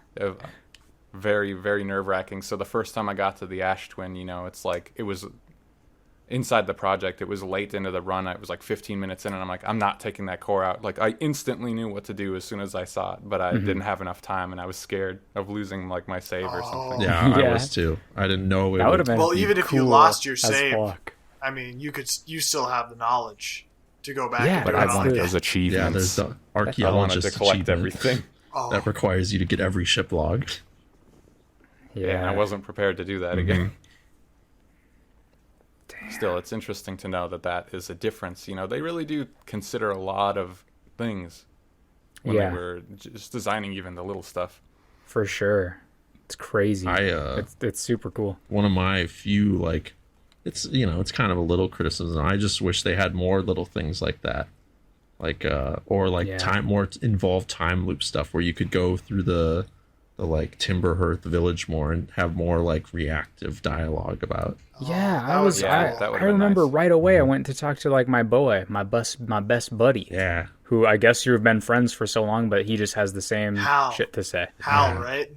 Very, very nerve wracking. So the first time I got to the Ash Twin, it's like it was inside the project. It was late into the run. It was like 15 minutes in, and I'm like, I'm not taking that core out. Like I instantly knew what to do as soon as I saw it, but I didn't have enough time, and I was scared of losing like my save or something. Yeah, I Yeah. was too. I didn't know it That would have been Well, even if you cool lost your as save, fuck. I mean, you still have the knowledge to go back Yeah, and but do I it all wanted again. those achievements. Yeah, there's the I wanted to archaeologist collect achievement everything. Oh, that requires you to get every ship log. Yeah, and I wasn't prepared to do that again. Still, it's interesting to know that is a difference. They really do consider a lot of things when Yeah. they were just designing even the little stuff. For sure. It's crazy. It's super cool. One of my few like it's it's kind of a little criticism. I just wish they had more little things like that. Like or like Yeah. more involved time loop stuff where you could go through the like Timberhearth village more and have more like reactive dialogue about. Yeah, that I would was. be I, cool. That I would've been remember nice. right away. I went to talk to like my boy, my best buddy, Yeah. who I guess you've been friends for so long, but he just has the same Hal. shit to say. Hal, right?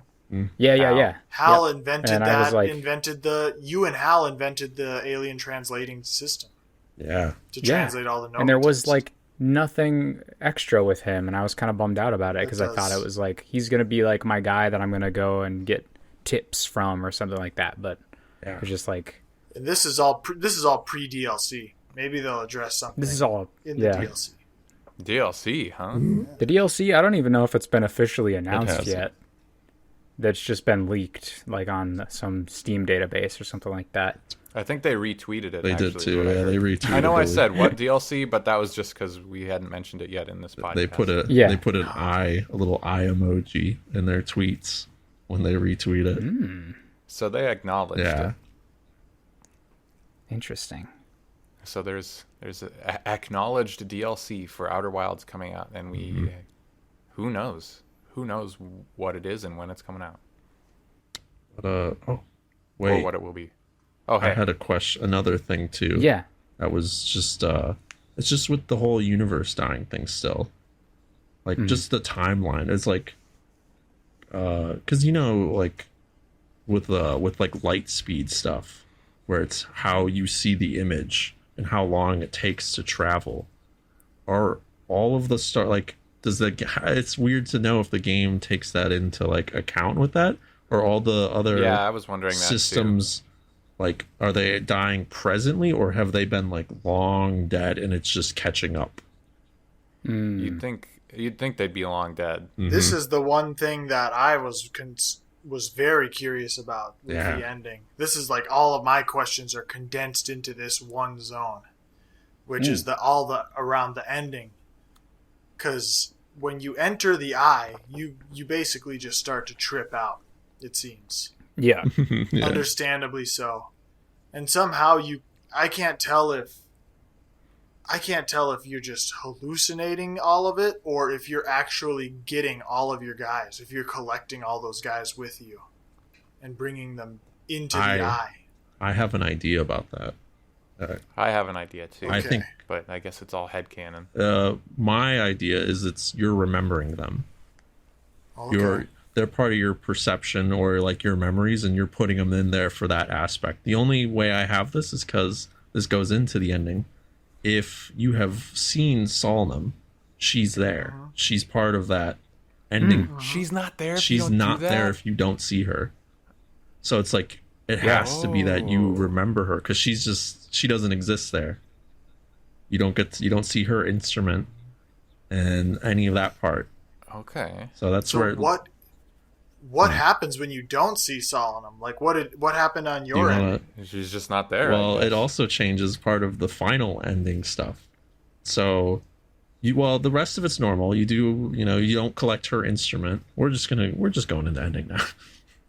Yeah, Hal. yeah. Hal Yep. invented And I was that. like- You and Hal invented the alien translating system Yeah. to Yeah. translate all the notes. And there was like nothing extra with him, and I was kind of bummed out about it because I does- thought it was like he's gonna be like my guy that I'm gonna go and get tips from or something like that. But Yeah. it was just like And this is all pre DLC. Maybe they'll address something. this is all. in the Yeah, DLC. DLC, huh? the DLC. I don't even know if it's been officially announced hasn't. yet. That's just been leaked, like on some Steam database or something like that. I think they retweeted it. They actually, did is too. what I Yeah, heard. they retweeted. I know I it. said what DLC, but that was just because we hadn't mentioned it yet in this podcast. They put a Yeah. they put a little eye emoji in their tweets when they retweet it. So they acknowledged Yeah. it. Interesting. So there's a acknowledged DLC for Outer Wilds coming out, and who knows what it is and when it's coming out, But oh or wait, what it will be. Oh, I hey, had a question, another thing too. Yeah. That was just it's just with the whole universe dying thing still. Like just the timeline. It's like cuz like with like light speed stuff where it's how you see the image and how long it takes to travel. Are all of the does it's weird to know if the game takes that into like account with that, or all the other I was wondering that systems too. Like, are they dying presently, or have they been like long dead and it's just catching up? You'd think they'd be long dead. This is the one thing that I was very curious about with the ending. This is like all of my questions are condensed into this one zone, which is all the around the ending. Because when you enter the eye, you basically just start to trip out, it seems. Yeah. Yeah. Understandably so. And somehow I can't tell if you're just hallucinating all of it, or if you're actually getting all of your guys, if you're collecting all those guys with you and bringing them into the eye. I have an idea about that. I have an idea too. I think, but I guess it's all headcanon. my idea is you're remembering them. Okay. They're part of your perception or like your memories, and you're putting them in there for that aspect. The only way I have this is because this goes into the ending. If you have seen Solemn, she's there. She's part of that ending. She's not there. She's not there if you don't see her. So it's like it has to be that you remember her, because she doesn't exist there. You don't see her instrument and any of that part. Okay. So that's where what happens when you don't see Solemn? Like what happened on your end? She's just not there. Well, it also changes part of the final ending stuff. So the rest of it's normal. You don't collect her instrument. We're just going into ending now.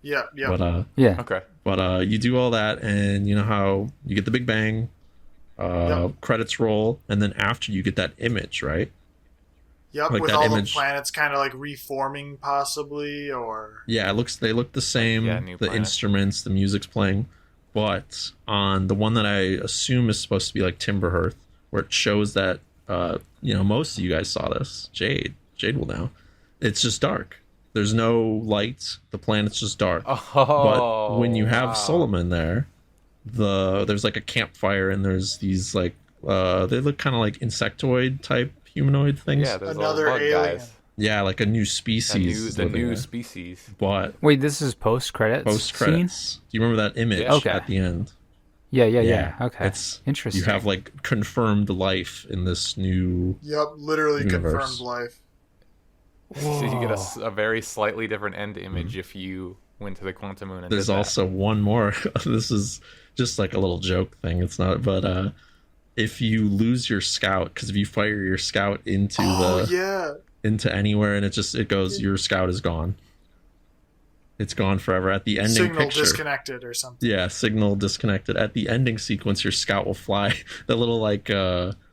Yeah. But okay. But you do all that, and you know how you get the Big Bang, credits roll, and then after you get that image, right? Yep, like with that all image. the planets kind of like reforming possibly, or... Yeah, they look the same, new the planet. instruments, the music's playing, but on the one that I assume is supposed to be like Timberhearth, where it shows that, most of you guys saw this, Jade will know, it's just dark. There's no lights, the planet's just dark. But when you have Solomon there, there's like a campfire, and there's these like, they look kind of like insectoid type humanoid things. Yeah, there's Another bug alien. guys. Yeah, like a new species. The new there. species. But Wait, this is post-credits scene? do you remember that image at the end? Yeah. Okay. It's interesting. You have like confirmed life in this new. Yep, literally universe. confirmed life. So you get a very slightly different end image if you went to the quantum moon. And There's did that. also one more. This is just like a little joke thing. It's not, but if you lose your scout, because if you fire your scout into into anywhere, and it goes, your scout is gone. It's gone forever. At the ending Signal picture, disconnected or something. yeah, signal disconnected. At the ending sequence, your scout will fly. The little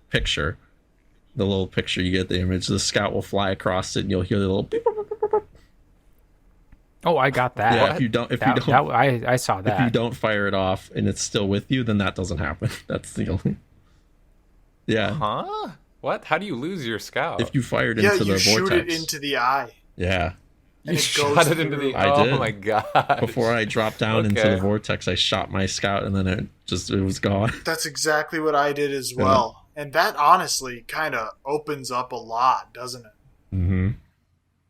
picture, the little picture you get the image. The scout will fly across it, and you'll hear the little beep, beep, beep, beep, beep. Oh, I got that. Yeah, if you don't, I saw that. if you don't fire it off and it's still with you, then that doesn't happen. That's the only. Yeah. Huh? What? How do you lose your scout? If you fired Yeah, into you the shoot vortex. it into the eye. Yeah. And you it shot goes it into through. the. I Oh did. my god! Before I dropped down into the vortex, I shot my scout, and then it was gone. That's exactly what I did as well. And that honestly kind of opens up a lot, doesn't it? Mm-hmm.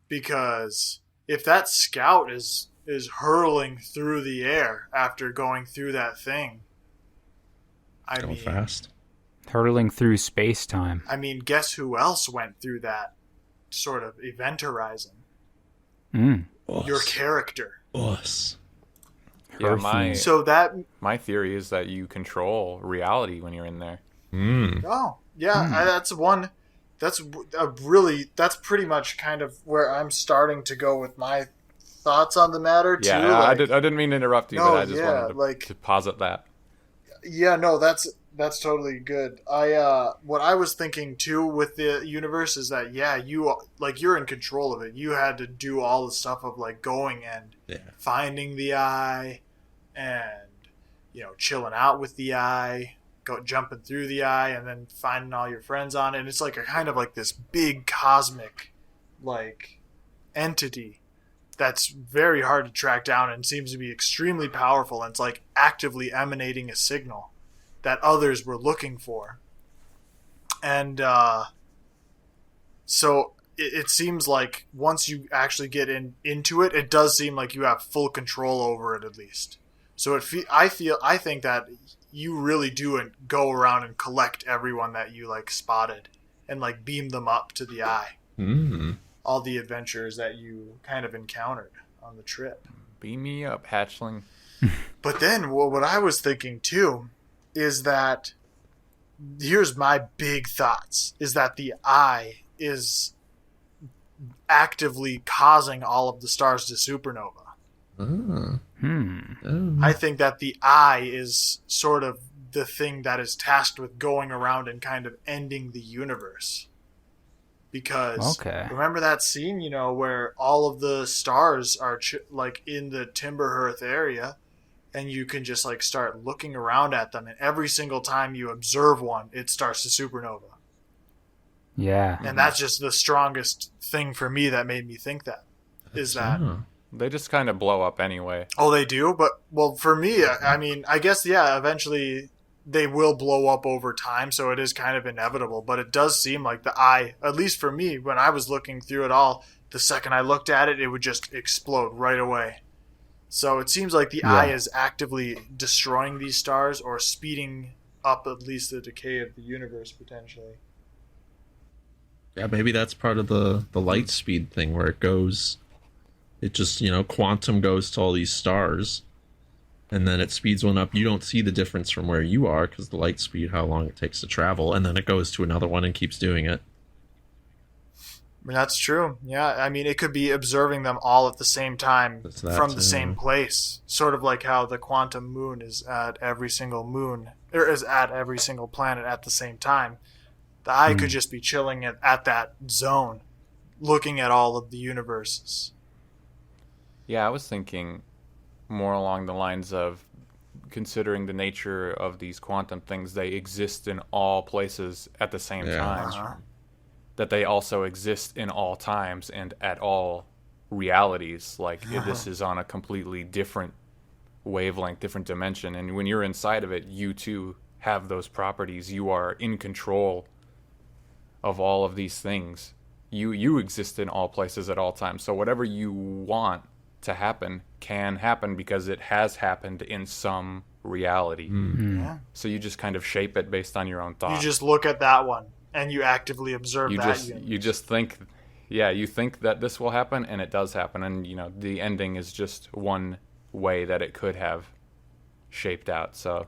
Because if that scout is hurling through the air after going through that thing, I mean, Fast. Hurtling through space-time. I mean, guess who else went through that sort of event horizon? Your character. Us. Yeah, my theory is that you control reality when you're in there. Oh, yeah, that's one. That's pretty much kind of where I'm starting to go with my thoughts on the matter too. Yeah, I didn't mean to interrupt you, but I just wanted to posit that. Yeah, no, that's totally good. What I was thinking too with the universe is that you're in control of it. You had to do all the stuff of like going and finding the eye, and chilling out with the eye, jumping through the eye, and then finding all your friends on it. And it's like a kind of like this big cosmic like entity that's very hard to track down and seems to be extremely powerful, and it's like actively emanating a signal that others were looking for. And so it seems like once you actually get into it, it does seem like you have full control over it at least. So I think that you really do go around and collect everyone that you like spotted and like beam them up to the eye. All the adventures that you kind of encountered on the trip. Beam me up, hatchling. But then what I was thinking too is that here's my big thoughts is that the eye is actively causing all of the stars to supernova. I think that the eye is sort of the thing that is tasked with going around and kind of ending the universe. Because remember that scene, you know, where all of the stars are like in the Timberhearth area, and you can just like start looking around at them, and every single time you observe one, it starts to supernova. Yeah. And that's just the strongest thing for me that made me think that. They just kind of blow up anyway. Oh, they do? But, well, for me, I mean, I guess, yeah, eventually they will blow up over time, so it is kind of inevitable. But it does seem like the eye, at least for me, when I was looking through it all, the second I looked at it, it would just explode right away. So it seems like the eye is actively destroying these stars or speeding up at least the decay of the universe, potentially. Yeah, maybe that's part of the light speed thing where it goes, it just, you know, quantum goes to all these stars and then it speeds one up. You don't see the difference from where you are because the light speed, how long it takes to travel, and then it goes to another one and keeps doing it. I mean, that's true. Yeah, I mean, it could be observing them all at the same time from the same place. Sort of like how the quantum moon is at every single moon, or is at every single planet at the same time. The eye could just be chilling at that zone, looking at all of the universes. Yeah, I was thinking more along the lines of considering the nature of these quantum things. They exist in all places at the same time. That they also exist in all times and at all realities. Like this is on a completely different wavelength, different dimension. And when you're inside of it, you too have those properties. You are in control of all of these things. You exist in all places at all times. So whatever you want to happen can happen because it has happened in some reality. Yeah. So you just kind of shape it based on your own thoughts. You just look at that one and you actively observe that universe. You just think, you think that this will happen, and it does happen. And, you know, the ending is just one way that it could have shaped out. So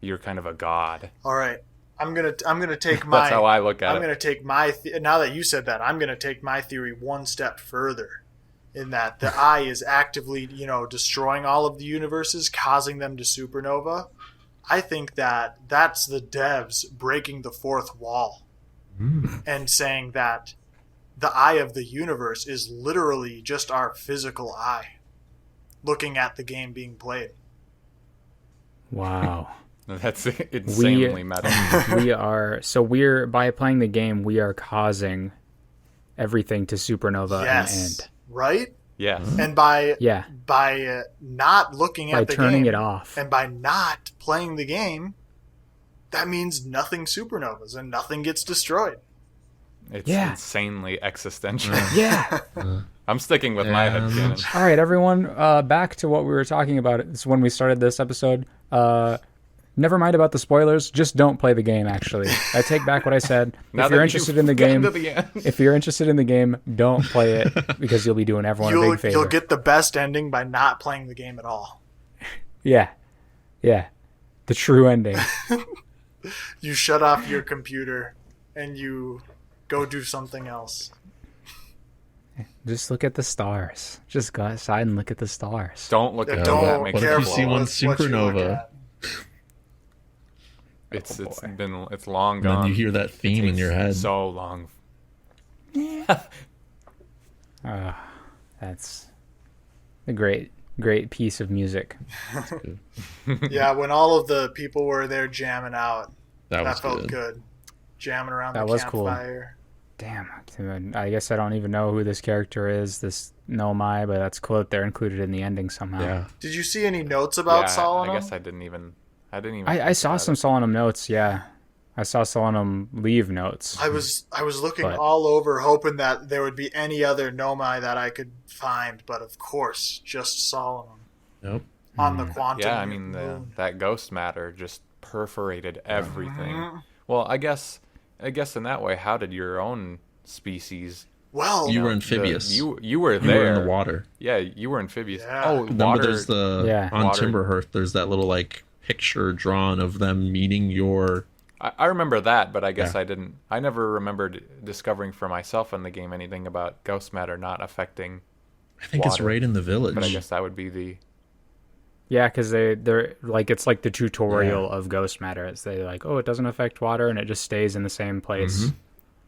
you're kind of a god. All right. I'm gonna take my. That's how I look at it. I'm gonna take my. Now that you said that, I'm gonna take my theory one step further, in that the eye is actively, you know, destroying all of the universes, causing them to supernova. I think that that's the devs breaking the fourth wall and saying that the eye of the universe is literally just our physical eye, looking at the game being played. Wow. That's insanely meta. We're by playing the game, we are causing everything to supernova and end. Right? Yes. And by not looking at the game, by turning it off, and by not playing the game, that means nothing supernovas and nothing gets destroyed. It's insanely existential. Yeah. I'm sticking with my headcanon. All right, everyone, back to what we were talking about. It's when we started this episode. Never mind about the spoilers. Just don't play the game. Actually, I take back what I said. If you're interested in the game, don't play it because you'll be doing everyone a big favor. You'll get the best ending by not playing the game at all. Yeah, the true ending. You shut off your computer and you go do something else. Just look at the stars. Just go outside and look at the stars. Don't look at them. What if you see one supernova? It's long gone. And then you hear that theme in your head. So long. That's a great piece of music. Yeah, when all of the people were there jamming out, that felt good. Jamming around the campfire. Damn, I guess I don't even know who this character is, this Nomai, but that's cool that they're included in the ending somehow. Yeah. Did you see any notes about Solemn? I guess I didn't even. I saw some Solemn notes, yeah. I saw Solemn leave notes. I was looking But- all over, hoping that there would be any other Nomai that I could find, but of course, just Solomon Nope. on the quantum. Yeah, I mean moon. that ghost matter just perforated everything. Mm-hmm. Well, I guess in that way, how did your own species? Well, You were amphibious. You were You there. were in the water. Yeah, you were amphibious. Yeah. Oh, Remember, water. there's the Yeah. on Water. Timberhearth. There's that little like picture drawn of them meeting your. I remember that, but I guess Yeah. I didn't. I never remembered discovering for myself in the game anything about ghost matter not affecting. I think it's Water. right in the village. But I guess that would be the. Yeah, because they're like, it's like the tutorial of ghost matter. It's they like, oh, it doesn't affect water and it just stays in the same place. Mhm.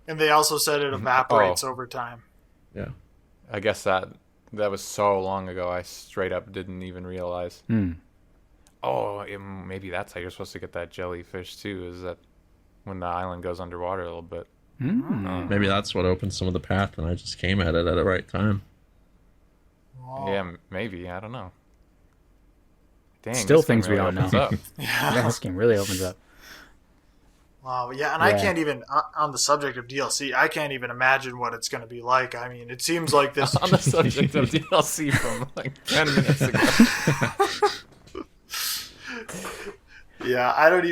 and they also said it Mm-hmm. evaporates Oh. over time. Yeah. I guess that was so long ago. I straight up didn't even realize. Hmm. Oh, maybe that's how you're supposed to get that jellyfish too. Is that when the island goes underwater a little bit? Mm. Maybe that's what opened some of the path, and I just came at it at the right time. Oh. Yeah, maybe. I don't know. Dang, Still this game things we really don't opens know. up. Yeah, this game really opens up. Wow, yeah, and I Yeah. can't even, on the subject of DLC, I can't even imagine what it's going to be like. I mean, it seems like this. On the subject of DLC from like 10 minutes ago. Yeah, I don't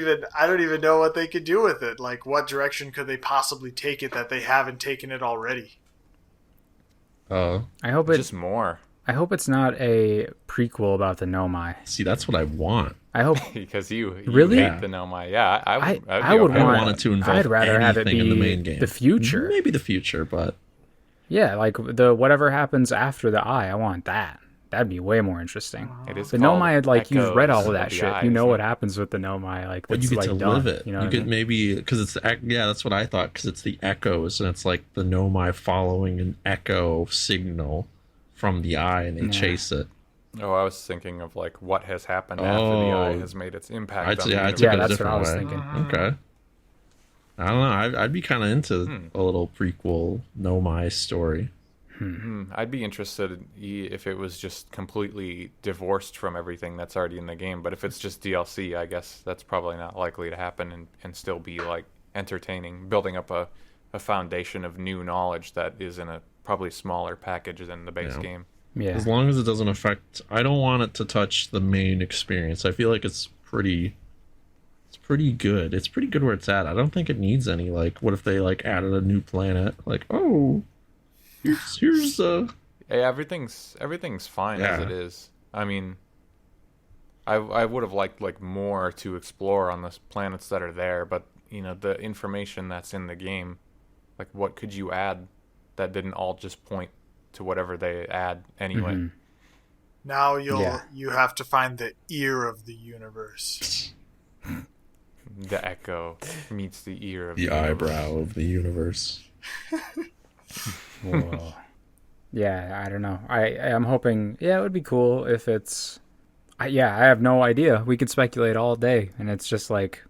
even know what they could do with it. Like, what direction could they possibly take it that they haven't taken it already? Oh, I hope Just more. I hope it's not a prequel about the Nomai. see, that's what I want. I hope Because you Really? hate Yeah. the Nomai. Yeah, I would. I would I want- want it to involve I'd rather have it anything be in the main game. the future. Maybe the future, but Yeah, like the whatever happens after the eye, I want that. That'd be way more interesting. It is The called Nomai, like you've read all Echoes of that the shit. Eye, You know so- what happens with the Nomai. Like but that's you get like to done. live it. You know, You what I could mean? maybe because it's yeah, that's what I thought because it's the echoes and it's like the Nomai following an echo signal from the eye and they chase it. Oh, I was thinking of like what has happened after the eye has made its impact I on the took universe. it Yeah, a that's what different I was way. thinking. Okay. I don't know. I'd be kind of into a little prequel Nomai story. I'd be interested if it was just completely divorced from everything that's already in the game. But if it's just DLC, I guess that's probably not likely to happen and still be like entertaining, building up a foundation of new knowledge that is in a probably smaller package than the base Yeah. game. Yeah. As long as it doesn't affect, I don't want it to touch the main experience. I feel like it's pretty good. It's pretty good where it's at. I don't think it needs any. Like, what if they like added a new planet? Like, oh, here's Hey, everything's fine as Yeah. it is. I mean, I would have liked like more to explore on the planets that are there, but you know the information that's in the game, like what could you add that didn't all just point to whatever they add anyway? Mhm. Now Yeah. you have to find the ear of the universe. The echo meets the ear of the universe. eyebrow of the universe. Whoa. Yeah, I don't know. I'm hoping. Yeah, it would be cool if it's. I have no idea. We could speculate all day, and it's just like,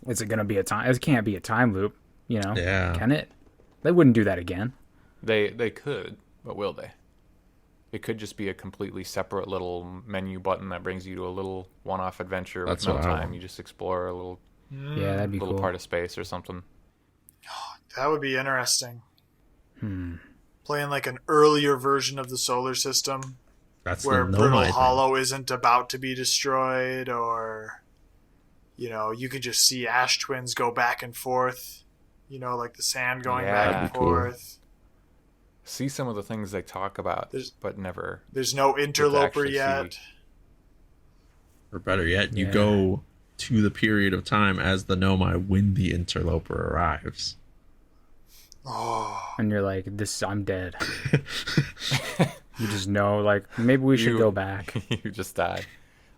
is it gonna be a time? It can't be a time loop, you know? Yeah. Can it? They wouldn't do that again. They could, but will they? It could just be a completely separate little menu button that brings you to a little one-off adventure That's with no what I time. want. You just explore a little Yeah, that'd be little cool. part of space or something. That would be interesting. Hmm. Playing like an earlier version of the solar system That's where the Brittle Nomai thing. Hollow isn't about to be destroyed, or you could just see ash twins go back and forth. Like the sand going Yeah. back That'd and be cool. forth. See some of the things they talk about, There's- but never. There's no interloper actually yet. see. Or better yet, you Yeah. go to the period of time as the Nomai when the interloper arrives. Oh, And you're like, I'm dead. You just know, like, maybe we should You- go back. You just died.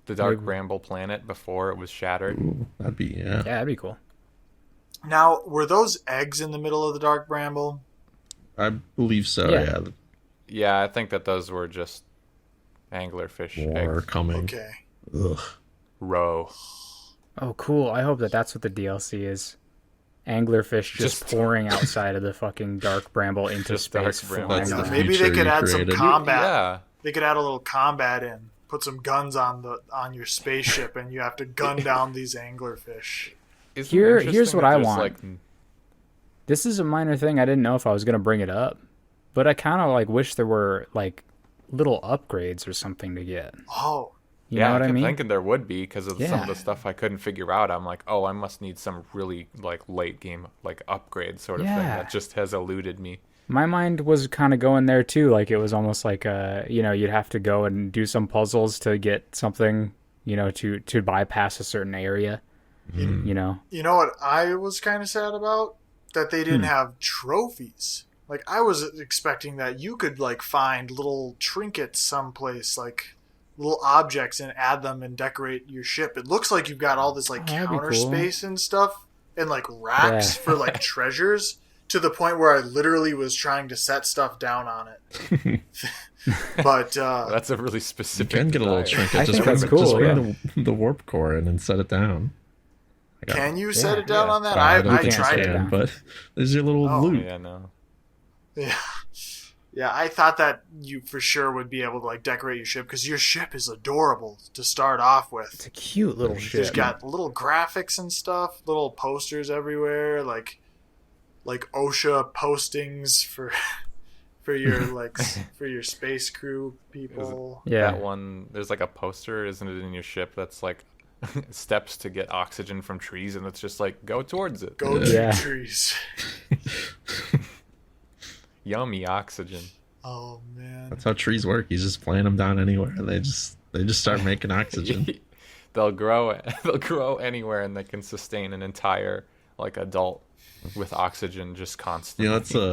The Dark Maybe. Bramble planet before it was shattered. Ooh, that'd be Yeah, that'd be cool. now were those eggs in the middle of the Dark Bramble? I believe so. Yeah. Yeah, Yeah, I think that those were just anglerfish war eggs. coming. Okay. Ugh. Row. Oh, cool. I hope that's what the DLC is. Anglerfish just Just- pouring outside of the fucking Dark Bramble into Just Dark space. Bramble. flying That's the around. Maybe they future could you add some created. combat. Yeah. They could add a little combat in. Put some guns on your spaceship, and you have to gun down these anglerfish. Isn't it Here's interesting what that I there's, want. like, This is a minor thing. I didn't know if I was gonna bring it up, but I kind of like wish there were like little upgrades or something to get. Oh, You yeah, know what I I kept mean? thinking there would be because of some Yeah. of the stuff I couldn't figure out. I'm like, oh, I must need some really like late game like upgrade sort of thing Yeah. that just has eluded me. My mind was kind of going there too. Like it was almost like you'd have to go and do some puzzles to get something, to bypass a certain area. You know. you know what I was kind of sad about? That they didn't have trophies. Like, I was expecting that you could, like, find little trinkets someplace, like little objects, and add them and decorate your ship. It looks like you've got all this, like, that'd be counter cool. space and stuff, and, like, racks Yeah. for, like, treasures, to the point where I literally was trying to set stuff down on it. But, That's a really You specific. can get a little desire. trinket. I Just think that's bring, cool, just bring yeah. the warp core in and set it down. can you set it down Yeah. on that? I don't I think tried you it. down. but there's your little Oh, loot. Yeah, no. Yeah. Yeah, I thought that you for sure would be able to, like, decorate your ship, because your ship is adorable to start off with. It's a cute little It's ship. got little graphics and stuff, little posters everywhere, like OSHA postings for for your for your space crew people. Yeah. That one, there's like a poster, isn't it, in your ship that's like steps to get oxygen from trees, and it's just like go towards it. Go Yeah. to trees. Yummy oxygen. Oh man. That's how trees work. You just plant them down anywhere, and they just start making oxygen. They'll grow anywhere, and they can sustain an entire like adult with oxygen just constantly.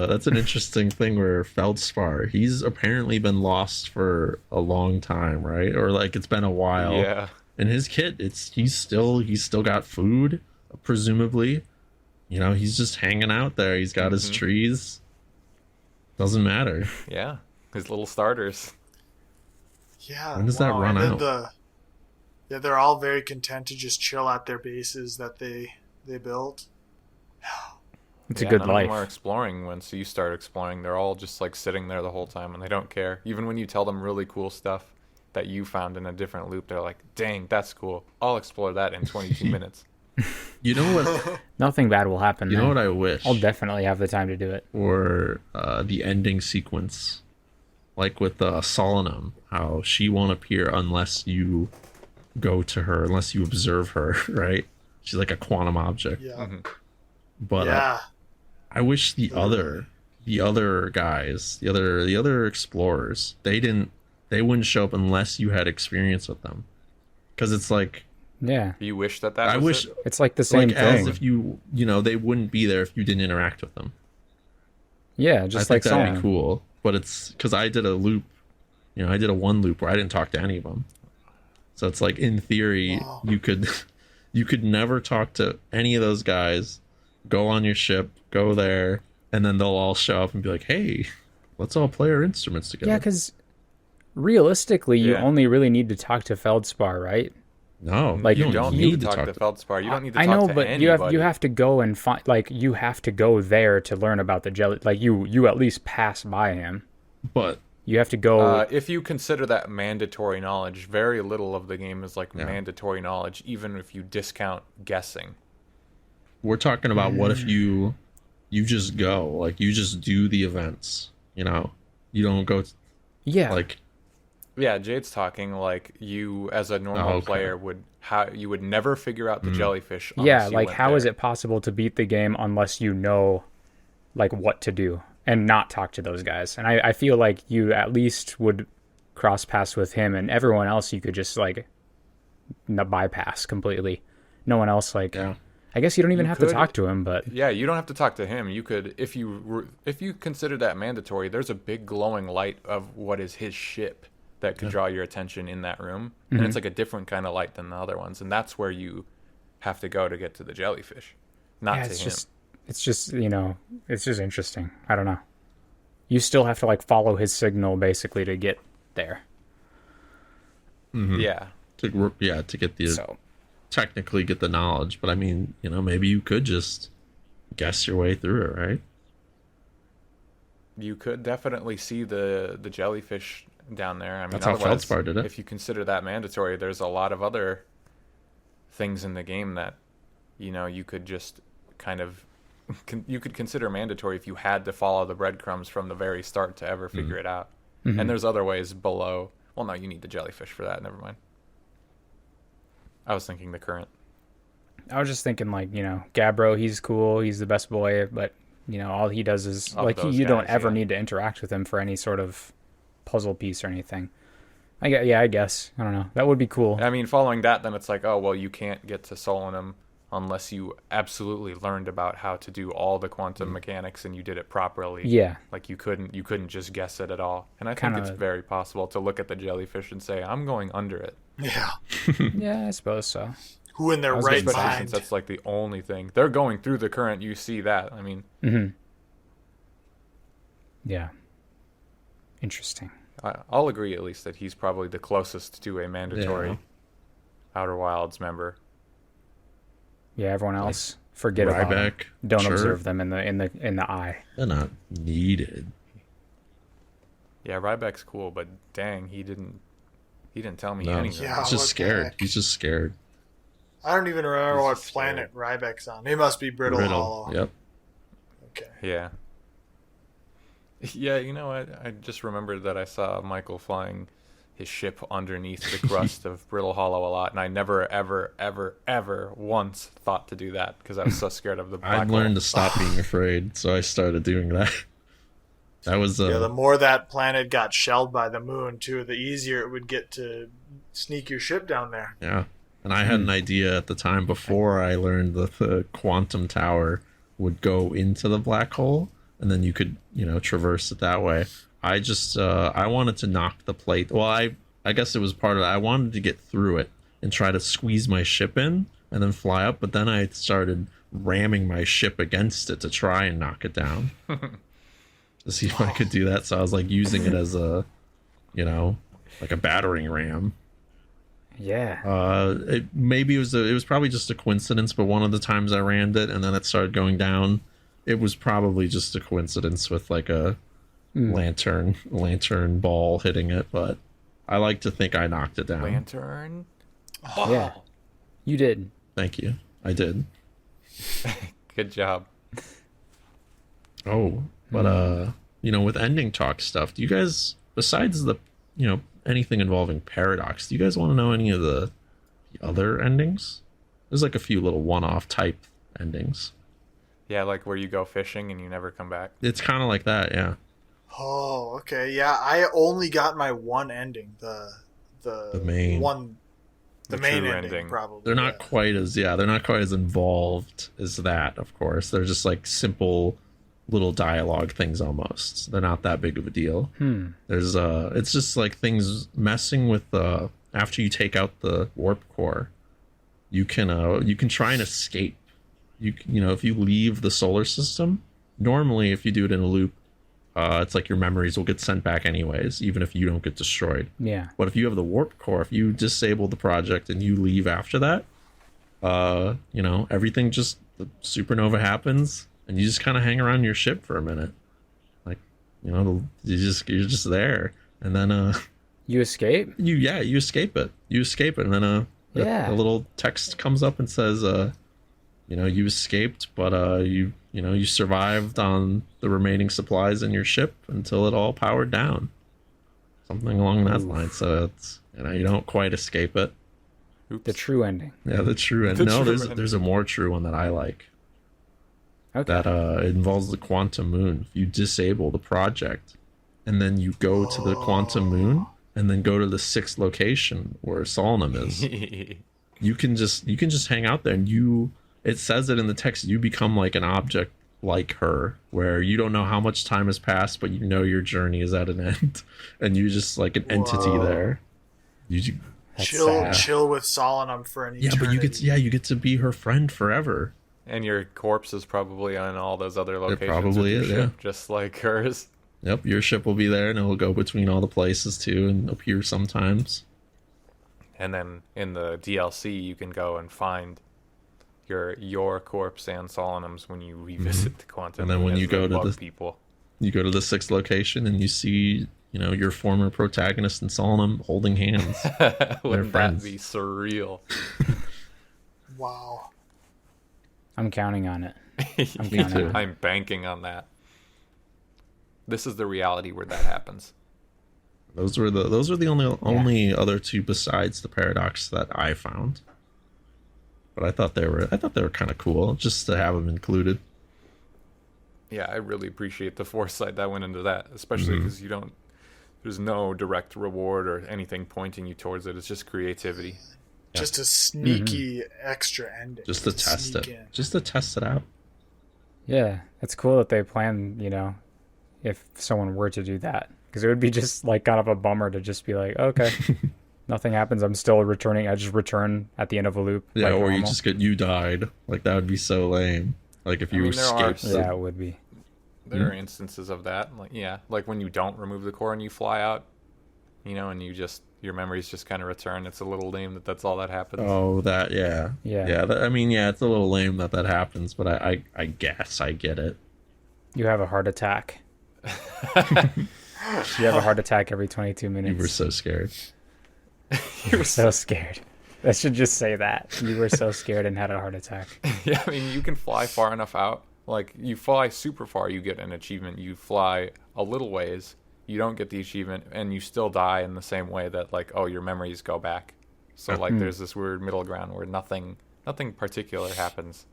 That's an interesting thing where Feldspar, he's apparently been lost for a long time, right? Or like it's been a while. Yeah. And his kit, he's still got food, presumably. He's just hanging out there. He's got his trees. Doesn't matter. Yeah. His little starters. Yeah. When does that run and then out? they're all very content to just chill at their bases that they built. It's a good none of life. them are exploring once you start exploring. They're all just like sitting there the whole time, and they don't care. Even when you tell them really cool stuff that you found in a different loop, they're like, dang, that's cool. I'll explore that in 22 minutes. You know what? Nothing bad will happen. You know there. what I wish? I'll definitely have the time to do it. Or the ending sequence, like with Solanum, how she won't appear unless you go to her, unless you observe her, right? She's like a quantum object. Yeah. But Yeah. I wish the other guys, the other explorers, they wouldn't show up unless you had experience with them, because it's like Yeah. You wish that I was wish it? It's like the same like as thing. if they wouldn't be there if you didn't interact with them. Yeah, I just think like that'd Solomon. be cool, but it's because I did a loop. I did a one loop where I didn't talk to any of them. So it's like in theory Wow. you could never talk to any of those guys. Go on your ship, go there, and then they'll all show up and be like, "Hey, let's all play our instruments together." Yeah, because realistically, you Yeah. only really need to talk to Feldspar, right? no, like, You don't need to talk to Feldspar. You don't need to I talk know, to but anybody. you have to go and find, like, you have to go there to learn about the jelly. Like, you at least pass by him. But You have to go. If you consider that mandatory knowledge, very little of the game is like Yeah. mandatory knowledge, even if you discount guessing. we're talking about what if you just go, like you just do the events, you don't go yeah, like Yeah, Jade's talking like you, as a normal okay. player, you would never figure out the jellyfish. yeah. unless you Like, went how is there. it possible to beat the game unless you know, like, what to do and not talk to those guys? And I feel like you at least would cross paths with him, and everyone else you could just like bypass completely. No one else, like. yeah. I guess you don't even You have could- to talk to him, but Yeah, you don't have to talk to him. You could, if you consider that mandatory, there's a big glowing light of what is his ship that could draw your attention in that room, and it's like a different kind of light than the other ones, and that's where you have to go to get to the jellyfish, not yeah, to it's him. just it's just interesting. I don't know. You still have to like follow his signal basically to get there. Yeah, to get the So technically get the knowledge, but I mean, maybe you could just guess your way through it, right? you could definitely see the jellyfish down there. I mean, That's how otherwise, Feldspar did it. If you consider that mandatory, there's a lot of other things in the game that you could just kind of you could consider mandatory if you had to follow the breadcrumbs from the very start to ever figure it out. And there's other ways below. Well, no, you need the jellyfish for that. Never mind. I was thinking the current. I was just thinking, like, Gabbro, he's cool, he's the best boy, but all he does is you don't ever need to interact with him for any sort of puzzle piece or anything. I guess I don't know. That would be cool. I mean, following that, then it's like, oh well, you can't get to Solanum unless you absolutely learned about how to do all the quantum mechanics and you did it properly. Yeah. Like you couldn't just guess it at all. And I think it's very possible to look at the jellyfish and say, I'm going under it. Yeah. Yeah, I suppose so. Who in their right mind? Since that's like the only thing. They're going through the current, you see that. I mean. Yeah. Interesting. I'll agree at least that he's probably the closest to a mandatory Outer Wilds member. Yeah, everyone else forget about them. Don't observe them in the eye. They're not needed. Yeah, Ryback's cool, but dang, he didn't tell me anything. Yeah, he's just scared. He's just scared. I don't even remember what planet Ryback's on. He must be Brittle Hollow. Yep. Okay. Yeah. Yeah, I just remembered that I saw Michael flying his ship underneath the crust of Brittle Hollow a lot, and I never, ever, ever, ever once thought to do that because I was so scared of the black I'd learned to stop being afraid, so I started doing that. That was the more that planet got shelled by the moon, too, the easier it would get to sneak your ship down there. Yeah, and I had an idea at the time before I learned that the quantum tower would go into the black hole, and then you could, traverse it that way. I just, I wanted to knock the plate. Well, I guess it was part of it. I wanted to get through it and try to squeeze my ship in and then fly up. But then I started ramming my ship against it to try and knock it down to see if I could do that. So I was like using it as a, like a battering ram. Yeah. It was probably just a coincidence, but one of the times I rammed it and then it started going down, it was probably just a coincidence with like a lantern ball hitting it, but I like to think I knocked it down. Lantern? Oh. Yeah. You did. Thank you. I did. Good job. Oh, but with ending talk stuff, do you guys, besides the, anything involving Paradox, do you guys want to know any of the other endings? There's like a few little one-off type endings. Yeah, like where you go fishing and you never come back. It's kind of like that, yeah. Oh, okay. Yeah, I only got my one ending. The main one, the main ending, probably. They're not quite as involved as that, of course. They're just like simple little dialogue things almost. They're not that big of a deal. There's it's just like things messing with after you take out the warp core, you can try and escape. If you leave the solar system, normally if you do it in a loop, it's like your memories will get sent back anyways, even if you don't get destroyed. Yeah. But if you have the warp core, if you disable the project and you leave after that, everything just, the supernova happens and you just kind of hang around your ship for a minute. Like, you're just there. And then, you escape? You escape it. And then, a little text comes up and says, you escaped, but you survived on the remaining supplies in your ship until it all powered down. Something along that line. So it's you don't quite escape it. Oops. The true ending. Yeah, the true ending. There's a more true one that I like. Okay. That involves the quantum moon. If you disable the project, and then you go to the quantum moon, and then go to the 6th location where Solanum is, you can just hang out there, and it says it in the text, you become like an object like her, where you don't know how much time has passed, but your journey is at an end, and you're just like an entity there. Chill with Solanum for an eternity. But you get to be her friend forever. And your corpse is probably on all those other locations. It probably is, yeah. Just like hers. Yep, your ship will be there, and it will go between all the places too, and appear sometimes. And then in the DLC, you can go and find your corpse and Solanum's when you revisit the quantum. And then when you go to the people, you go to the 6th location, and you see your former protagonist and Solanum holding hands. Wouldn't that be surreal? Wow. I'm counting on it. I'm Me counting too. on it. I'm banking on that. This is the reality where that happens. Those were the only other two besides the paradox that I found. But I thought they were kind of cool just to have them included. Yeah, I really appreciate the foresight that went into that, especially because there's no direct reward or anything pointing you towards it. It's just creativity. Just a sneaky extra ending. Just to test sneak it. in. Just to test it out. Yeah, it's cool that they plan, if someone were to do that. Because it would be just like kind of a bummer to just be like, okay, nothing happens. I'm still returning. I just return at the end of a loop. Yeah, like or normal. you just you died. Like that would be so lame. Like if you escaped. Yeah, it would be. There are instances of that. Like when you don't remove the core and you fly out, and your memories just kind of return. It's a little lame that's all that happens. Oh, that, yeah. Yeah. Yeah, it's a little lame that happens, but I guess I get it. You have a heart attack. You have a heart attack every 22 minutes. You were so scared. You were so scared. I should just say that. You were so scared and had a heart attack. Yeah, I mean, you can fly far enough out. Like, you fly super far, you get an achievement. You fly a little ways, you don't get the achievement, and you still die in the same way that, like, your memories go back. So, there's this weird middle ground where nothing particular happens.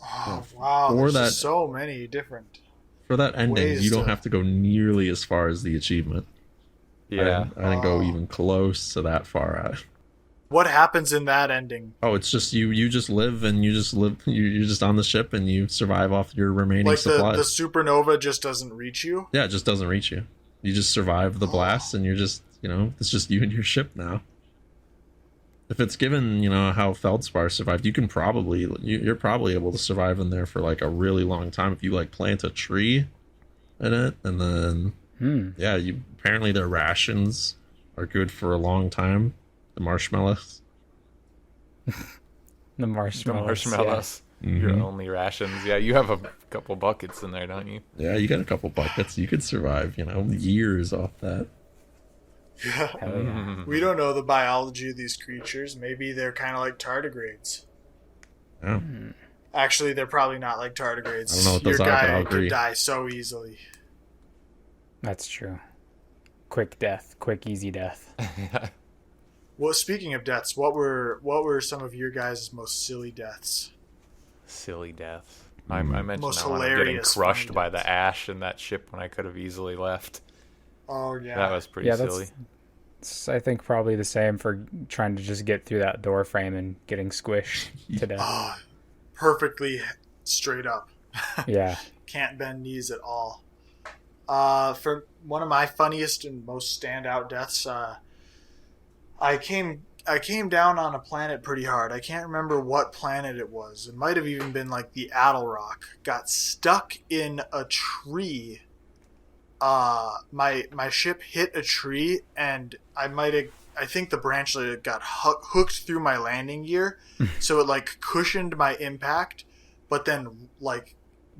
Oh, wow. Or There's so many different... For that ending, ways you don't to- have to go nearly as far as the achievement. Yeah. I didn't go even close to that far out. What happens in that ending? Oh, it's just you just live and you're just on the ship and you survive off your remaining Like supplies. the supernova just doesn't reach you? Yeah, it just doesn't reach you. You just survive the blast and you're just, it's just you and your ship now. If it's given, how Feldspar survived, you're probably able to survive in there for like a really long time if you like plant a tree in it, and then apparently their rations are good for a long time. The marshmallows. The marshmallows. Your only rations. Yeah, you have a couple buckets in there, don't you? Yeah, you got a couple buckets. You could survive, years off that. Hell yeah. We don't know the biology of these creatures. Maybe they're kind of like tardigrades. Yeah. Actually, they're probably not like tardigrades. I don't know what those Your are, but guy I'll agree. could die so easily. That's true. Quick death. Quick, easy death. Well, speaking of deaths, what were some of your guys' most silly deaths? Silly death. I mentioned Most that one of getting hilarious crushed funny by deaths. the ash in that ship when I could have easily left. Oh, yeah. That was pretty Yeah, silly. It's, I think, probably the same for trying to just get through that door frame and getting squished to death. Oh, perfectly straight up. Yeah. Can't bend knees at all. For one of my funniest and most standout deaths, I came down on a planet pretty hard. I can't remember what planet it was. It might have even been like the Addle Rock. Got stuck in a tree. My ship hit a tree, and I think the branchlet got hooked through my landing gear, so it like cushioned my impact, but then like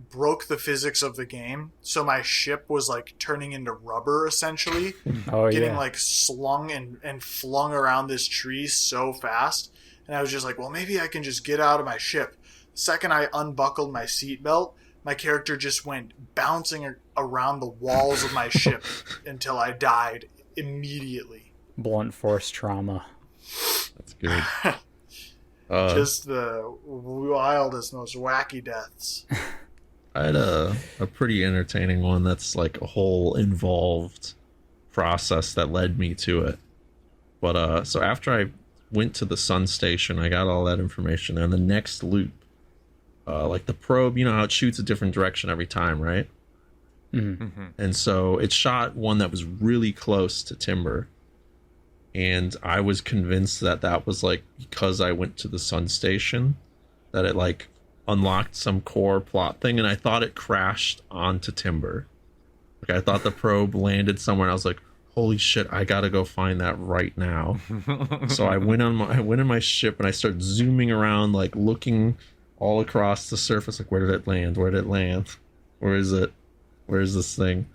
broke the physics of the game. So my ship was like turning into rubber essentially. Oh, Getting yeah. like slung and flung around this tree so fast. And I was just like, well, maybe I can just get out of my ship. The second I unbuckled my seatbelt, my character just went bouncing around the walls of my ship until I died immediately. Blunt force trauma. That's good. Just the wildest, most wacky deaths. I had a pretty entertaining one that's like a whole involved process that led me to it. But so after I went to the sun station, I got all that information, and the next loop, like the probe, how it shoots a different direction every time, right? Mm-hmm. And so it shot one that was really close to Timber, and I was convinced that was like because I went to the sun station, that it like unlocked some core plot thing, and I thought it crashed onto Timber. Like I thought the probe landed somewhere, and I was like, holy shit, I gotta go find that right now. So I went in my ship and I started zooming around, like looking all across the surface, like where did it land? Where did it land? Where is it? Where is this thing?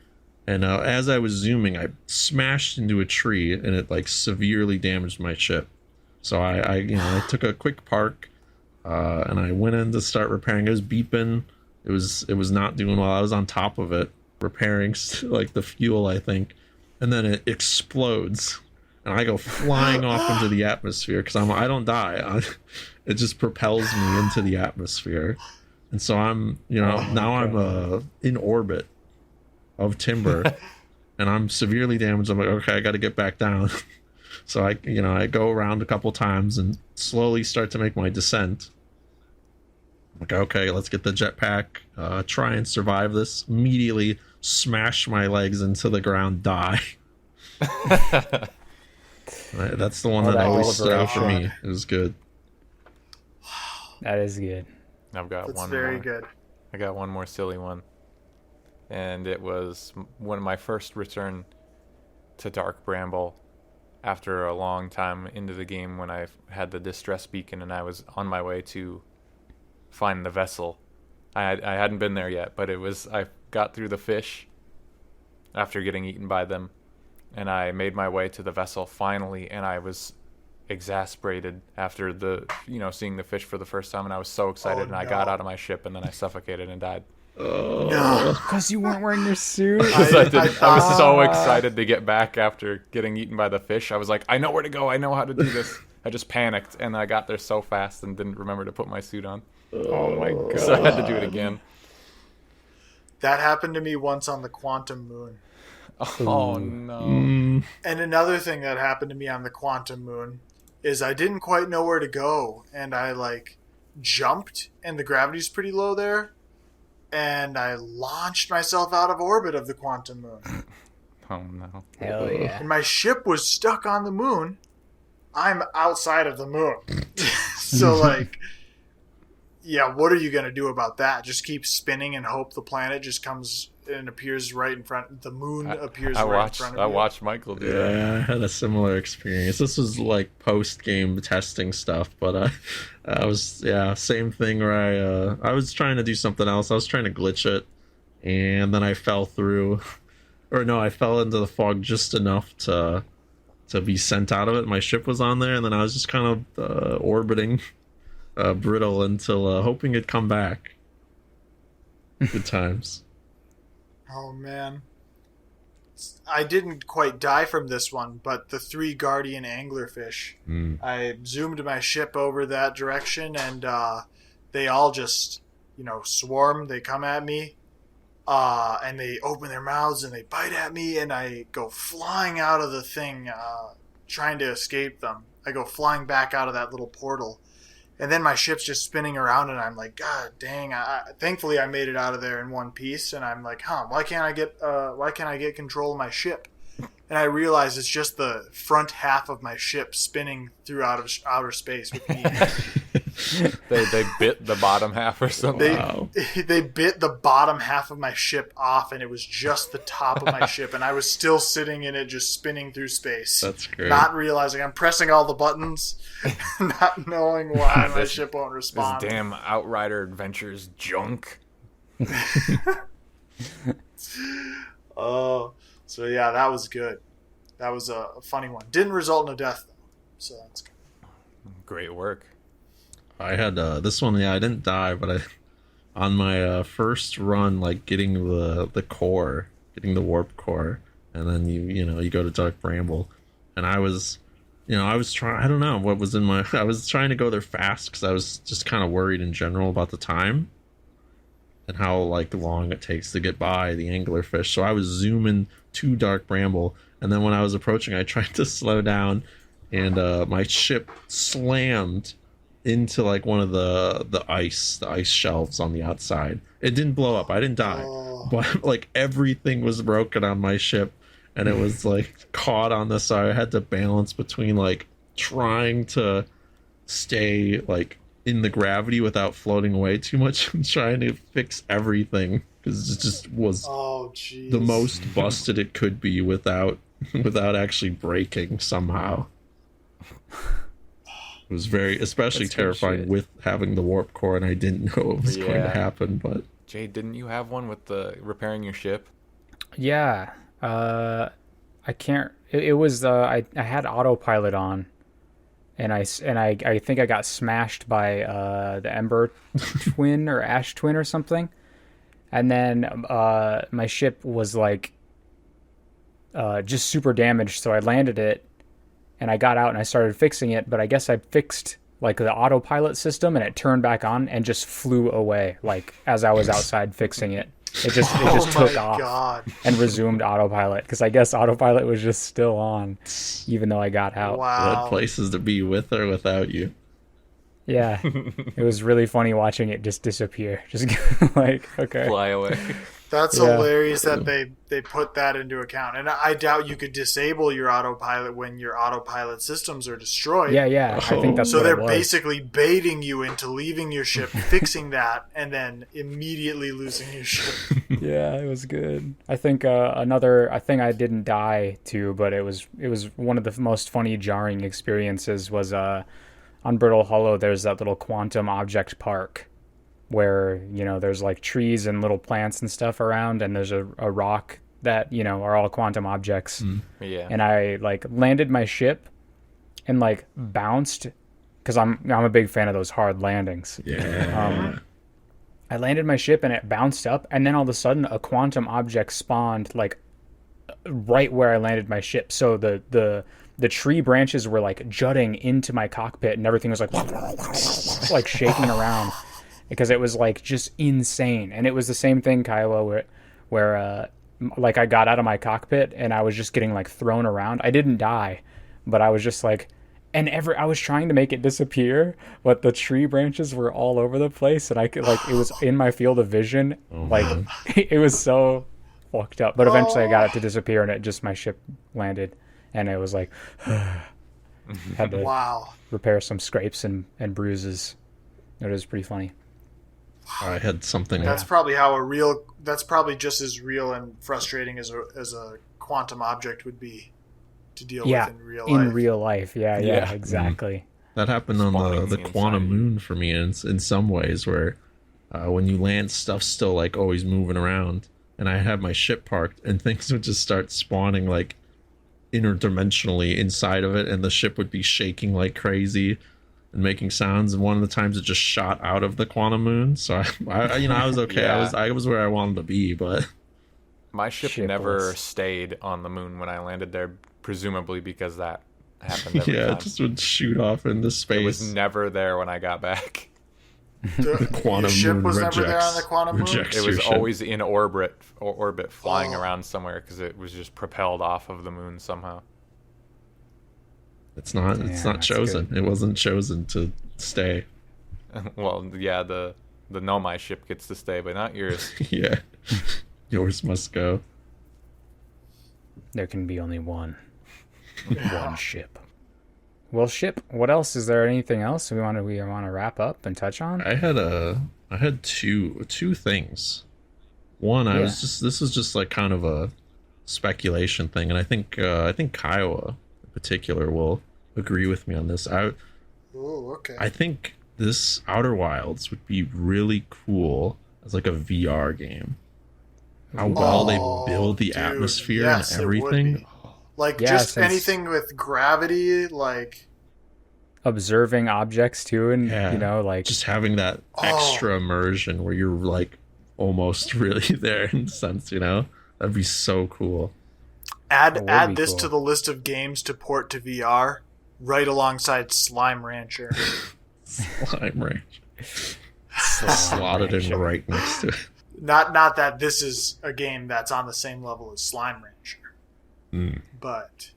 And as I was zooming, I smashed into a tree, and it like severely damaged my ship. So I took a quick park, and I went in to start repairing. It was beeping. It was not doing well. I was on top of it repairing like the fuel, I think, and then it explodes, and I go flying off into the atmosphere because I don't die. It just propels me into the atmosphere, and so I'm I'm in orbit of timber, and I'm severely damaged. I'm like, okay, I got to get back down. So I go around a couple times and slowly start to make my descent. I'm like, okay, let's get the jetpack, try and survive this. Immediately smash my legs into the ground, die. That's the one that always stood out for me. It was good. That is good. I've got That's one very more. good. I got one more silly one. And it was one of my first return to Dark Bramble after a long time into the game when I had the distress beacon and I was on my way to find the vessel. I hadn't been there yet, but I got through the fish after getting eaten by them, and I made my way to the vessel finally, and I was exasperated after seeing the fish for the first time, and I was so excited, I got out of my ship, and then I suffocated and died. No. Because you weren't wearing your suit. I was so excited to get back after getting eaten by the fish. I was like, I know where to go. I know how to do this. I just panicked, and I got there so fast and didn't remember to put my suit on. Oh my god. So I had to do it again. That happened to me once on the Quantum Moon. Oh, no. And another thing that happened to me on the Quantum Moon is I didn't quite know where to go, and I jumped, and the gravity's pretty low there, and I launched myself out of orbit of the Quantum Moon. Oh, no. Hell yeah. And my ship was stuck on the moon. I'm outside of the moon. So, yeah, what are you going to do about that? Just keep spinning and hope the planet just comes and appears right in front. The moon appears right in front of you. I watched Michael do that. Yeah, I had a similar experience. This was post-game testing stuff, but I was, same thing where I was trying to do something else. I was trying to glitch it, and then I fell through, or no, I fell into the fog just enough to be sent out of it. My ship was on there, and then I was just kind of orbiting brittle until hoping it'd come back. Good times. Oh, man. I didn't quite die from this one, but the 3 guardian anglerfish. I zoomed my ship over that direction, and they all just, swarm. They come at me, and they open their mouths, and they bite at me, and I go flying out of the thing, trying to escape them. I go flying back out of that little portal. And then my ship's just spinning around, and I'm like, God dang! Thankfully, I made it out of there in one piece, and I'm like, why can't I get control of my ship? And I realize it's just the front half of my ship spinning through outer space with me. They bit the bottom half or something. They bit the bottom half of my ship off, and it was just the top of my ship, and I was still sitting in it, just spinning through space. That's great. Not realizing I'm pressing all the buttons, not knowing why my ship won't respond. This damn Outrider Adventures junk. Oh, so yeah, that was good. That was a funny one. Didn't result in a death, though, so that's good. Great work. I had this one. Yeah, I didn't die, but on my first run, getting the core, getting the warp core, and then you go to Dark Bramble, and I was trying. I don't know what was in my. I was trying to go there fast because I was just kind of worried in general about the time and how long it takes to get by the anglerfish. So I was zooming to Dark Bramble, and then when I was approaching, I tried to slow down, and my ship slammed into one of the ice shelves on the outside. It didn't blow up. I didn't die, but everything was broken on my ship, and it was caught on the side. I had to balance between trying to stay in the gravity without floating away too much and trying to fix everything because it just was the most busted it could be without actually breaking somehow. It was especially terrifying with having the warp core, and I didn't know it was going to happen. But Jade, didn't you have one with the repairing your ship? Yeah. I can't. It was I had autopilot on, I think I got smashed by the Ember Twin or Ash Twin or something, and then my ship was like just super damaged. So I landed it, and I got out and I started fixing it. But I guess I fixed like the autopilot system, and it turned back on and just flew away. Like as I was outside fixing it, it just took off and resumed autopilot because I guess autopilot was just still on, even though I got out. Wow. What places to be with or without you? Yeah, it was really funny watching it just disappear. Just like, okay. Fly away. That's hilarious that they put that into account. And I doubt you could disable your autopilot when your autopilot systems are destroyed. Yeah, I think that's so what they're it was. basically baiting you into leaving your ship, fixing that, and then immediately losing your ship. Yeah, it was good. I think I think I didn't die to, but it was one of the most funny, jarring experiences was on Brittle Hollow. There's that little quantum object park where, you know, there's like trees and little plants and stuff around, and there's a rock that, you know, are all quantum objects. Yeah. And I like landed my ship and like bounced because I'm a big fan of those hard landings. Yeah. I landed my ship and it bounced up, and then all of a sudden a quantum object spawned like right where I landed my ship. So the tree branches were like jutting into my cockpit, and everything was like shaking around because it was like just insane. And it was the same thing, Kiowa, where like I got out of my cockpit and I was just getting like thrown around. I didn't die, but I was just like, and I was trying to make it disappear, but the tree branches were all over the place, and I could like it was in my field of vision. Like it was so fucked up. But eventually I got it to disappear, and my ship landed, and it was like had to repair some scrapes and bruises. It was pretty funny. I had something. That's probably that's probably just as real and frustrating as a quantum object would be to deal with in real life. In real life, yeah, exactly. That happened on the quantum moon for me in some ways, where when you land, stuff's still like always moving around, and I had my ship parked, and things would just start spawning like interdimensionally inside of it, and the ship would be shaking like crazy and making sounds. And one of the times it just shot out of the quantum moon, so I was okay. Yeah. I was where I wanted to be, but My ship never stayed on the moon when I landed there, presumably because that happened every time. it just would shoot off into space. It was never there when I got back. The quantum your ship moon was rejects, never there on the quantum moon? It was always in orbit flying around somewhere because it was just propelled off of the moon somehow. It's not chosen. Good. It wasn't chosen to stay. Well, yeah, the Nomai ship gets to stay, but not yours. Yeah. Yours must go. There can be only one. One ship. Well, ship. What else? Is there anything else we want to wrap up and touch on? I had two things. One, this is just like kind of a speculation thing, and I think Kiowa in particular will agree with me on this. I think this Outer Wilds would be really cool as like a VR game. How well they build the atmosphere and everything. Like just anything with gravity, like observing objects too, and you know, like just having that extra immersion where you're like almost really there in a sense, you know? That'd be so cool. Add this to the list of games to port to VR, right alongside Slime Rancher. Slime Rancher. Slotted in right next to it. Not that this is a game that's on the same level as Slime Rancher, but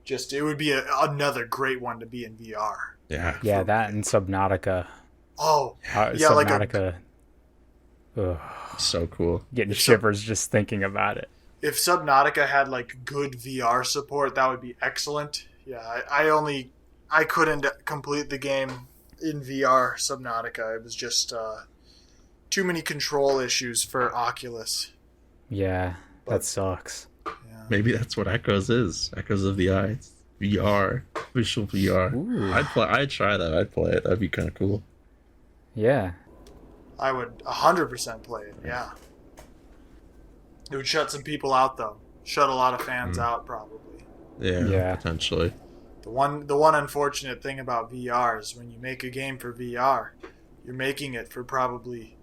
just it would be another great one to be in VR. Yeah, that and Subnautica. Subnautica. So cool. Getting shivers just thinking about it. If Subnautica had like good VR support, that would be excellent. Yeah, I couldn't complete the game in VR Subnautica. It was just too many control issues for Oculus. Yeah, that sucks. Yeah. Maybe that's what Echoes is. Echoes of the Eye. It's VR. Visual VR. Ooh. I'd try that. I'd play it. That'd be kind of cool. Yeah. I would 100% play it, yeah. It would shut some people out, though. Shut a lot of fans out, probably. Yeah, potentially. The one unfortunate thing about VR is when you make a game for VR, you're making it for probably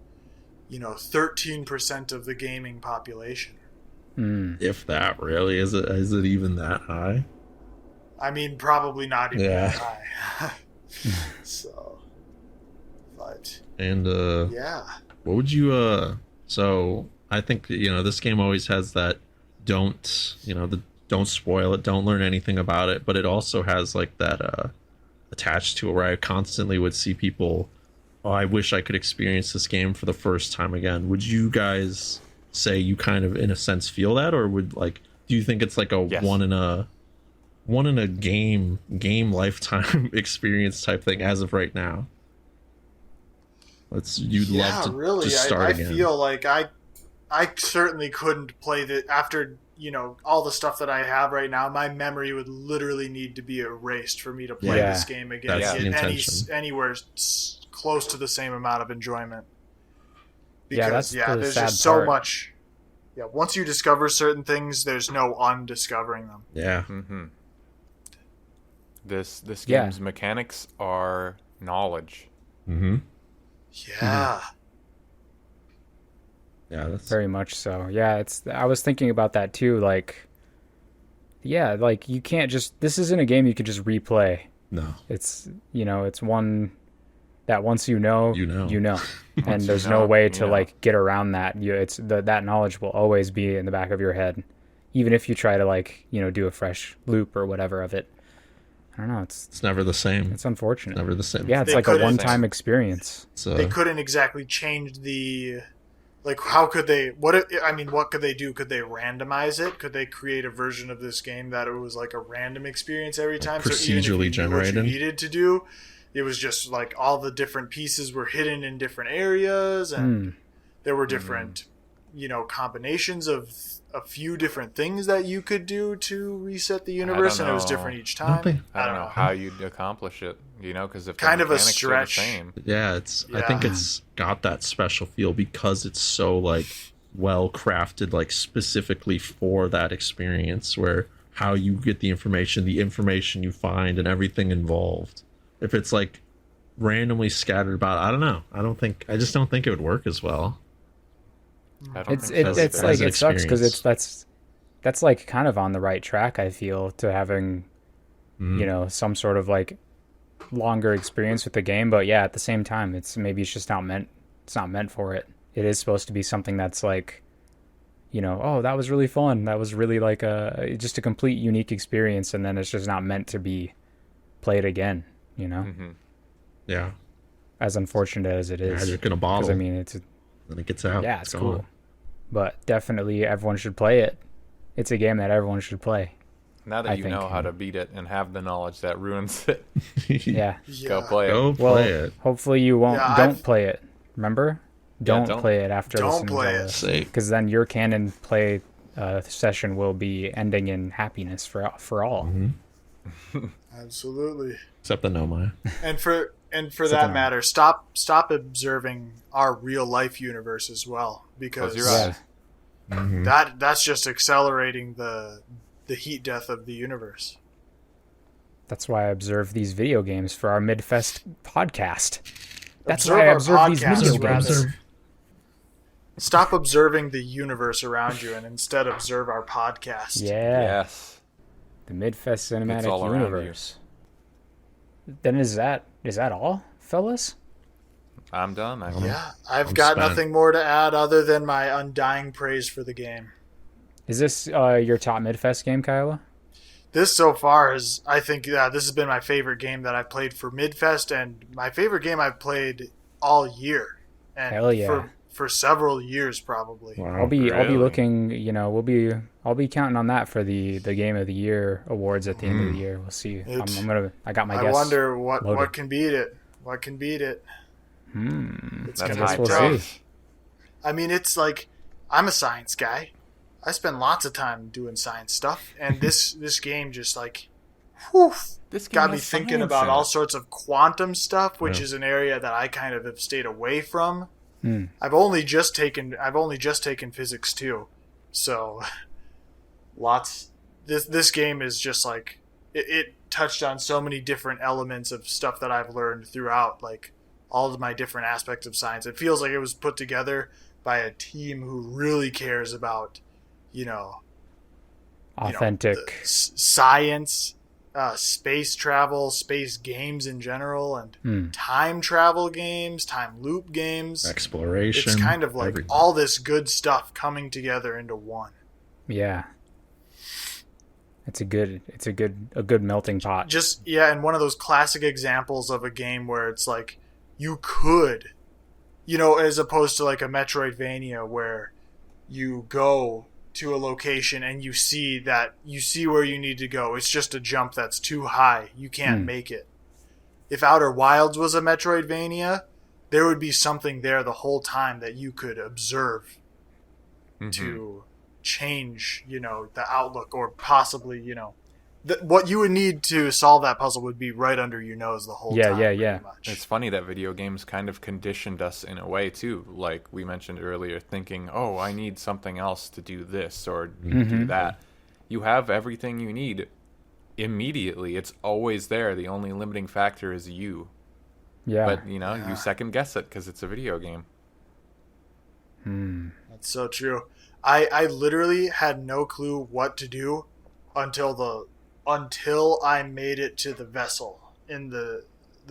13% of the gaming population. If that really is it even that high? I mean, probably not even that high. So, but yeah. What would you so I think this game always has that don't spoil it, don't learn anything about it, but it also has like that attached to it where I constantly would see people, oh, I wish I could experience this game for the first time again. Would you guys say you kind of in a sense feel that, or do you think it's like a Yes. one in a game lifetime experience type thing as of right now? You'd love to really. just start I again. feel like I certainly couldn't play that after all the stuff that I have right now. My memory would literally need to be erased for me to play Yeah. this game again. That's and the get intention. anywhere close to the same amount of enjoyment. Yeah, Because that's the there's sad just so part. much. Yeah, once you discover certain things, there's no undiscovering them. Yeah. Mm-hmm. This Yeah. game's mechanics are knowledge. Mm-hmm. Yeah. Yeah, that's Very much so. Yeah, I was thinking about that too. Like, yeah, like you can't this isn't a game you could just replay. no. It's it's one that once you know, You know. and Once there's you no know, way you to know. like get around that. That knowledge will always be in the back of your head, even if you try to do a fresh loop or whatever of it. I don't know. It's never the same. It's unfortunate. Never the same. Yeah, it's They like a couldn't- one-time experience. They couldn't exactly change the. Like, how could they? What could they do? Could they randomize it? Could they create a version of this game that it was like a random experience every time? So even if you procedurally knew what you generated? needed to do, it was just like all the different pieces were hidden in different areas, and there were different, combinations of a few different things that you could do to reset the universe, and it was know. different each I don't time. think- I don't know how you'd accomplish it, because if the Kind of a mechanics are the stretch. same, Yeah, I think it's got that special feel because it's so like well crafted, like specifically for that experience, where how you get the information you find, and everything involved. If it's like randomly scattered about, I don't know. I just don't think it would work as well. I don't It's think so it's either. like As an it sucks because experience. that's like kind of on the right track. I feel to having some sort of like longer experience with the game, but yeah, at the same time, it's just not meant. It's not meant for it. It is supposed to be something that's like, oh, that was really fun. That was really like just a complete unique experience, and then it's just not meant to be played again. Mhm. Yeah, As unfortunate as it is. magic in a 'Cause, bottle. I mean, it's then it gets out. yeah, it's gone. cool, but definitely everyone should play it. It's a game that everyone should play. Now that I you know think, how to beat it and have the knowledge that ruins it, Yeah. go play it. Go Well, play it. hopefully you won't. Yeah, don't I've- play it. Remember? Don't don't. play it after Don't listening play to it. this, Safe. because then your canon play session will be ending in happiness for all. Absolutely. Except the Nomai. And for Except that for matter, stop observing our real life universe as well, because Close your Yeah. eyes. that's just accelerating the heat death of the universe. That's why I observe these video games for our MIDFES podcast. That's Observe why I our observe these podcast, video rather. games. Stop observing the universe around you and instead observe our podcast. Yeah, Yes. the MIDFES cinematic all around you. universe. Then is that all, fellas? I'm done. I think. Yeah, I've I'm got spent. nothing more to add other than my undying praise for the game. Is this your top MIDFES game, Kiowa? This so far is, I think, this has been my favorite game that I've played for Midfest, and my favorite game I've played all year. And Hell yeah. For several years, probably. Wow. I'll be really? looking. I'll be counting on that for the Game of the Year awards at the end of the year. We'll see. I got my I guess. wonder what loaded. can beat it. What can beat it? It's That's gonna high be we'll tough. see. I mean, it's like, I'm a science guy. I spend lots of time doing science stuff, and this game just like, whew, This game got me has thinking science about in all it. sorts of quantum stuff, which Yeah. is an area that I kind of have stayed away from. Hmm. I've only just taken physics too, so lots. This game is just like it touched on so many different elements of stuff that I've learned throughout, like, all of my different aspects of science. It feels like it was put together by a team who really cares about, Authentic. science, space travel, space games in general, and time travel games, time loop games, exploration. It's kind of like everything. all this good stuff coming together into one. Yeah. It's a good melting pot. And one of those classic examples of a game where it's like you could, as opposed to like a Metroidvania where you go to a location and you see where you need to go. It's just a jump that's too high. You can't make it. If Outer Wilds was a Metroidvania, there would be something there the whole time that you could observe to change, the outlook, or possibly, what you would need to solve that puzzle would be right under your nose the whole time. Yeah. Much. It's funny that video games kind of conditioned us in a way too, like we mentioned earlier, thinking, oh, I need something else to do this or do that. You have everything you need immediately. It's always there. The only limiting factor is you. Yeah. But you second guess it because it's a video game. That's so true. I literally had no clue what to do until I made it to the vessel in the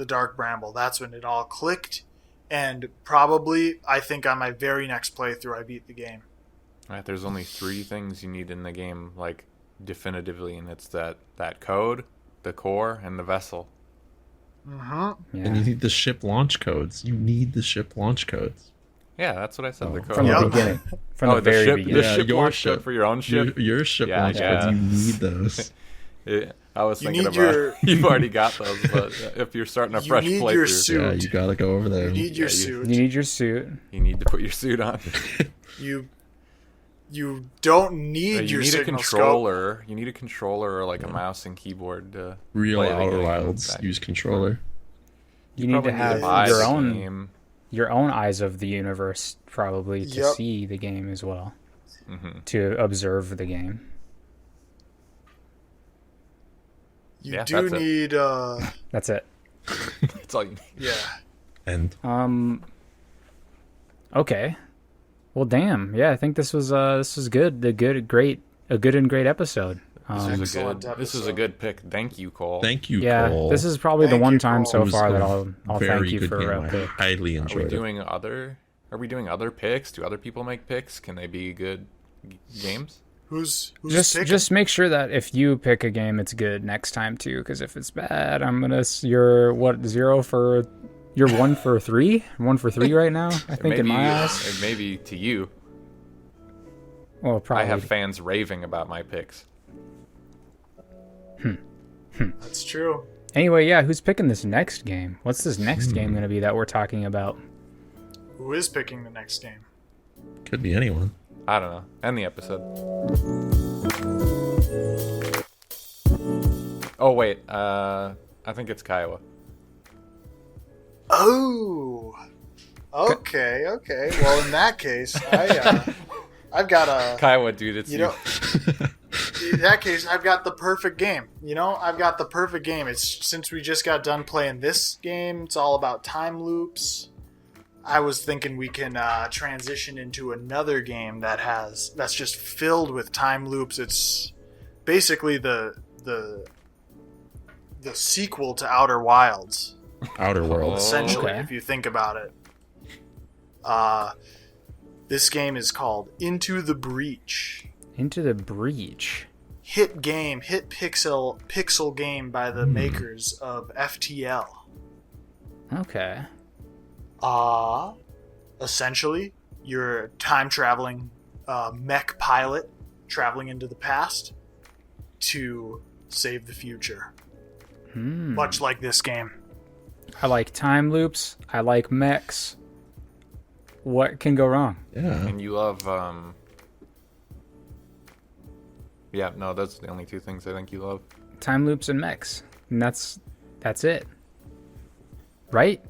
Dark Bramble. That's when it all clicked, and probably I think on my very next playthrough I beat the game. Right, there's only 3 things you need in the game, like definitively, and it's that code, the core, and the vessel. Mm-hmm. Yeah. And you need the ship launch codes. Yeah, that's what I said. The code. From the beginning. From the very beginning. The ship launch code for your own ship. Your ship launch codes. You need those. I was thinking about you've already got those, but if you're starting a fresh playthrough, your suit. Yeah, you gotta go over there. You need your suit. You need your suit. You need to put your suit on. You don't need your need a signal controller. scope. You need a controller or like a mouse and keyboard to Real play the Outer game. Wilds use controller. You need to have buy your the own game. your own eyes of the universe, probably, to see the game as well, to observe the game. You do need. That's it. That's all you need. Yeah. And Okay. Well, damn. Yeah, I think this was good. A good and great episode. This is a good pick. Thank you, Cole. thank you, Yeah, Cole. this is probably the one time Cole. so It was far a that I'll thank very you good for game. a I pick. highly Are we enjoyed it. doing other picks? Do other people make picks? Can they be good games? Who's Just picking? just make sure that if you pick a game, it's good next time too. Because if it's bad, you're 1 for 3, 1 for 3 right now. I think in my eyes. It may be to you. Well, probably. I have fans raving about my picks. That's true. Anyway, yeah, who's picking this next game? What's this next game going to be that we're talking about? Who is picking the next game? Could be anyone. I don't know. End the episode. Oh wait, I think it's Kiowa. Oh. Okay. Well, in that case, I've got a. Kiowa, dude, it's you. In that case, I've got the perfect game. I've got the perfect game. It's since we just got done playing this game. It's all about time loops. I was thinking we can transition into another game that's just filled with time loops. It's basically the sequel to Outer Wilds. Outer Worlds. Essentially, Okay. if you think about it. This game is called Into the Breach. Into the Breach. Hit pixel game by the makers of FTL. Okay. Essentially, you're a time-traveling mech pilot traveling into the past to save the future. Much like this game. I like time loops. I like mechs. What can go wrong? Yeah. And you love yeah, no, that's the only 2 things I think you love. Time loops and mechs. And that's it. Right?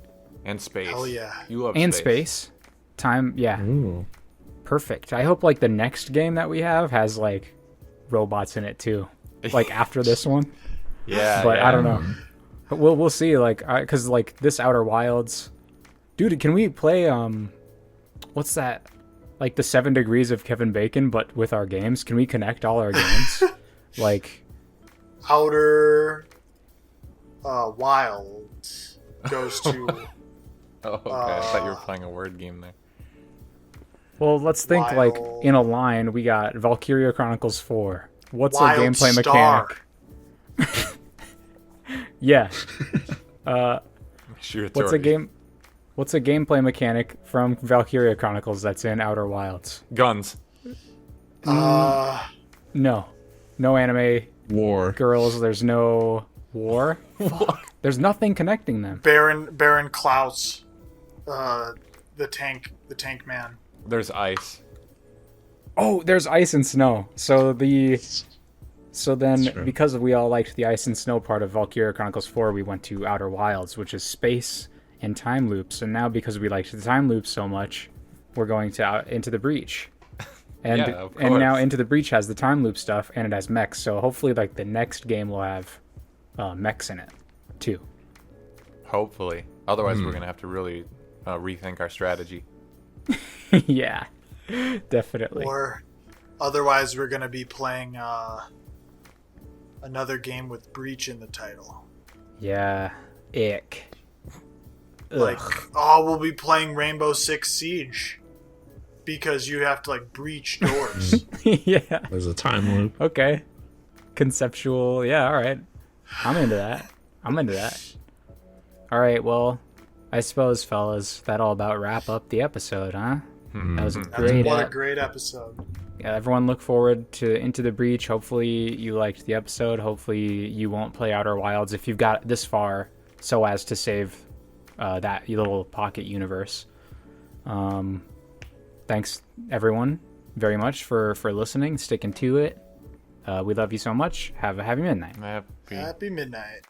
And space. Hell yeah. You love And space. Time, yeah. Ooh. Perfect. I hope like the next game that we have has like robots in it too. Like after this one. Yeah, but yeah. I don't know. But we'll see. Like, because like this Outer Wilds, dude, can we play what's that? Like the 7 Degrees of Kevin Bacon, but with our games. Can we connect all our games? Like, Outer Wild goes to. Oh, okay. I thought you were playing a word game there. well, let's think like Wild- in a line. We got Valkyria Chronicles 4. What's a Wild gameplay Star. mechanic? Yeah. Sure, What's a gameplay mechanic from Valkyria Chronicles that's in Outer Wilds? Guns. No anime War. girls. There's no war. Fuck. There's nothing connecting them. Baron Klaus, the tank man. There's ice. Oh, there's ice and snow. So then, true. because we all liked the ice and snow part of Valkyria Chronicles 4, we went to Outer Wilds, which is space and time loops. And now, because we liked the time loops so much, we're going to Into the Breach. And Yeah, of and now course. Into the Breach has the time loop stuff, and it has mechs. So hopefully, like the next game will have mechs in it too. Hopefully. Otherwise, we're gonna have to really rethink our strategy. Yeah, definitely. Or otherwise, we're going to be playing another game with Breach in the title. Yeah, ick. Like, Ugh. we'll be playing Rainbow Six Siege because you have to like breach doors. Yeah. There's a time loop. Okay. Conceptual. Yeah. All right. I'm into that. All right. Well, I suppose, fellas, that'll about wrap up the episode, huh? That was a great. What a great episode. Yeah, everyone look forward to Into the Breach. Hopefully you liked the episode. Hopefully you won't play Outer Wilds if you've got this far, so as to save that little pocket universe. Thanks everyone very much for listening, sticking to it. We love you so much. Have a happy midnight. Happy Happy midnight.